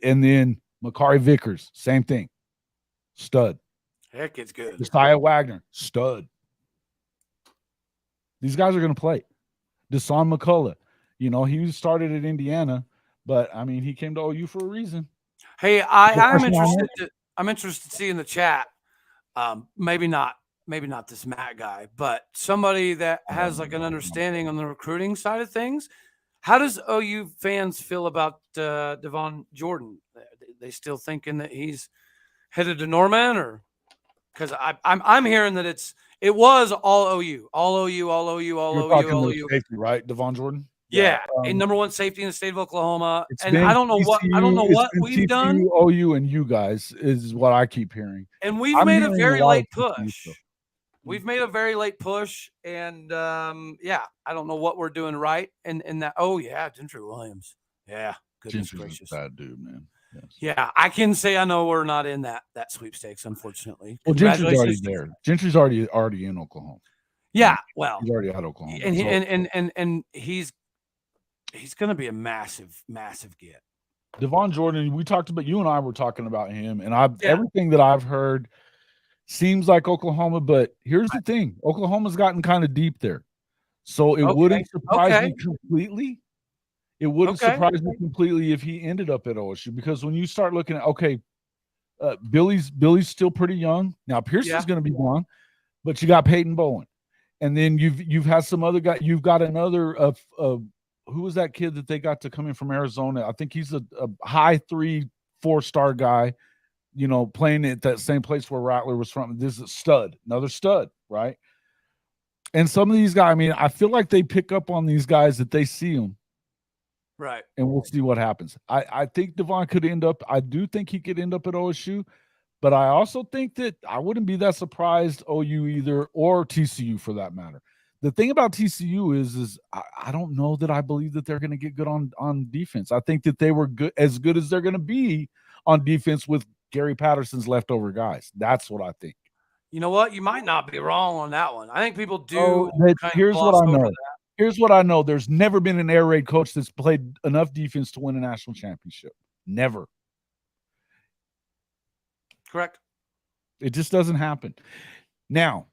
And then Makari Vickers, same thing, stud. That kid's good. Josiah Wagner, stud. These guys are going to play. Deshaun McCullough, he started at Indiana, But I mean, he came to OU for a reason. Hey, I'm interested. I'm interested to see in the chat. Maybe not this Matt guy, but somebody that has like an understanding on the recruiting side of things. How does OU fans feel about Devon Jordan? They still thinking that he's headed to Norman, or because I'm hearing that it was all OU, all OU, all OU, all You're OU, talking all the OU. safety, right? Devon Jordan. Yeah, a number one safety in the state of Oklahoma, and been I don't know what we've TCU, done. OU, and you guys is what I keep hearing. And we've made a very late push. Stuff. We've made a very late push, and yeah, I don't know what we're doing right. And that, oh yeah, Gentry Williams, yeah, goodness gracious, bad dude, man. Yes. Yeah, I can say I know we're not in that sweepstakes, unfortunately. Well, Gentry's already there. Gentry's already in Oklahoma. Yeah, well, he's already at Oklahoma, and he's going to be a massive get. Devon Jordan, we talked about, you and I were talking about him, and everything that I've heard seems like Oklahoma, but here's the thing. Oklahoma's gotten kind of deep there. So it wouldn't surprise me completely. It wouldn't surprise me completely if he ended up at OSU, because when you start looking at, Billy's still pretty young. Now Pearson's going to be gone, but you got Peyton Bowen. And then you've had some other guy. You've got another who was that kid that they got to come in from Arizona? I think he's a high 3-4-star guy, you know, playing at that same place where Rattler was from. This is another stud, right? And some of these guys, I mean, I feel like they pick up on these guys that they see them. Right. And we'll see what happens. I think Devon could end up, I do think he could end up at OSU, but I also think that I wouldn't be that surprised OU either, or TCU for that matter. The thing about TCU is I don't know that I believe that they're going to get good on defense. I think that they were as good as they're going to be on defense with Gary Patterson's leftover guys. That's what I think. You know what? You might not be wrong on that one. I think people do. Here's what I know. Here's what I know. There's never been an air raid coach that's played enough defense to win a national championship. Never. Correct. It just doesn't happen. Now,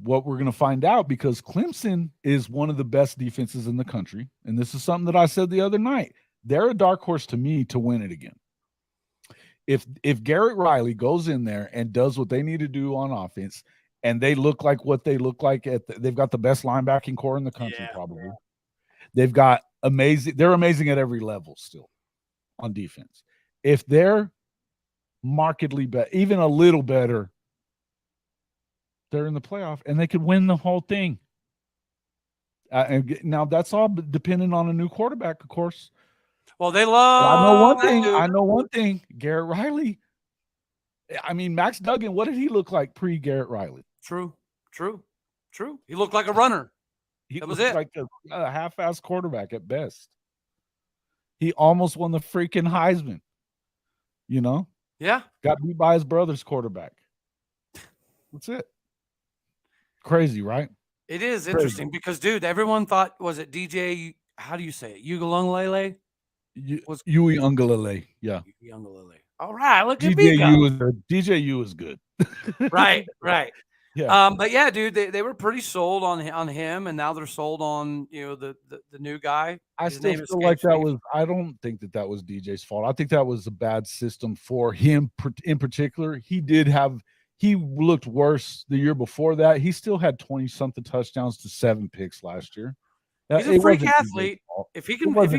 what we're going to find out, because Clemson is one of the best defenses in the country, and this is something that I said the other night, they're a dark horse to me to win it again. If Garrett Riley goes in there and does what they need to do on offense, and they look like what they look like they've got the best linebacking core in the country, probably. They've got they're amazing at every level still on defense. If they're markedly better, even a little better, they're in the playoff and they could win the whole thing. And now that's all dependent on a new quarterback, of course. Well, they love. I know one thing. Garrett Riley. I mean, Max Duggan. What did he look like pre-Garrett Riley? True. He looked like a runner. That was it. Like a half-ass quarterback at best. He almost won the freaking Heisman. You know? Yeah. Got beat by his brother's quarterback. That's it. Crazy, right? It is interesting because, dude, everyone thought, was it DJ? How do you say it? Ugalunglele? Uiagalelei. Yeah. Uiagalelei. All right. Look at me go. DJU is good. Right. Yeah. But yeah, dude, they were pretty sold on him, and now they're sold on the new guy. I still feel like that was. I don't think that was DJ's fault. I think that was a bad system for him in particular. He looked worse the year before that. He still had 20-something touchdowns to 7 picks last year. He's a freak athlete. If he can find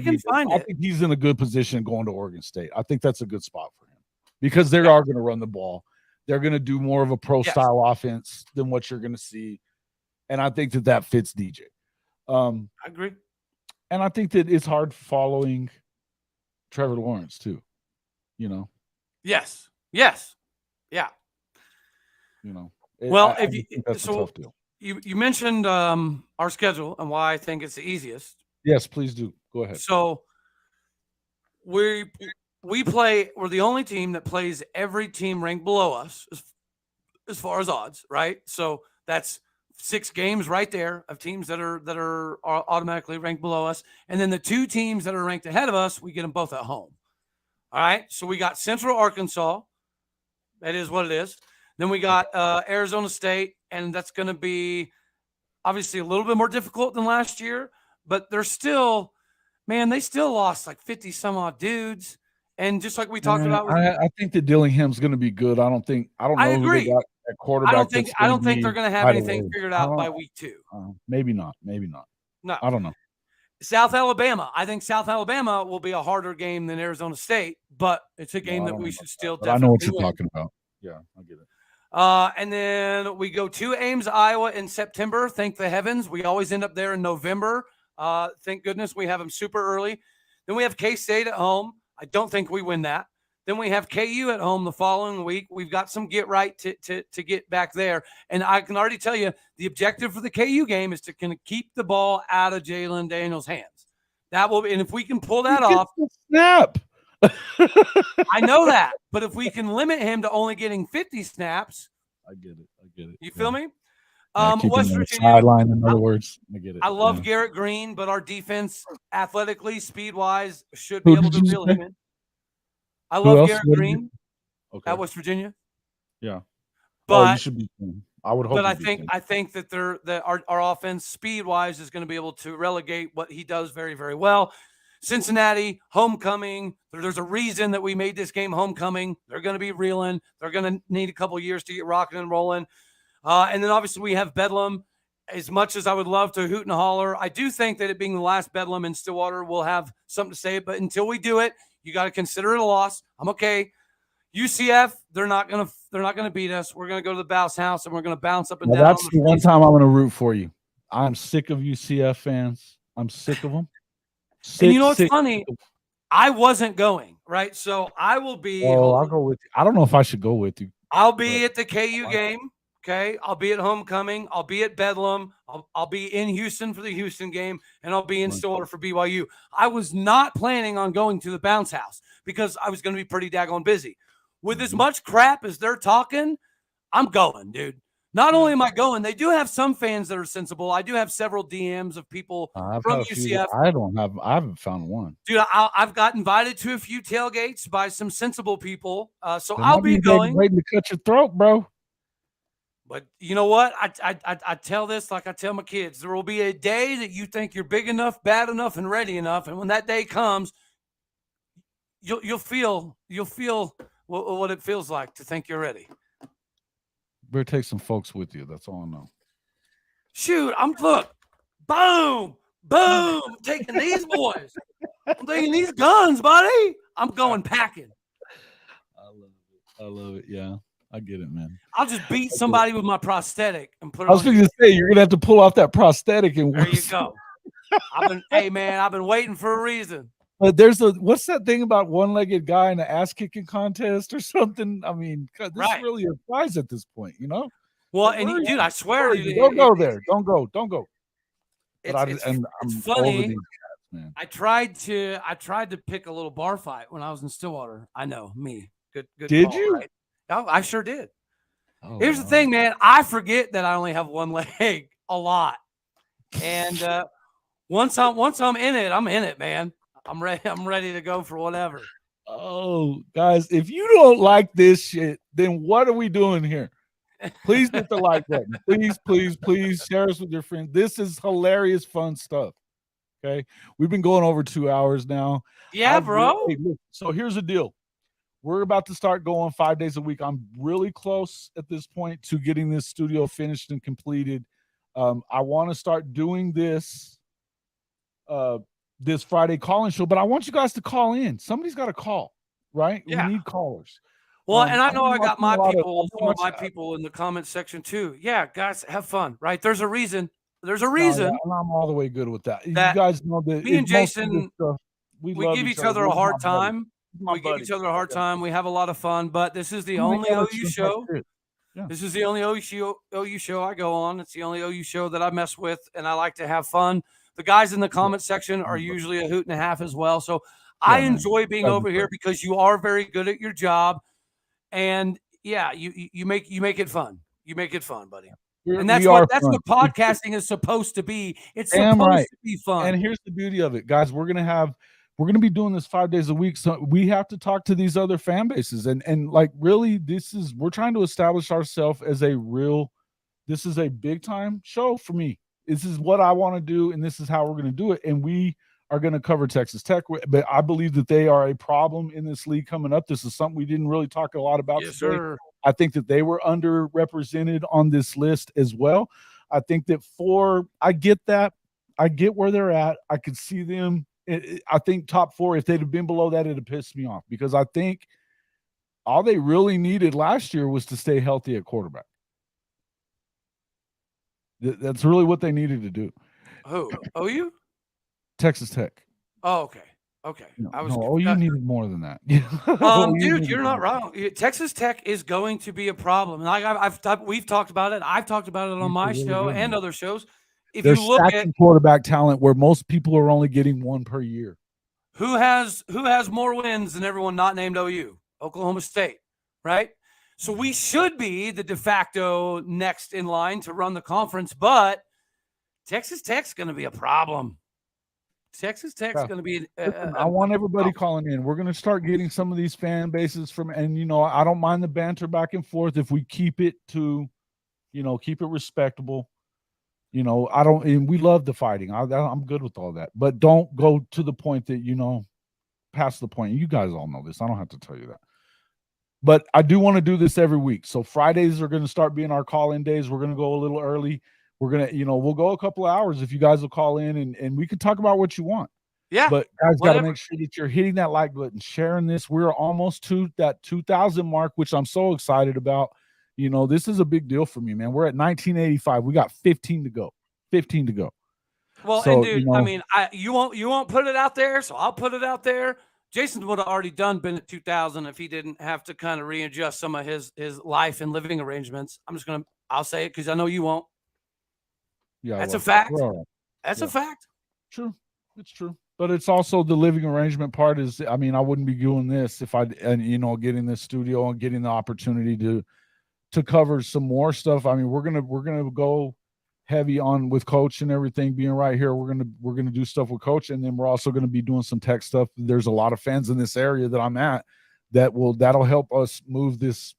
it, I think he's in a good position going to Oregon State. I think that's a good spot for him because they are going to run the ball. They're going to do more of a pro-style offense than what you're going to see. And I think that fits DJ. I agree. And I think that it's hard following Trevor Lawrence too, you know? Yes. Yeah. You know, that's a tough deal. You mentioned our schedule and why I think it's the easiest. Yes, please do. Go ahead. So we're the only team that plays every team ranked below us as far as odds, right? So that's 6 games right there of teams that are automatically ranked below us. And then the 2 teams that are ranked ahead of us, we get them both at home. All right. So we got Central Arkansas. That is what it is. Then we got Arizona State, and that's going to be obviously a little bit more difficult than last year, but they're still, man, they still lost like 50 some odd dudes. And just like we talked about, I think that Dillingham's going to be good. I don't know who they got at quarterback. I don't think they're going to have anything figured out by week 2. Maybe not. No, I don't know. South Alabama. I think South Alabama will be a harder game than Arizona State, but it's a game that we should still definitely I know what you're win. talking about. Yeah, I get it. And then we go to Ames, Iowa in September. Thank the heavens. We always end up there in November. Thank goodness we have them super early. Then we have K-State at home. I don't think we win that. Then we have KU at home the following week. We've got some get right to get back there. And I can already tell you the objective for the KU game is to kind of keep the ball out of Jaylan Daniels' hands. That will be, and if we can pull that off, snap. I know that, but if we can limit him to only getting 50 snaps, I get it. You feel me? West Virginia sideline. In other words, I get it. I love Garrett Green, but our defense, athletically, speed wise, should be able to reel him in. I love Garrett Green at West Virginia. Yeah, but you should be. I would hope. But I think that our offense, speed wise, is going to be able to relegate what he does very, very well. Cincinnati, homecoming. There's a reason that we made this game homecoming. They're going to be reeling. They're going to need a couple of years to get rocking and rolling. And then obviously we have Bedlam. As much as I would love to hoot and holler, I do think that it being the last Bedlam in Stillwater will have something to say. But until we do it, you got to consider it a loss. I'm okay. UCF, they're not gonna beat us. We're gonna go to the Bouse House and we're gonna bounce up and down. That's the one time I'm gonna root for you. I'm sick of UCF fans. I'm sick of them. And you know what's funny? I wasn't going, right? So I will be. Oh, I'll go with you. I don't know if I should go with you. I'll be at the KU game. Okay. I'll be at homecoming. I'll be at Bedlam. I'll be in Houston for the Houston game, and I'll be in Stillwater for BYU. I was not planning on going to the Bounce House because I was going to be pretty daggone busy. With as much crap as they're talking, I'm going, dude. Not only am I going, they do have some fans that are sensible. I do have several DMs of people from UCF. I haven't found one. Dude, I've got invited to a few tailgates by some sensible people. So I'll be going. Waiting to cut your throat, bro. But you know what? I tell this like I tell my kids. There will be a day that you think you're big enough, bad enough, and ready enough. And when that day comes, you'll feel what it feels like to think you're ready. Better take some folks with you. That's all I know. Shoot, look, boom, I'm taking these boys. I'm taking these guns, buddy. I'm going packing. I love it. Yeah, I get it, man. I'll just beat somebody with my prosthetic and put it on. I was going to say, you're going to have to pull off that prosthetic. And there you go. Hey, man, I've been waiting for a reason. But what's that thing about one-legged guy in an ass-kicking contest or something? I mean, this really applies at this point, you know? Well, and dude, I swear, don't go there. Don't go. It's funny. Cats, man. I tried to pick a little bar fight when I was in Stillwater. I know, me. Good. Did call, you? Right? Oh, I sure did. Oh, Here's the thing, man. I forget that I only have one leg a lot, and once I'm in it, I'm in it, man. I'm ready to go for whatever. Oh, guys, if you don't like this shit, then what are we doing here? Please hit the like button. Please share us with your friends. This is hilarious, fun stuff. Okay. We've been going over 2 hours now. Yeah, bro. So here's the deal. We're about to start going 5 days a week. I'm really close at this point to getting this studio finished and completed. I want to start doing this Friday call-in show, but I want you guys to call in. Somebody's got to call, right? Yeah. We need callers. Well, and I know I got my people, some of my people in the comment section too. Yeah, guys, have fun, right? There's a reason. There's a reason. No, I'm all the way good with that. You guys know that me and Jason, we give each other a hard time. We give each other a hard time. We have a lot of fun, but this is the only OU show. Yeah. This is the only OU show I go on. It's the only OU show that I mess with, and I like to have fun. The guys in the comment section are usually a hoot and a half as well. So I enjoy being over here because you are very good at your job. And yeah, you make it fun. You make it fun, buddy. And that's what podcasting is supposed to be. It's supposed to be fun. And here's the beauty of it, guys. We're gonna be doing this 5 days a week. So we have to talk to these other fan bases. And like really, we're trying to establish ourselves as this is a big time show for me. This is what I want to do, and this is how we're going to do it. And we are going to cover Texas Tech, but I believe that they are a problem in this league coming up. This is something we didn't really talk a lot about today. Sir. I think that they were underrepresented on this list as well. I think that I get that. I get where they're at. I could see them. I think top 4, if they'd have been below that, it'd have pissed me off because I think all they really needed last year was to stay healthy at quarterback. That's really what they needed to do. Who? OU? Texas Tech. Oh, okay. Okay. You needed more than that. Dude, you're not wrong. Texas Tech is going to be a problem. Like we've talked about it. I've talked about it on my show and other shows. If They're you look at quarterback talent where most people are only getting 1 per year. Who has more wins than everyone not named OU? Oklahoma State, right? So we should be the de facto next in line to run the conference, but Texas Tech's going to be a problem. Texas Tech's going to be. I want everybody calling in. We're going to start getting some of these fan bases from, and I don't mind the banter back and forth if we keep it to, keep it respectable. I don't, and we love the fighting. I'm good with all that, but don't go to the point that, past the point. You guys all know this. I don't have to tell you that. But I do want to do this every week. So Fridays are going to start being our call-in days. We're going to go a little early. We're going to, we'll go a couple of hours if you guys will call in and we can talk about what you want. Yeah. But guys got to make sure that you're hitting that like button, sharing this. We're almost to that 2,000 mark, which I'm so excited about. This is a big deal for me, man. We're at 1985. We got 15 to go. 15 to go. Well, so, and dude, I mean, you won't put it out there, so I'll put it out there. Jason would have already been at 2,000 if he didn't have to kind of readjust some of his life and living arrangements. I'll say it because I know you won't. Yeah, that's a fact. Right. That's a fact. True. It's true. But it's also the living arrangement part is, I wouldn't be doing this if getting this studio and getting the opportunity to cover some more stuff. We're gonna go heavy on with Coach and everything being right here. We're gonna do stuff with Coach, and then we're also gonna be doing some tech stuff. There's a lot of fans in this area that I'm at that'll help us move this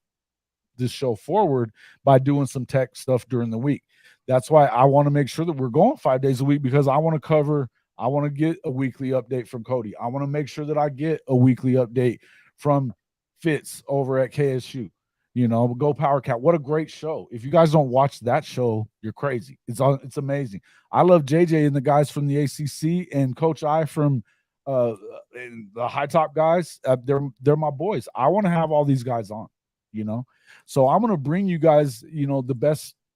show forward by doing some tech stuff during the week. That's why I want to make sure that we're going 5 days a week because I want to get a weekly update from Cody. I want to make sure that I get a weekly update from Fitz over at KSU. Go Power Cat. What a great show. If you guys don't watch that show, you're crazy. It's amazing. I love JJ and the guys from the ACC and Coach I from the High Top guys. They're my boys. I want to have all these guys on, So I'm going to bring you guys,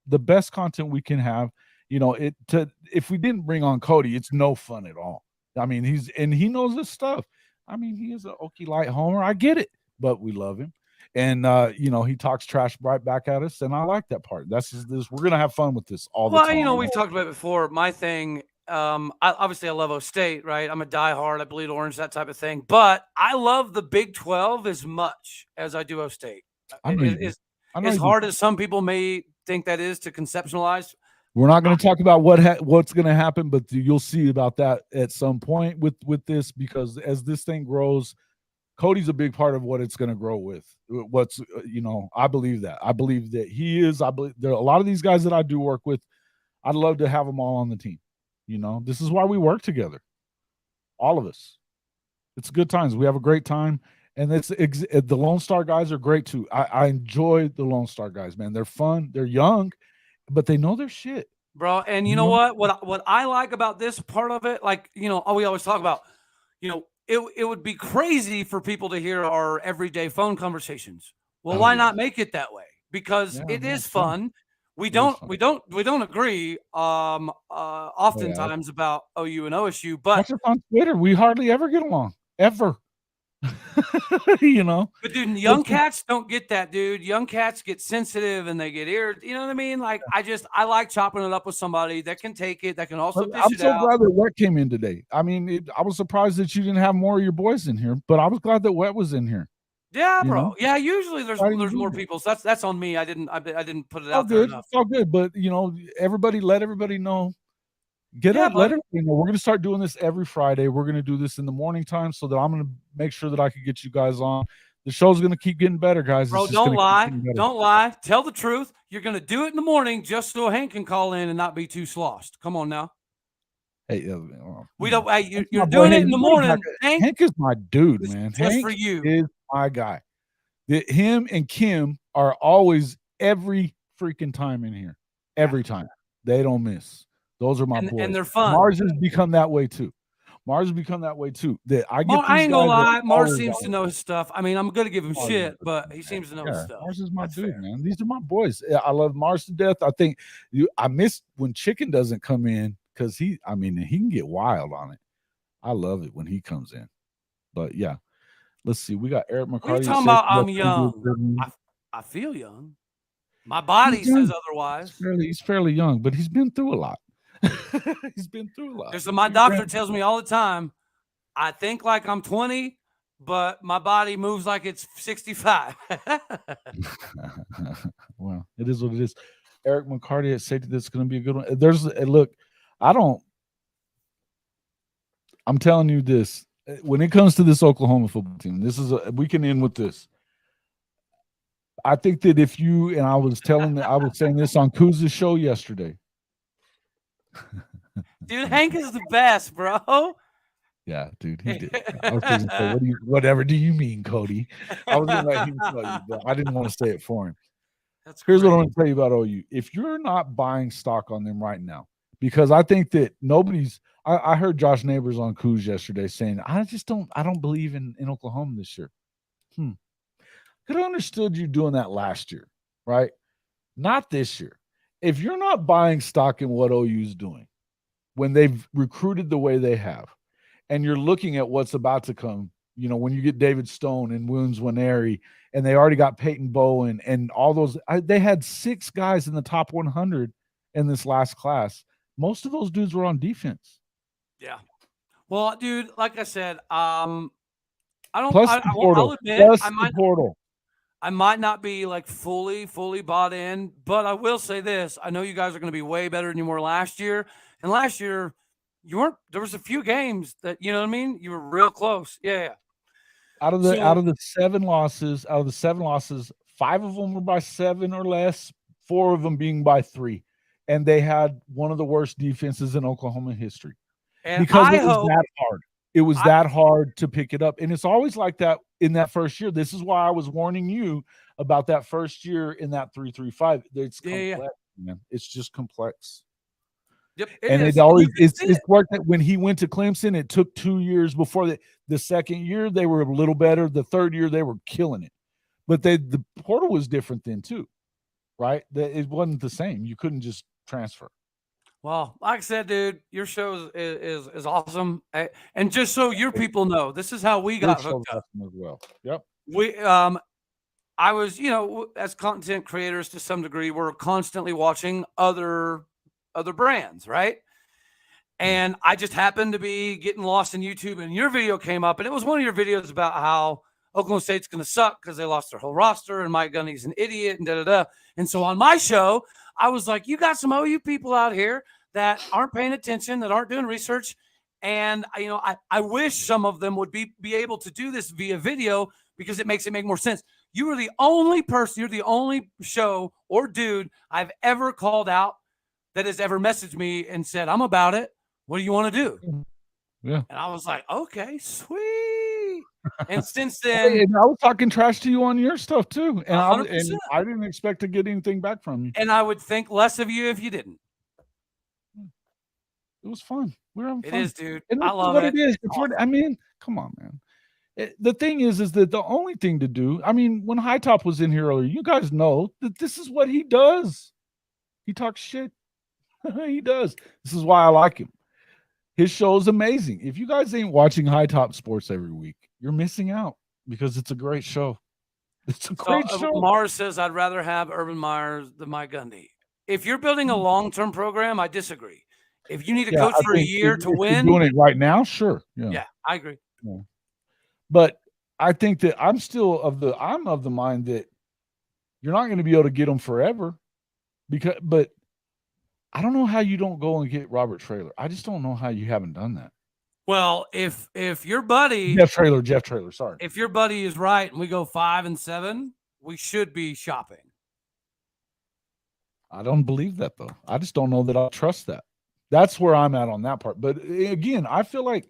the best content we can have. If we didn't bring on Cody, it's no fun at all. He knows this stuff. He is an Okie Light homer. I get it, but we love him. And, he talks trash right back at us, and I like that part. That's just this. We're going to have fun with this all the time. Well, we've talked about it before. My thing, obviously I love O State, right? I'm a diehard. I bleed orange, that type of thing. But I love the Big 12 as much as I do O State. As hard as some people may think that is to conceptualize. We're not going to talk about what's going to happen, but you'll see about that at some point with this because as this thing grows, Cody's a big part of what it's going to grow with. I believe that. I believe that he is. I believe there are a lot of these guys that I do work with. I'd love to have them all on the team. This is why we work together. All of us. It's good times. We have a great time. And the Lone Star guys are great too. I enjoy the Lone Star guys, man. They're fun. They're young, but they know their shit. Bro, and you know what? What I like about this part of it, we always talk about, it would be crazy for people to hear our everyday phone conversations. Well, why not make it that way? Because it is fun. We don't agree oftentimes about OU and OSU, but watch us on Twitter. We hardly ever get along. Ever. But dude, young cats don't get that, dude. Young cats get sensitive and they get irritated. You know what I mean? I like chopping it up with somebody that can take it, that can also dish it out. I'm so glad that Wet came in today. I was surprised that you didn't have more of your boys in here, but I was glad that Wet was in here. Yeah, bro. Yeah, usually there's more people. So that's on me. I didn't put it out there enough. It's all good, but let everybody know. Let everybody know. We're going to start doing this every Friday. We're going to do this in the morning time so that I'm going to make sure that I can get you guys on. The show's going to keep getting better, guys. Bro, don't lie. Don't lie. Tell the truth. You're going to do it in the morning just so Hank can call in and not be too sloshed. Come on now. Hey, We don't. Hey, you're my boy doing it Hank. in the morning. Hank is my dude, It's man. just Hank for you. is my guy. Him and Kim are always every freaking time in here. Every time. They don't miss. Those are my boys. And they're fun. Mars has become that way too. That I get I ain't gonna lie. Mars seems always to know his stuff. I mean, I'm gonna give him shit, but he seems to know his stuff. Mars is my That's dude, fair. man. These are my boys. I love Mars to death. I think I miss when Chicken doesn't come in because he can get wild on it. I love it when he comes in. But yeah, let's see. We got Eric McCarty. What are you talking about? I'm young. I feel young. My body says otherwise. He's fairly young, but he's been through a lot. He's been through a lot. So my doctor tells me all the time, I think like I'm 20, but my body moves like it's 65. Well, it is what it is. Eric McCarty at safety, that's going to be a good one. I'm telling you this. When it comes to this Oklahoma football team, we can end with this. I think that I was saying this on Kuz's show yesterday. Dude, Hank is the best, bro. Yeah, dude, he did. I was thinking, so whatever do you mean, Cody? I was going to let him tell you, but I didn't want to say it for him. Here's what I'm going to tell you about OU. If you're not buying stock on them right now, because I think that I heard Josh Neighbors on Kuz yesterday saying, I don't believe in Oklahoma this year. Could have understood you doing that last year, right? Not this year. If you're not buying stock in what OU's doing, when they've recruited the way they have, and you're looking at what's about to come, when you get David Stone and Woons Waneri, and they already got Peyton Bowen and all those, they had 6 guys in the top 100 in this last class. Most of those dudes were on defense. Yeah. Well, dude, like I said, I'll admit, I might not be like fully bought in, but I will say this. I know you guys are going to be way better than you were last year. And last year, there was a few games that, you know what I mean? You were real close. Yeah. Out of the 7 losses, 5 of them were by 7 or less, 4 of them being by 3. And they had one of the worst defenses in Oklahoma history. And because it was that hard. It was that hard to pick it up. And it's always like that in that first year. This is why I was warning you about that first year in that 3-3-5. It's complex, man. It's just complex. Yep. It's worked that when he went to Clemson, it took 2 years before the second year they were a little better. The third year they were killing it. But the portal was different then too, right? It wasn't the same. You couldn't just transfer. Well, like I said, dude, your show is awesome. And just so your people know, this is how we got hooked up as well. Yep. I was, as content creators to some degree, we're constantly watching other brands, right? And I just happened to be getting lost in YouTube, and your video came up, and it was one of your videos about how Oklahoma State's going to suck because they lost their whole roster, and Mike Gundy's an idiot, and da-da-da. And so on my show, I was like, you got some OU people out here that aren't paying attention, that aren't doing research. And, I wish some of them would be able to do this via video because it makes it make more sense. You are the only person, you're the only show or dude I've ever called out that has ever messaged me and said, I'm about it. What do you want to do? Yeah. And I was like, okay, sweet. And since then, and I was talking trash to you on your stuff too. And I 100%. didn't expect to get anything back from you. And I would think less of you if you didn't. It was fun. We're having fun. It is, dude. And I love it. It is. Come on, man. The thing is that the only thing to do, when High Top was in here earlier, you guys know that this is what he does. He talks shit. He does. This is why I like him. His show is amazing. If you guys ain't watching High Top Sports every week, you're missing out because it's a great show. It's a great show. Mars says, I'd rather have Urban Meyer than Mike Gundy. If you're building a long-term program, I disagree. If you need a coach for a year to win, doing it right now, sure. Yeah, I agree. Yeah. But I think that I'm of the mind that you're not going to be able to get them forever, but I don't know how you don't go and get Robert Traylor. I just don't know how you haven't done that. Well, if your buddy Jeff Traylor, sorry. If your buddy is right and we go 5-7, we should be shopping. I don't believe that though. I just don't know that I trust that. That's where I'm at on that part. But again, I feel like,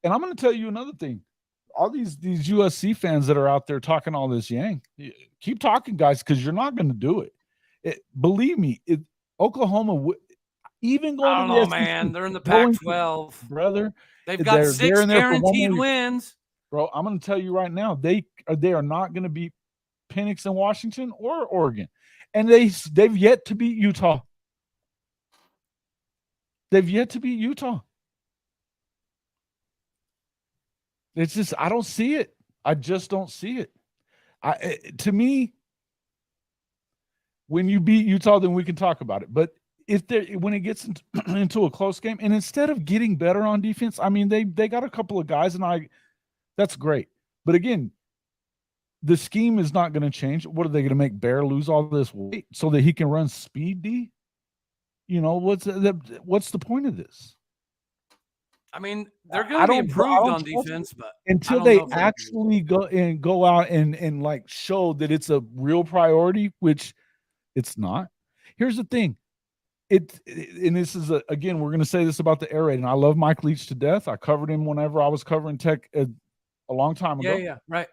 and I'm going to tell you another thing. All these USC fans that are out there talking all this yang, keep talking, guys, because you're not going to do it. Believe me, Oklahoma, even going I don't to the know, SEC, man. They're in the Pac-12, brother. They've got 6 guaranteed wins, bro. I'm going to tell you right now, they are not going to beat Penix in Washington or Oregon, and they've yet to beat Utah. They've yet to beat Utah. It's just, I don't see it. I just don't see it. To me, when you beat Utah, then we can talk about it. But when it gets into a close game, and instead of getting better on defense, I mean, they got a couple of guys, and that's great. But again, the scheme is not going to change. What are they going to make Bear lose all this weight so that he can run speed D? You know, what's the point of this? I mean, they're going to be improved on defense, but until they actually go out and like show that it's a real priority, which it's not. Here's the thing. And this is again, we're going to say this about the air raid, and I love Mike Leach to death. I covered him whenever I was covering Tech a long time ago. Yeah, right.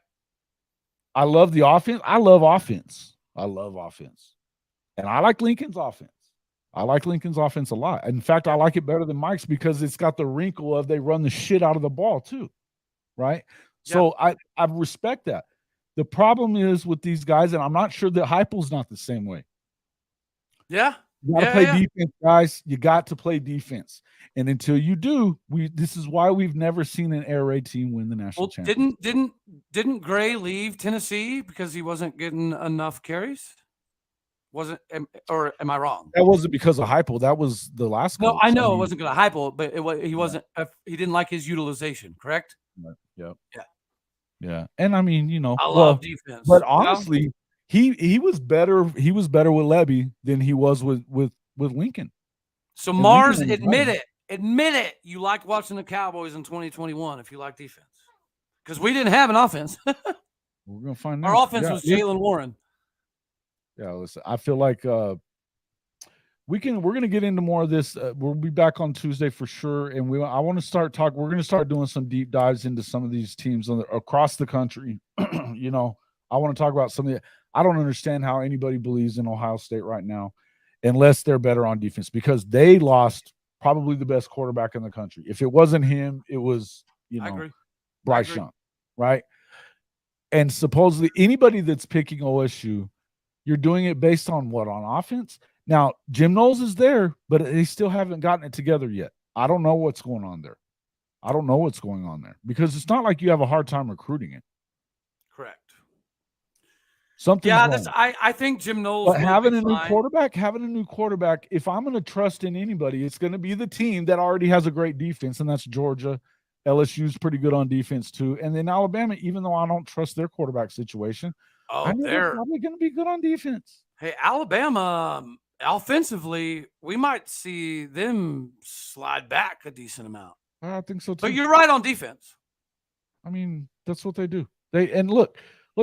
I love the offense. I love offense. And I like Lincoln's offense. I like Lincoln's offense a lot. In fact, I like it better than Mike's because it's got the wrinkle of they run the shit out of the ball too, right? Yeah. So I respect that. The problem is with these guys, and I'm not sure that Heupel's not the same way. Yeah. You got to play defense, guys. You got to play defense. And until you do, this is why we've never seen an air raid team win the national championship. Didn't Gray leave Tennessee because he wasn't getting enough carries? Wasn't, or am I wrong? That wasn't because of Heupel. That was the last. No, I know it wasn't going to Heupel, but he wasn't. He didn't like his utilization. Correct? Yeah. And I mean, you know, I love defense, but honestly, he was better. He was better with Levy than he was with Lincoln. So and Mars, admit it. You liked watching the Cowboys in 2021 if you like defense, because we didn't have an offense. We're gonna find out. Our offense was Jaylan Warren. Yeah, listen, I feel like we're going to get into more of this. We'll be back on Tuesday for sure. And I want to start talking. We're going to start doing some deep dives into some of these teams across the country. You know, I want to talk about something. I don't understand how anybody believes in Ohio State right now unless they're better on defense, because they lost probably the best quarterback in the country. If it wasn't him, it was, Bryce Young, right? And supposedly anybody that's picking OSU, you're doing it based on what? On offense? Now, Jim Knowles is there, but they still haven't gotten it together yet. I don't know what's going on there. Because it's not like you have a hard time recruiting it. Correct. Something's wrong. I think Jim Knowles. But having a new quarterback, if I'm going to trust in anybody, it's going to be the team that already has a great defense, and that's Georgia. LSU's pretty good on defense too. And then Alabama, even though I don't trust their quarterback situation, they're probably going to be good on defense. Hey, Alabama, offensively, we might see them slide back a decent amount. I think so too. But you're right on defense. I mean, that's what they do. Look,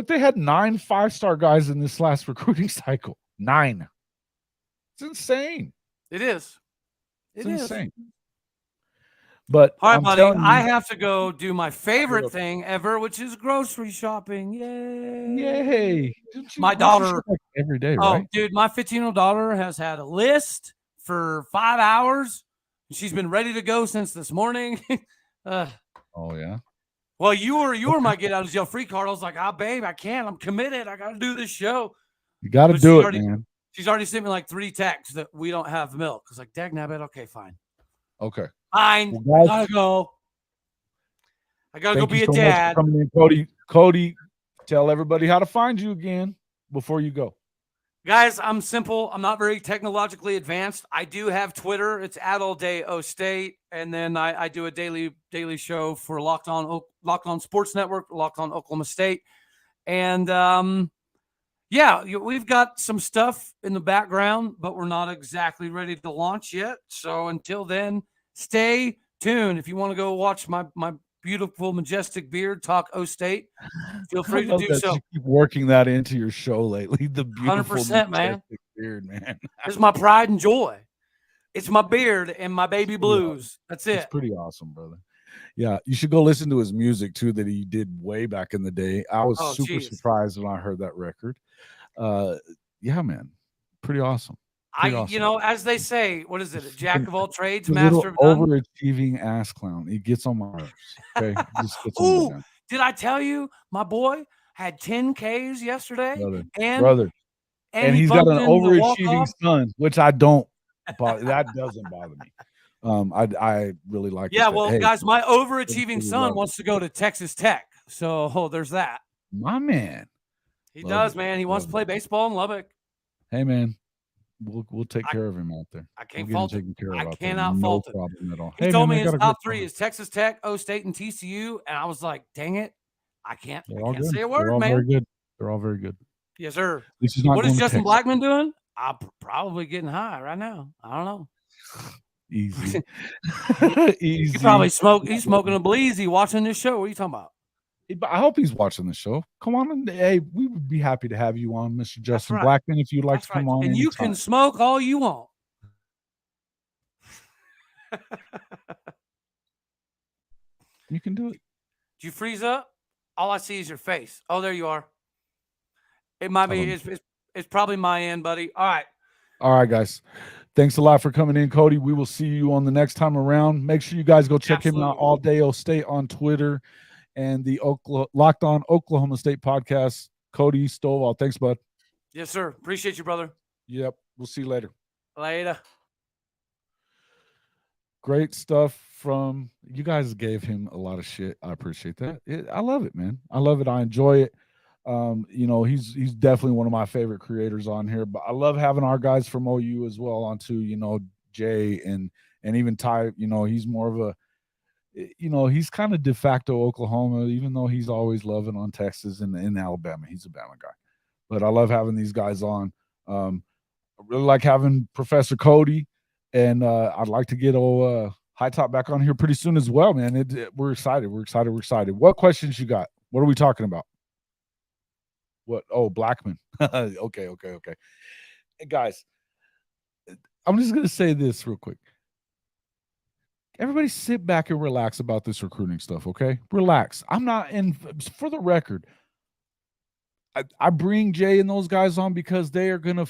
they had 9 5-star guys in this last recruiting cycle. 9. It's insane. It is. It's insane. But all right, buddy, I have to go do my favorite thing ever, which is grocery shopping. Yay! My daughter every day, right? Oh, dude, my 15-year-old daughter has had a list for 5 hours. She's been ready to go since this morning. Oh yeah. Well, you were my get out of jail free card. I was like, babe, I can't. I'm committed. I got to do this show. You got to do it, man. She's already sent me like 3 texts that we don't have milk. I was like, dag nabbit. Okay, fine. Okay. Fine. Well, I gotta go be a dad. Cody, tell everybody how to find you again before you go. Guys, I'm simple. I'm not very technologically advanced. I do have Twitter. It's @alldayo_state, and then I do a daily show for Locked On Sports Network, Locked On Oklahoma State, and we've got some stuff in the background, but we're not exactly ready to launch yet. So until then, stay tuned. If you want to go watch my beautiful, majestic beard talk O-State, feel free to do so. You keep working that into your show lately. The beautiful 100%, man. Beard, man. This is my pride and joy. It's my beard and my baby blues. That's it. It's pretty awesome, brother. Yeah, you should go listen to his music too that he did way back in the day. I was super surprised when I heard that record. Yeah, man, pretty awesome. You know, as they say, what is it? A jack of all trades, master of none. Overachieving ass clown. He gets on my nerves. Okay. Ooh, did I tell you my boy had 10 Ks yesterday? And he's got an overachieving son, which I don't. That doesn't bother me. I really like. Yeah, well, guys, my overachieving son wants to go to Texas Tech, so there's that. My man, he does, man. He wants to play baseball in Lubbock. Hey, man. We'll take care of him out there. I can't fault him. I cannot no fault it. Problem at all. He told me his top 3 is Texas Tech, O State, and TCU, and I was like, dang it, I can't say a word, man. Very good. They're all very good. Yes, sir. What is Justin Blackman doing? I'm probably getting high right now. I don't know. Easy. Easy. He probably he's smoking a bleezy watching this show. What are you talking about? I hope he's watching the show. Come on. Hey, we would be happy to have you on, Mr. Justin Blackman, if you'd like to come on. And you can smoke all you want. You can do it. Did you freeze up? All I see is your face. Oh, there you are. It might be. It's probably my end, buddy. All right, guys. Thanks a lot for coming in, Cody. We will see you on the next time around. Make sure you guys go check him out all day. State on Twitter and the Locked On Oklahoma State podcast. Cody Stovall. Thanks, bud. Yes, sir. Appreciate you, brother. Yep. We'll see you later. Later. Great stuff from you guys. Gave him a lot of shit. I appreciate that. I love it, man. I love it. I enjoy it. You know, he's definitely one of my favorite creators on here, but I love having our guys from OU as well on too, you know, Jay and even Ty. You know, he's more of a, you know, he's kind of de facto Oklahoma, even though he's always loving on Texas and in Alabama. He's a Bama guy, but I love having these guys on. I really like having Professor Cody, and I'd like to get High Top back on here pretty soon as well, man. We're excited. We're excited. What questions you got? What are we talking about? What? Oh, Blackman. Okay. Hey, guys, I'm just going to say this real quick. Everybody sit back and relax about this recruiting stuff, okay? Relax. I'm not in, for the record, I bring Jay and those guys on because they're going to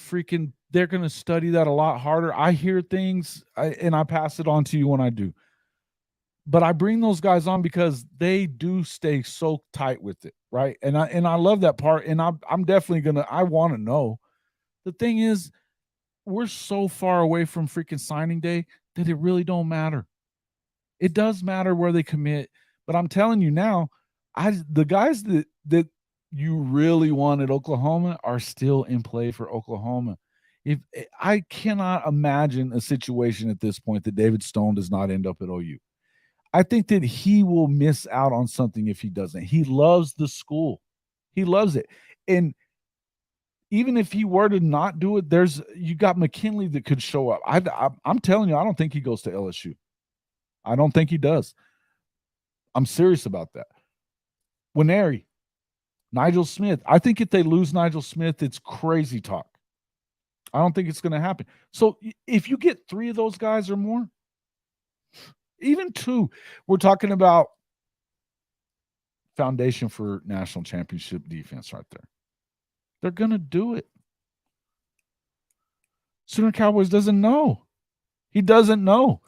study that a lot harder. I hear things and I pass it on to you when I do. But I bring those guys on because they do stay so tight with it, right? And I love that part. And I'm definitely I want to know. The thing is, we're so far away from freaking signing day that it really don't matter. It does matter where they commit, but I'm telling you now, the guys that you really want at Oklahoma are still in play for Oklahoma. If I cannot imagine a situation at this point that David Stone does not end up at OU. I think that he will miss out on something if he doesn't. He loves the school. He loves it. And even if he were to not do it, you got McKinley that could show up. I'm telling you, I don't think he goes to LSU. I don't think he does. I'm serious about that. Winery, Nigel Smith. I think if they lose Nigel Smith, it's crazy talk. I don't think it's going to happen. So if you get 3 of those guys or more, even 2, we're talking about foundation for national championship defense right there. They're going to do it. Sooner Cowboys doesn't know. He doesn't know.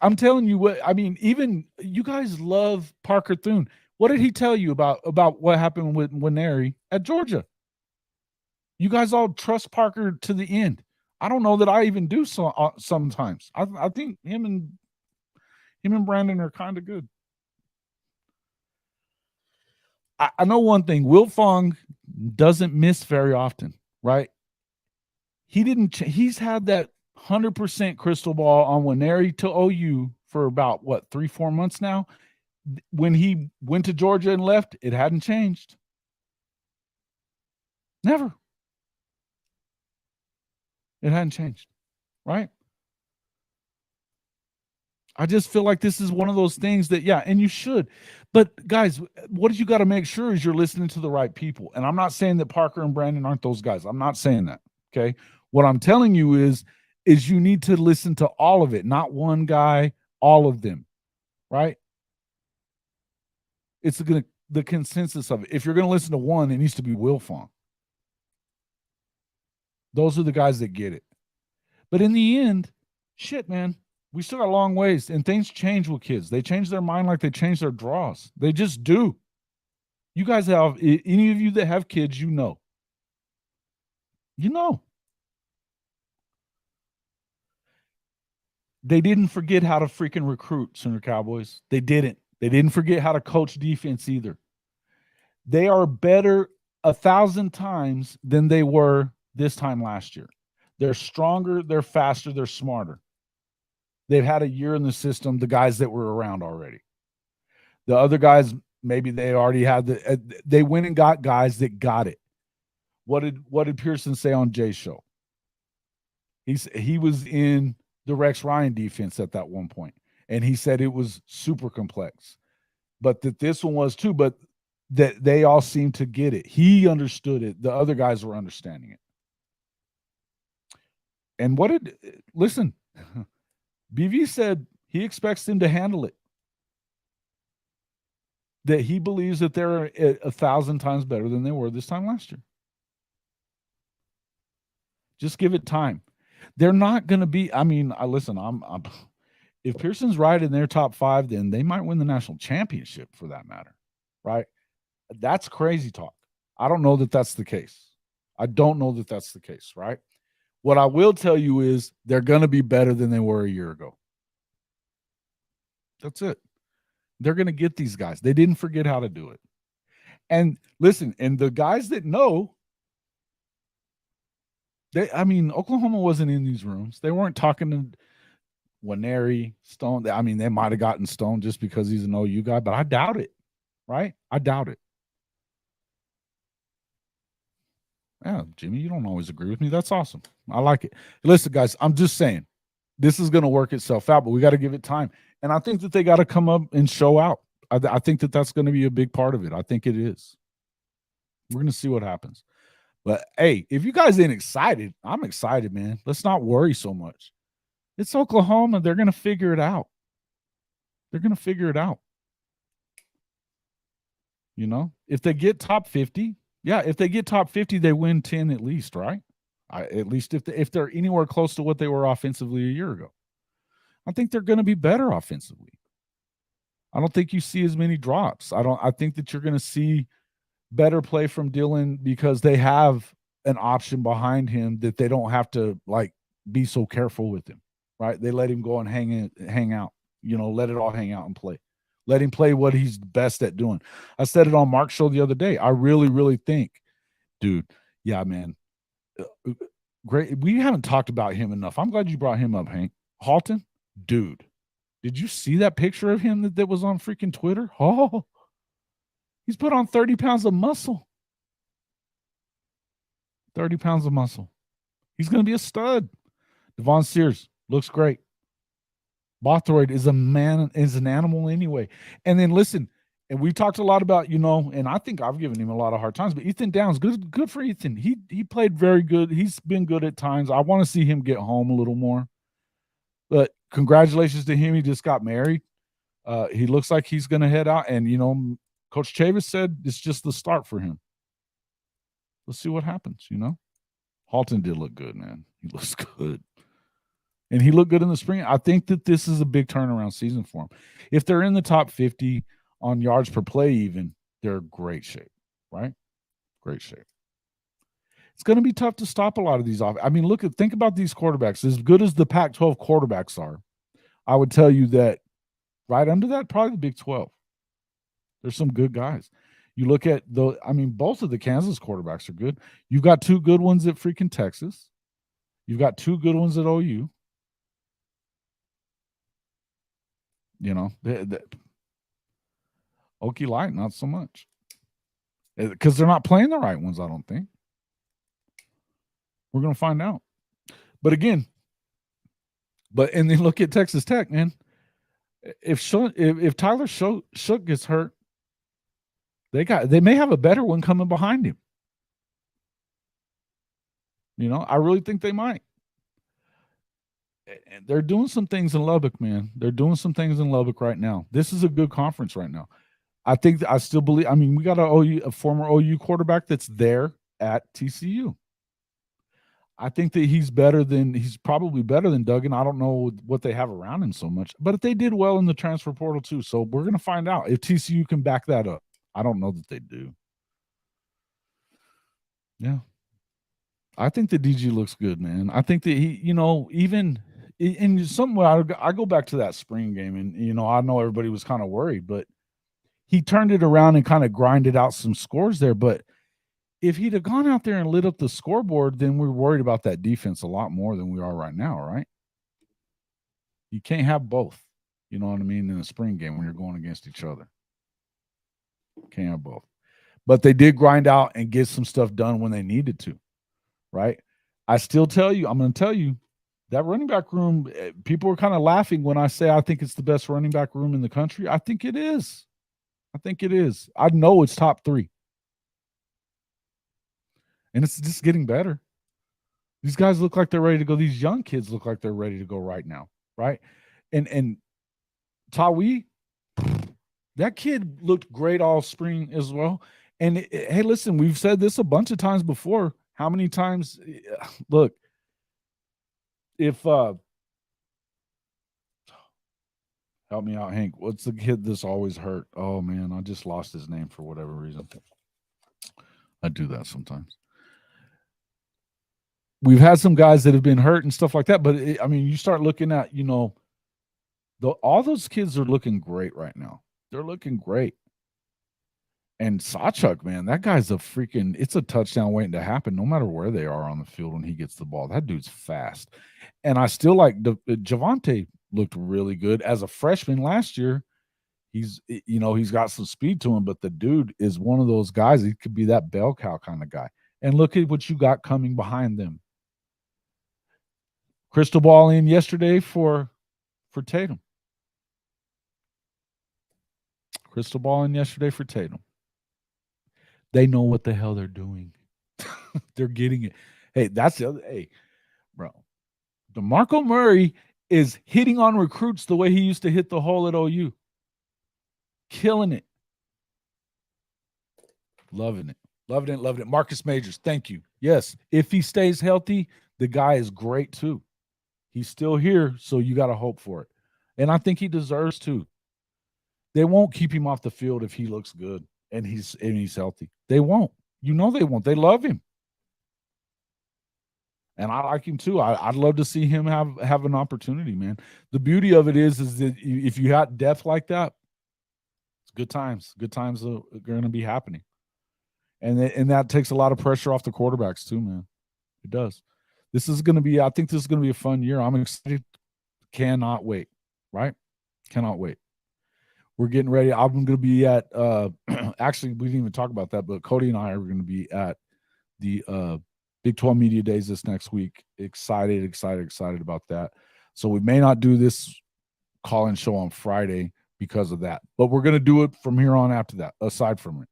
I'm telling you what, I mean, even you guys love Parker Thune. What did he tell you about what happened with Winery at Georgia? You guys all trust Parker to the end. I don't know that I even do sometimes. I think him and Brandon are kind of good. I know one thing. Will Fong doesn't miss very often, right? He's had that 100% crystal ball on Winery to OU for about, 3-4 months now. When he went to Georgia and left, it hadn't changed. Never. It hadn't changed, right? I just feel like this is one of those things that, yeah, and you should. But, guys, what you got to make sure is you're listening to the right people. And I'm not saying that Parker and Brandon aren't those guys. I'm not saying that, okay? What I'm telling you is is you need to listen to all of it, not one guy, all of them, right? It's the consensus of it. If you're going to listen to one, it needs to be Wilfong. Those are the guys that get it. But in the end, shit, man, we still got a long ways, and things change with kids. They change their mind like they change their draws. They just do. You guys have, any of you that have kids, you know. You know. They didn't forget how to freaking recruit, Sooner Cowboys. They didn't. They didn't forget how to coach defense either. They are better 1,000 times than they were this time last year. They're stronger, they're faster, they're smarter. They've had a year in the system, the guys that were around already. The other guys, maybe they already had they went and got guys that got it. What did Pearson say on Jay's show? He was in the Rex Ryan defense at that one point, and he said it was super complex, but that this one was too, but that they all seemed to get it. He understood it. The other guys were understanding it. And listen, BV said he expects them to handle it. That he believes that they're 1,000 times better than they were this time last year. Just give it time. They're not going to be, listen, if Pearson's right in their top 5, then they might win the national championship for that matter, right? That's crazy talk. I don't know that that's the case. I don't know that that's the case, right? What I will tell you is they're going to be better than they were a year ago. That's it. They're going to get these guys. They didn't forget how to do it. And listen, and the guys that know, Oklahoma wasn't in these rooms. They weren't talking to Waneri, Stone. They might have gotten Stone just because he's an OU guy, but I doubt it, right? I doubt it. Yeah, Jimmy, you don't always agree with me. That's awesome. I like it. Listen, guys, I'm just saying this is going to work itself out, but we got to give it time. And I think that they got to come up and show out. I think that that's going to be a big part of it. I think it is. We're going to see what happens. But, hey, if you guys ain't excited, I'm excited, man. Let's not worry so much. It's Oklahoma. They're going to figure it out. They're going to figure it out. You know, if they get top 50, if they get top 50, they win 10 at least, right? At least if they're anywhere close to what they were offensively a year ago. I think they're going to be better offensively. I don't think you see as many drops. I think that you're going to see better play from Dylan because they have an option behind him that they don't have to be so careful with him, right? They let him go and hang out, let it all hang out and play. Let him play what he's best at doing. I said it on Mark's show the other day. I really, really think, dude, yeah, man, great. We haven't talked about him enough. I'm glad you brought him up, Hank. Halton, dude, did you see that picture of him that was on freaking Twitter? Oh, he's put on 30 pounds of muscle. 30 pounds of muscle. He's going to be a stud. Devon Sears looks great. Bothroyd is an animal anyway. And then listen, and we talked a lot about, and I think I've given him a lot of hard times, but Ethan Downs, good for Ethan. He played very good. He's been good at times. I want to see him get home a little more. But congratulations to him. He just got married. He looks like he's going to head out. And, Coach Chavis said it's just the start for him. Let's see what happens, Halton did look good, man. He looks good. And he looked good in the spring. I think that this is a big turnaround season for him. If they're in the top 50 on yards per play even, they're in great shape, right? Great shape. It's going to be tough to stop a lot of these off. Think about these quarterbacks. As good as the Pac-12 quarterbacks are, I would tell you that right under that, probably the Big 12. There's some good guys. You look at both of the Kansas quarterbacks are good. You've got 2 good ones at freaking Texas. You've got 2 good ones at OU. Okie Light, not so much. Because they're not playing the right ones, I don't think. We're going to find out. But again, and then look at Texas Tech, man. If Tyler Shook gets hurt, they may have a better one coming behind him. I really think they might. And they're doing some things in Lubbock, man. They're doing some things in Lubbock right now. This is a good conference right now. I still believe. I mean, we got a former OU quarterback that's there at TCU. I think that he's probably better than Duggan. I don't know what they have around him so much, but they did well in the transfer portal too. So we're going to find out if TCU can back that up. I don't know that they do. Yeah. I think the DG looks good, man. I think that he, even in some way, I go back to that spring game, and I know everybody was kind of worried, but he turned it around and kind of grinded out some scores there. But if he'd have gone out there and lit up the scoreboard, then we're worried about that defense a lot more than we are right now, right? You can't have both. You know what I mean? In a spring game when you're going against each other. Can't have both. But they did grind out and get some stuff done when they needed to, right? I'm going to tell you, that running back room, people are kind of laughing when I say I think it's the best running back room in the country. I think it is. I know it's top 3. And it's just getting better. These guys look like they're ready to go. These young kids look like they're ready to go right now, right? And Tawi, that kid looked great all spring as well. And hey, listen, we've said this a bunch of times before. How many times? Look, if help me out, Hank. What's the kid that's always hurt? Oh man, I just lost his name for whatever reason. I do that sometimes. We've had some guys that have been hurt and stuff like that, but you start looking at, all those kids are looking great right now. They're looking great. And Sawchuk, man, that guy's it's a touchdown waiting to happen no matter where they are on the field when he gets the ball. That dude's fast. And I still like Javante looked really good as a freshman last year. He's got some speed to him, but the dude is one of those guys. He could be that bell cow kind of guy. And look at what you got coming behind them. Crystal ball in yesterday for Tatum. Crystal ball in yesterday for Tatum. They know what the hell they're doing. They're getting it. Hey, that's the other. Hey, bro. DeMarco Murray is hitting on recruits the way he used to hit the hole at OU. Killing it. Loving it. Marcus Majors, thank you. Yes, if he stays healthy, the guy is great too. He's still here, so you got to hope for it. And I think he deserves to. They won't keep him off the field if he looks good and he's healthy. They won't. They won't. They love him. And I like him too. I'd love to see him have an opportunity, man. The beauty of it is that if you got depth like that, it's good times. Good times are going to be happening. And that takes a lot of pressure off the quarterbacks too, man. It does. I think this is going to be a fun year. I'm excited. Cannot wait, right? Cannot wait. We're getting ready. I'm going to be at, actually, we didn't even talk about that, but Cody and I are going to be at the Big 12 Media Days this next week. Excited about that. So we may not do this call-in show on Friday because of that, but we're going to do it from here on after that, aside from it.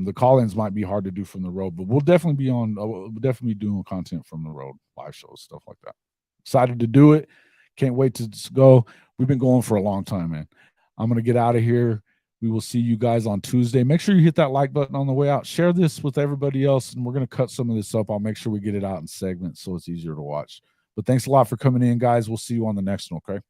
The call-ins might be hard to do from the road, but we'll definitely be doing content from the road, live shows, stuff like that. Excited to do it. Can't wait to go. We've been going for a long time, man. I'm going to get out of here. We will see you guys on Tuesday. Make sure you hit that like button on the way out. Share this with everybody else, and we're going to cut some of this up. I'll make sure we get it out in segments so it's easier to watch. But thanks a lot for coming in, guys. We'll see you on the next one, okay?